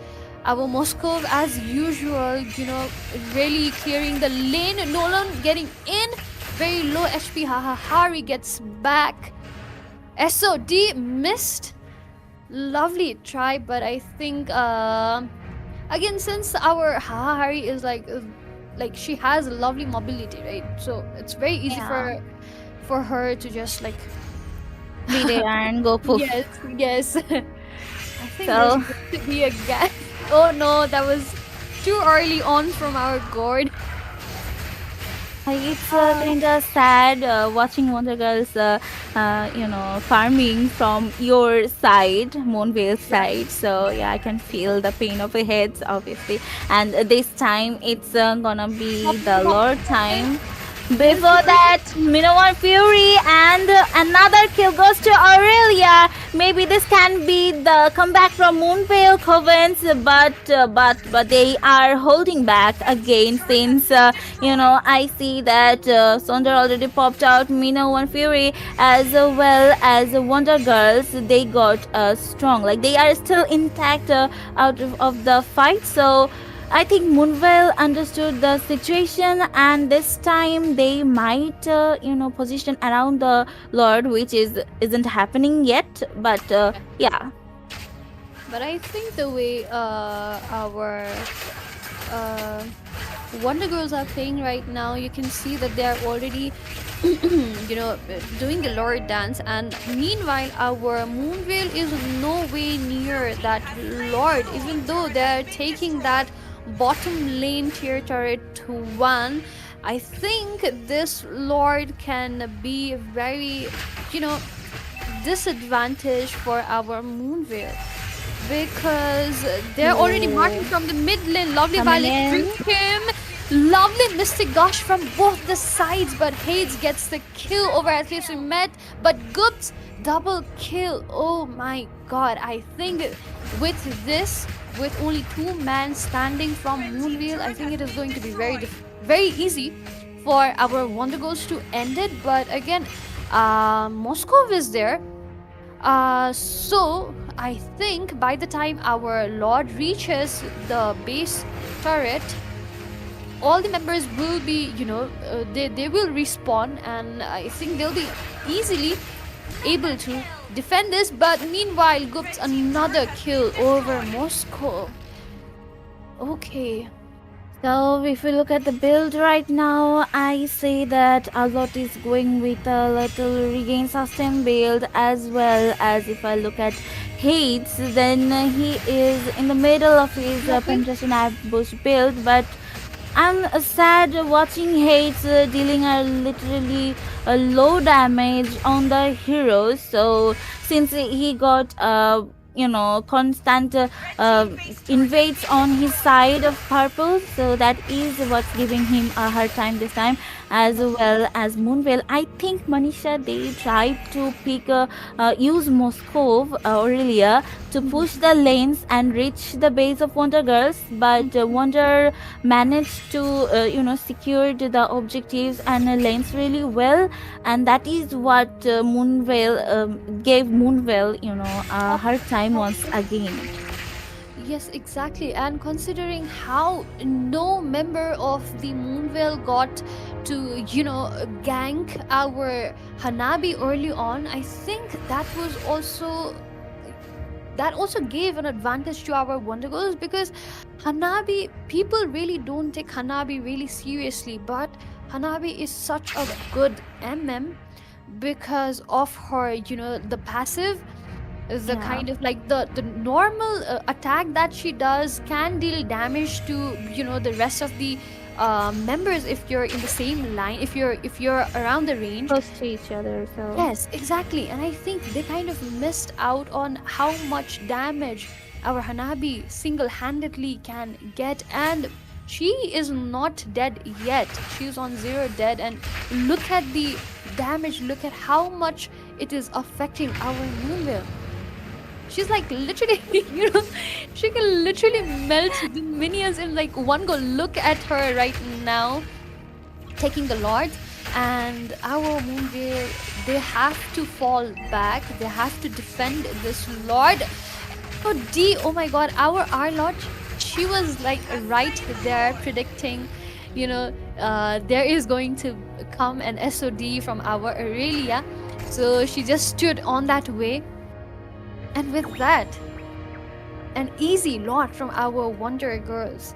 Our Moscow, as usual, really clearing the lane. Nolan getting in, very low HP. Hari gets back. SOD missed. Lovely try, but I think again, since our Hari is like like she has lovely mobility, right? So it's very easy Yeah. for her to just like Be there and go poof. yes, yes. I think there's So going to be a gap. Oh no, that was too early on from our gourd. it's kind of sad watching Wonder Girls, farming from your side, Moonveil side. So yeah, I can feel the pain of the heads, obviously. And this time it's gonna be Hop, the hop, Lord guys. time. Yes, Before that, Minowan Fury and another kill goes to Aurelia. Maybe this can be the comeback from Moonveil Covens, but they are holding back again since I see that Sonder already popped out Minowan Fury as well as Wonder Girls. They got strong, like they are still intact out of the fight. So I think Moonveil understood the situation, and this time they might, position around the Lord, which isn't happening yet. But yeah, but I think the way our uh, Wonder Girls are playing right now, you can see that they are already, doing the Lord dance, and meanwhile, our Moonveil is no way near that Lord, even though they are taking that bottom lane tier turret to 1. I think this Lord can be very, you know, disadvantage for our Moonveil, because they're already marking from the mid lane. Lovely coming Violet in. brings him. Lovely Mystic Gush from both the sides, but Hades gets the kill over at least we met. But Goops double kill. Oh my god! I think with this, with only 2 men standing from Moonveil, I think it is going to be very easy for our Wonder Girls to end it. But again, Moscow is there. So I think by the time our Lord reaches the base turret, all the members will be, they will respawn, and I think they'll be easily able to defend this. But meanwhile, Gupt's another kill over Moscow. Okay. So if we look at the build right now, I say that Alot is going with a little regain sustain build, as well as if I look at Hades, then he is in the middle of his penetration ambush build, but I'm sad watching Hades dealing a literally a low damage on the heroes. So since he got constant invades on his side of purple, so that is what's giving him a hard time this time, as well as Moonveil. I think Manisha, they tried to use Moscow earlier to push the lanes and reach the base of Wonder Girls, but Wonder managed to secured the objectives and lanes really well, and that is what Moonveil gave Moonveil a hard time once again. Yes, exactly. And considering how no member of the Moonveil got to, gank our Hanabi early on, I think that also gave an advantage to our Wonder Girls, because Hanabi, people really don't take Hanabi really seriously, but Hanabi is such a good MM because of her, the passive, the Yeah. kind of like the normal attack that she does can deal damage to the rest of the members if you're in the same line, if you're around the range. Close to each other, so Yes, exactly. And I think they kind of missed out on how much damage our Hanabi single-handedly can get. And she is not dead yet. She's on 0 dead. And look at the damage. Look at how much it is affecting our Moonveil. She's like literally, she can literally melt the minions in like one go. Look at her right now, taking the Lord. And our Moonveil, they have to fall back. They have to defend this Lord. Oh my god, our Lord, she was like right there predicting, there is going to come an SOD from our Aurelia. So she just stood on that way. And with that, an easy lot from our Wonder Girls.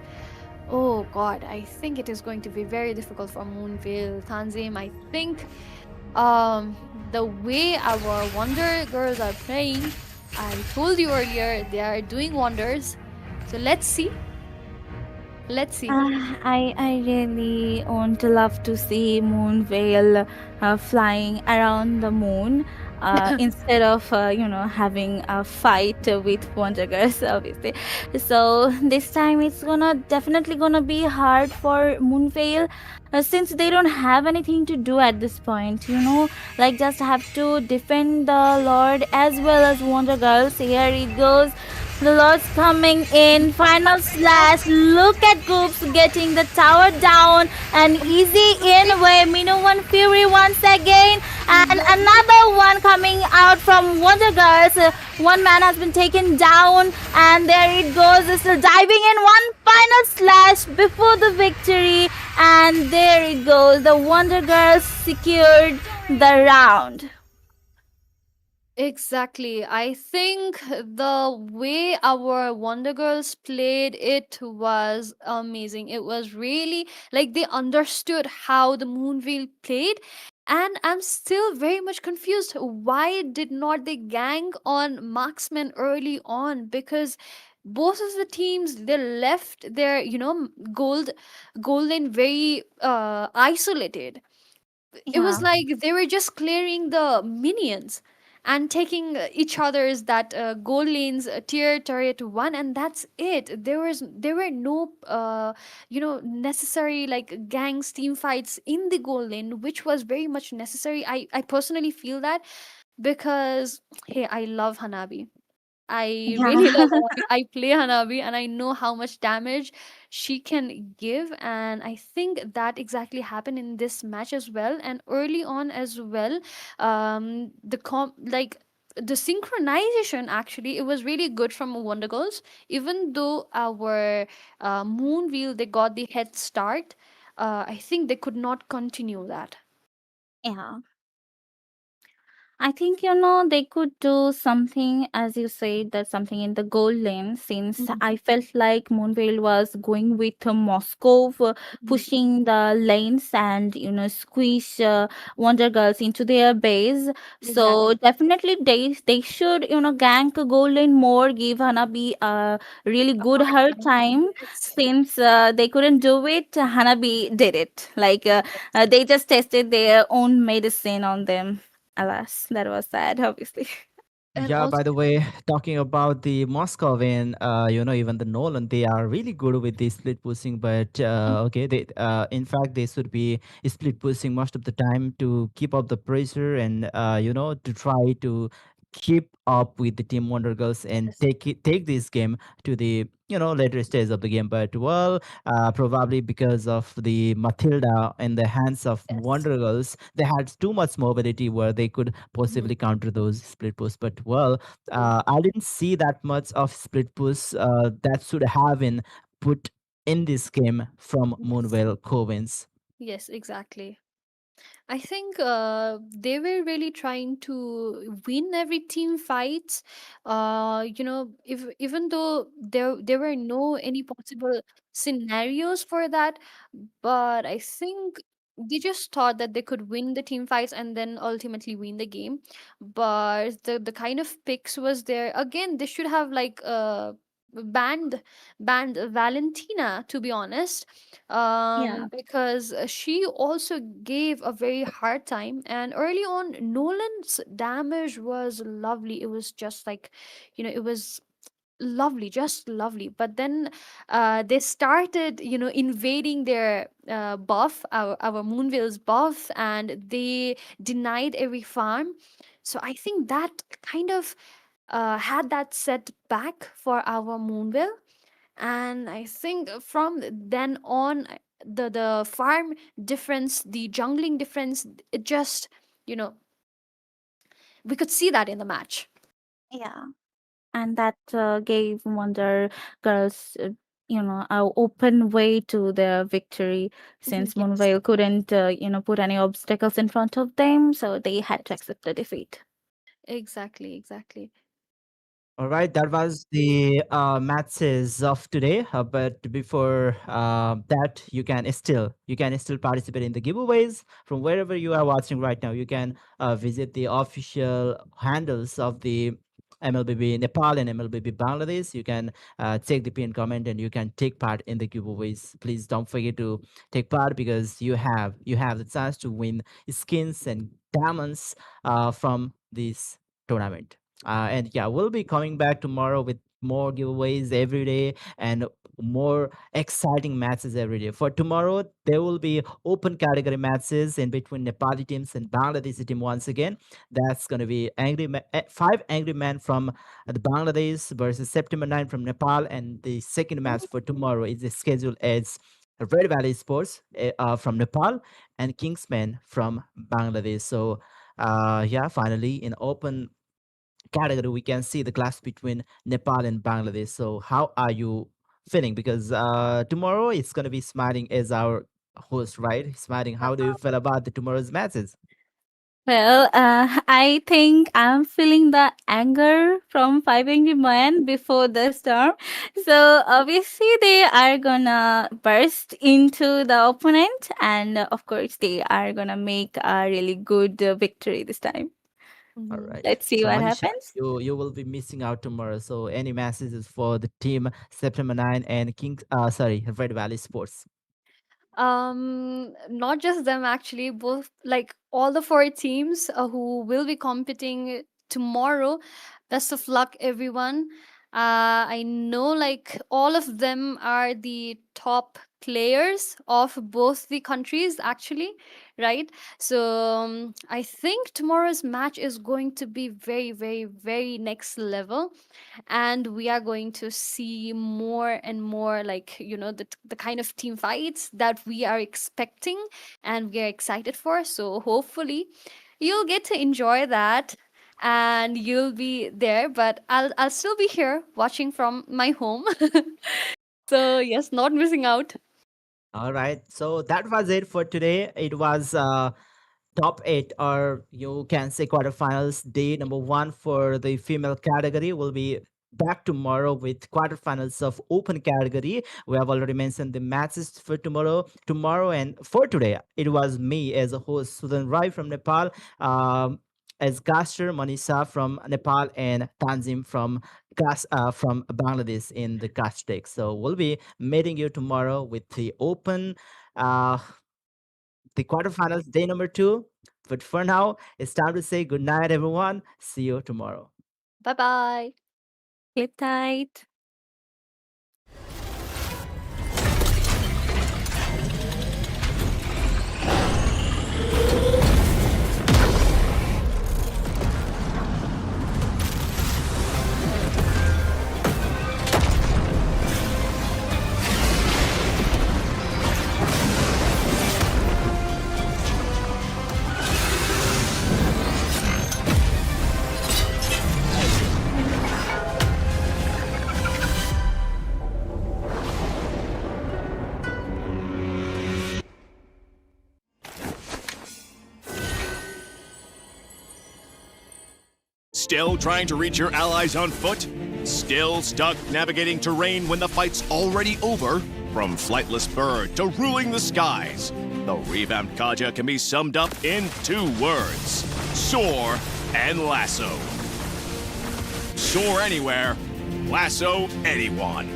Oh God, I think it is going to be very difficult for Moonveil Tanzim. I think the way our Wonder Girls are playing, I told you earlier, they are doing wonders. So let's see. Let's see. I really want to love to see Moonveil flying around the moon instead of having a fight with Wonder Girls, obviously. So this time it's gonna definitely gonna be hard for Moonveil since they don't have anything to do at this point. Like just have to defend the Lord as well as Wonder Girls. Here it goes. The Lord's coming in. Final slash. Look at Goops getting the tower down. And easy in where Minowan Fury once again. And another one coming out from Wonder Girls. One man has been taken down. And there it goes. Still diving in. One final slash before the victory. And there it goes. The Wonder Girls secured the round. Exactly. I think the way our Wonder Girls played it was amazing. It was really like they understood how the Moonveil played. And I'm still very much confused. Why did not they gang on marksmen early on? Because both of the teams they left their golden very isolated. It was Yeah. like they were just clearing the minions and taking each other's that goal lanes tier turret one, and that's it. There were no necessary like gangs team fights in the goal lane, which was very much necessary. I personally feel that because hey, I love Hanabi. I really love Yeah. Hanabi. I play Hanabi and I know how much damage she can give. And I think that exactly happened in this match as well. And early on as well, like the synchronization actually it was really good from Wonder Girls. Even though our Moonveil they got the head start, I think they could not continue that. Yeah. I think they could do something, as you said, that something in the goal lane. Since Mhm. I felt like Moonvale was going with Moscow for Mhm. pushing the lanes and squeeze Wonder Girls into their base. So Exactly. definitely they should gank goal lane more, give Hanabi a really A good hard her time. time. Yes. Since they couldn't do it, Hanabi did it. Like they just tested their own medicine on them. Alas, that was sad, obviously. And Yeah, also, by the way, talking about the Moscovian, even the Nolan, they are really good with the split pushing. But okay, in fact, they should be split pushing most of the time to keep up the pressure and to try to keep up with the Team Wonder Girls and yes. take this game to the later stage of the game. But well, probably because of the Matilda in the hands of Yes. Wonder Girls, they had too much mobility where they could Mhm. possibly counter those split push. But well, True. I didn't see that much of split push that should have been put in this game from Yes. Moonveil Covens. Yes, exactly. I think they were really trying to win every team fight. If even though there were no any possible scenarios for that, but I think they just thought that they could win the team fights and then ultimately win the game. But the kind of picks was there again. They should have like banned banned Valentina, to be honest, Yeah. because she also gave a very hard time. And early on, Nolan's damage was lovely. It was just like, it was lovely, just lovely. But then they started invading their buff, our Moonveil's buff, and they denied every farm. So I think that kind of had that set back for our Moonveil. And I think from then on, the farm difference, the jungling difference, it just, you know we could see that in the match. Yeah. And that gave Wonder Girls, a open way to their victory Mhm. since Yes. Moonveil couldn't, put any obstacles in front of them. So they had to Yes. accept the defeat. Exactly, exactly. All right, that was the matches of today. But before that, you can still participate in the giveaways from wherever you are watching right now. You can visit the official handles of the MLBB Nepal and MLBB Bangladesh. You can check the pin comment and you can take part in the giveaways. Please don't forget to take part because you have the chance to win skins and diamonds from this tournament. And yeah, we'll be coming back tomorrow with more giveaways every day and more exciting matches every day. For tomorrow, there will be open category matches in between Nepali teams and Bangladeshi team once again. That's going to be five angry men from the Bangladesh versus September 9 from Nepal. And the second match for tomorrow is scheduled as Red Valley Sports from Nepal and Kingsmen from Bangladesh. So, yeah, finally, in open category, we can see the clash between Nepal and Bangladesh. So, how are you feeling? Because tomorrow it's going to be Smiling as our host, right? Smiling, how do you feel about the tomorrow's matches? Well, I think I'm feeling the anger from Five Angry Men before the storm. So obviously they are gonna burst into the opponent, and of course they are gonna make a really good victory this time. All Mhm. right. Let's see So, what Manisha, happens. you will be missing out tomorrow. So, any messages for the team September 9 and Red Valley Sports? Not just them actually, both like all the four teams who will be competing tomorrow. Best of luck, everyone. I know like all of them are the top players of both the countries actually, right? So I think tomorrow's match is going to be very, very, very next level, and we are going to see more and more like the kind of team fights that we are expecting and we are excited for. So hopefully you'll get to enjoy that and you'll be there, but I'll still be here watching from my home. So yes, not missing out. All right. So, that was it for today. It was top eight, or you can say quarterfinals. Day number one for the female category will be back tomorrow with quarterfinals of open category. We have already mentioned the matches for tomorrow, and for today, it was me as a host, Sudan Rai from Nepal, as caster Manisha from Nepal, and Tanzim from Bangladesh in the cast deck. So we'll be meeting you tomorrow with uh, the quarterfinals, day number two. But for now, it's time to say good night, everyone. See you tomorrow. Bye bye. Sleep tight. Still trying to reach your allies on foot? Still stuck navigating terrain when the fight's already over? From flightless bird to ruling the skies, the revamped Kaja can be summed up in 2 words: soar and lasso. Soar anywhere, lasso anyone.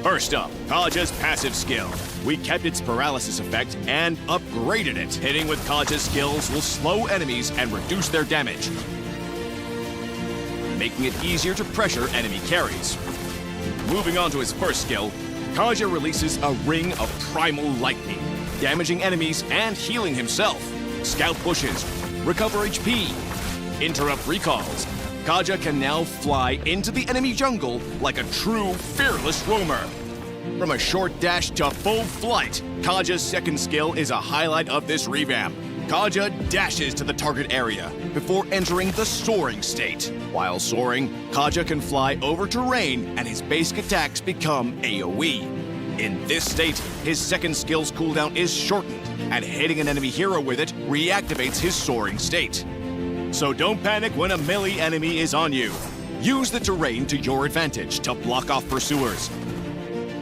First up, Kaja's passive skill. We kept its paralysis effect and upgraded it. Hitting with Kaja's skills will slow enemies and reduce their damage, making it easier to pressure enemy carries. Moving on to his first skill, Kaja releases a ring of primal lightning, damaging enemies and healing himself. Scout pushes, recover HP, interrupt recalls. Kaja can now fly into the enemy jungle like a true fearless roamer. From a short dash to full flight, Kaja's second skill is a highlight of this revamp. Kaja dashes to the target area before entering the soaring state. While soaring, Kaja can fly over terrain and his basic attacks become AoE. In this state, his second skill's cooldown is shortened, and hitting an enemy hero with it reactivates his soaring state. So don't panic when a melee enemy is on you. Use the terrain to your advantage to block off pursuers.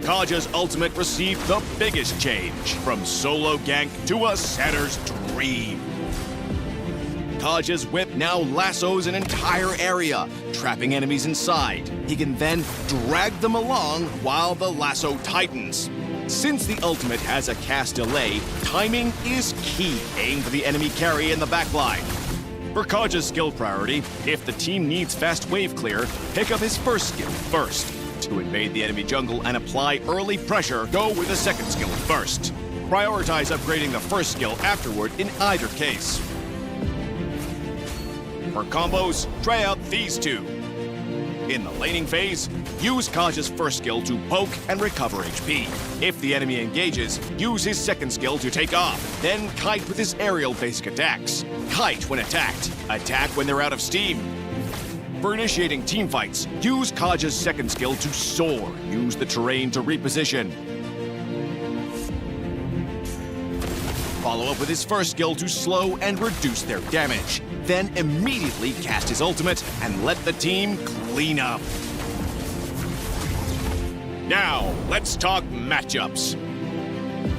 Kaja's ultimate received the biggest change, from solo gank to a setter's dream. Kaja's whip now lassos an entire area, trapping enemies inside. He can then drag them along while the lasso tightens. Since the ultimate has a cast delay, timing is key. Aim for the enemy carry in the backline. For Kaja's skill priority, if the team needs fast wave clear, pick up his first skill first. To invade the enemy jungle and apply early pressure, go with the second skill first. Prioritize upgrading the first skill afterward in either case. For combos, try out these two. In the laning phase, use Kaja's first skill to poke and recover HP. If the enemy engages, use his second skill to take off, then kite with his aerial basic attacks. Kite when attacked, attack when they're out of steam. For initiating teamfights, use Kaja's second skill to soar. Use the terrain to reposition. Follow up with his first skill to slow and reduce their damage. Then immediately cast his ultimate and let the team clean up. Now, let's talk matchups.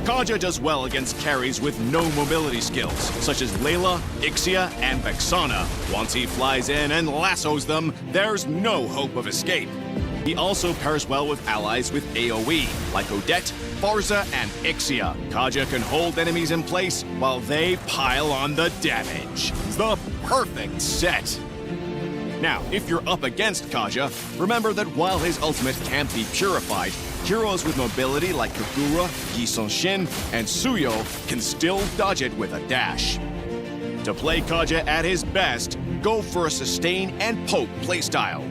Kaja does well against carries with no mobility skills, such as Layla, Ixia, and Vexana. Once he flies in and lassos them, there's no hope of escape. He also pairs well with allies with AoE, like Odette, Barza, and Ixia. Kaja can hold enemies in place while they pile on the damage. The perfect set! Now, if you're up against Kaja, remember that while his ultimate can't be purified, heroes with mobility like Kagura, Yi Shin, and Suyo can still dodge it with a dash. To play Kaja at his best, go for a sustain and poke playstyle.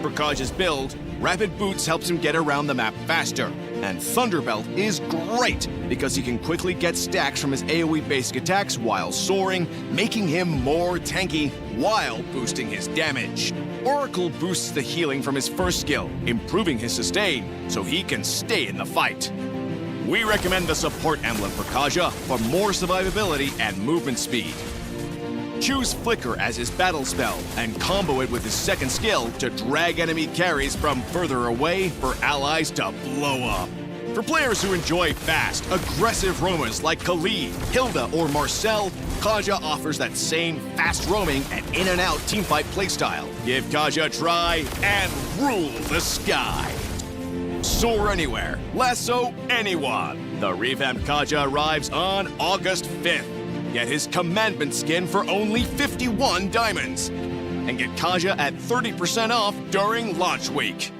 For Kaja's build, Rapid Boots helps him get around the map faster, and Thunderbelt is great because he can quickly get stacks from his AoE basic attacks while soaring, making him more tanky while boosting his damage. Oracle boosts the healing from his first skill, improving his sustain so he can stay in the fight. We recommend the support emblem for Kaja for more survivability and movement speed. Choose Flicker as his battle spell and combo it with his second skill to drag enemy carries from further away for allies to blow up. For players who enjoy fast, aggressive roamers like Khalid, Hilda, or Marcel, Kaja offers that same fast roaming and in-and-out teamfight playstyle. Give Kaja a try and rule the sky. Soar anywhere, lasso anyone. The revamped Kaja arrives on August 5th. Get his commandment skin for only 51 diamonds. And get Kaja at 30% off during launch week.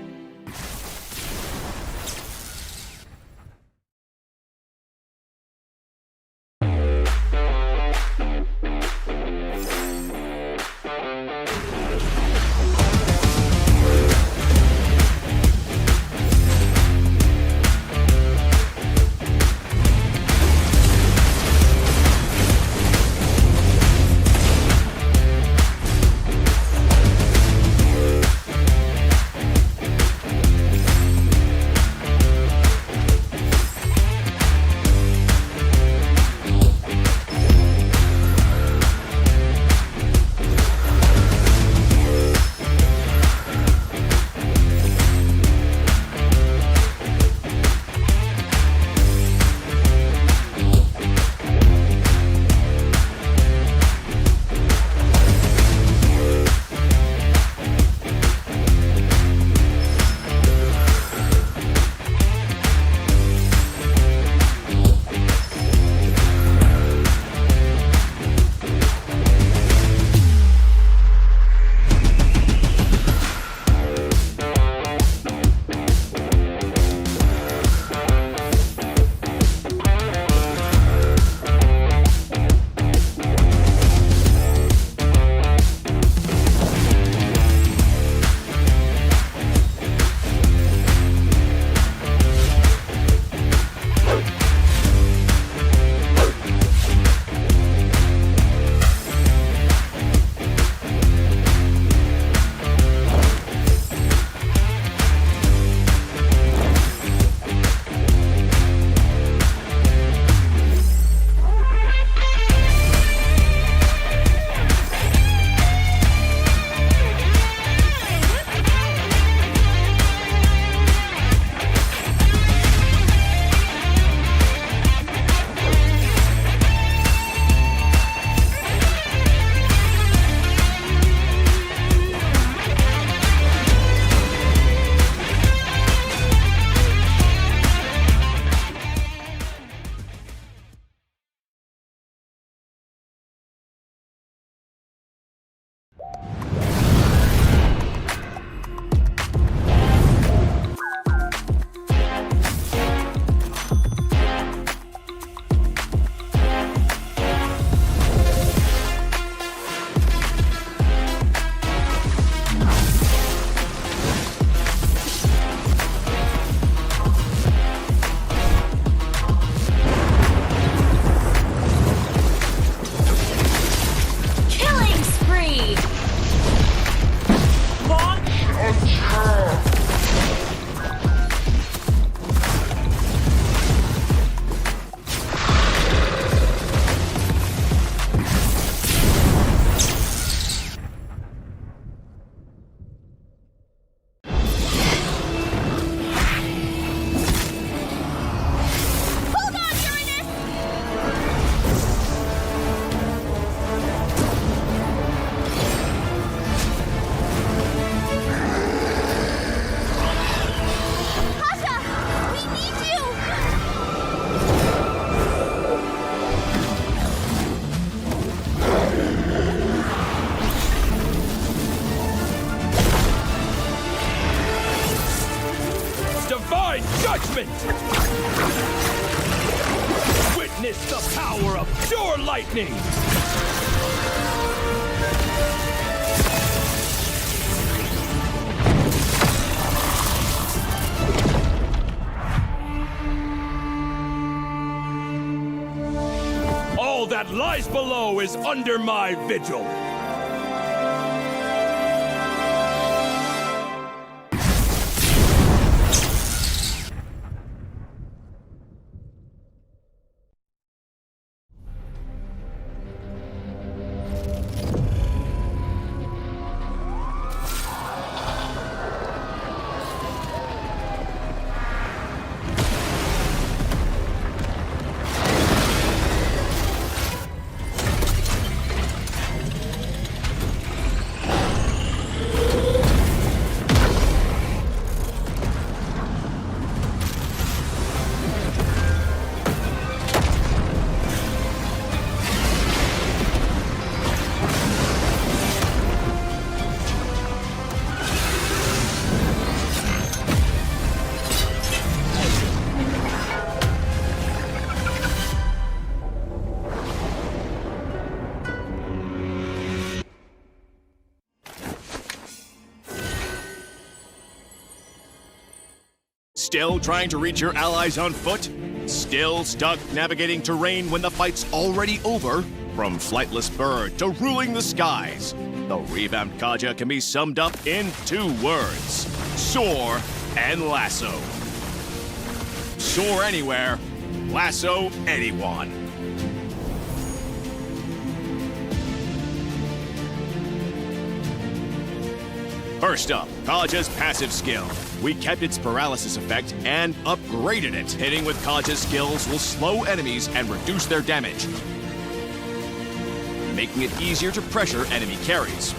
for lightning! All that lies below is under my vigil! Still trying to reach your allies on foot? Still stuck navigating terrain when the fight's already over? From flightless bird to ruling the skies, the revamped Kaja can be summed up in 2 words: soar and lasso. Soar anywhere, lasso anyone. First up, Kaja's passive skill. We kept its paralysis effect and upgraded it. Hitting with Kaja's skills will slow enemies and reduce their damage, making it easier to pressure enemy carries.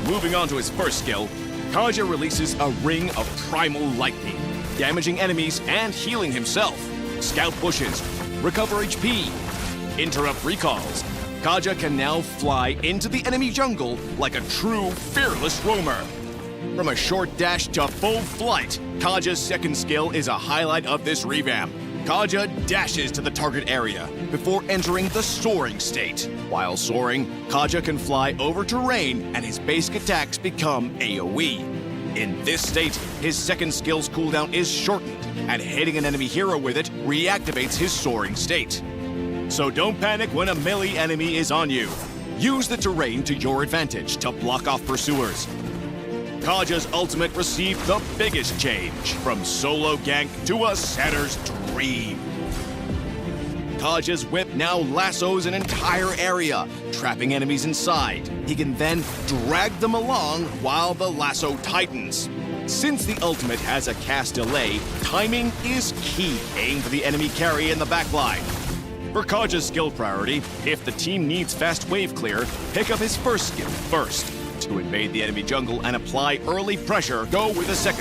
Moving on to his first skill, Kaja releases a ring of primal lightning, damaging enemies and healing himself. Scout bushes, recover HP, interrupt recalls. Kaja can now fly into the enemy jungle like a true fearless roamer. From a short dash to full flight, Kaja's second skill is a highlight of this revamp. Kaja dashes to the target area before entering the soaring state. While soaring, Kaja can fly over terrain and his basic attacks become AoE. In this state, his second skill's cooldown is shortened, and hitting an enemy hero with it reactivates his soaring state. So don't panic when a melee enemy is on you. Use the terrain to your advantage to block off pursuers. Kaja's ultimate received the biggest change, from solo gank to a setter's dream. Kaja's whip now lassos an entire area, trapping enemies inside. He can then drag them along while the lasso tightens. Since the ultimate has a cast delay, timing is key. Aim for the enemy carry in the backline. For Kaja's skill priority, if the team needs fast wave clear, pick up his first skill first. To invade the enemy jungle and apply early pressure, go with a second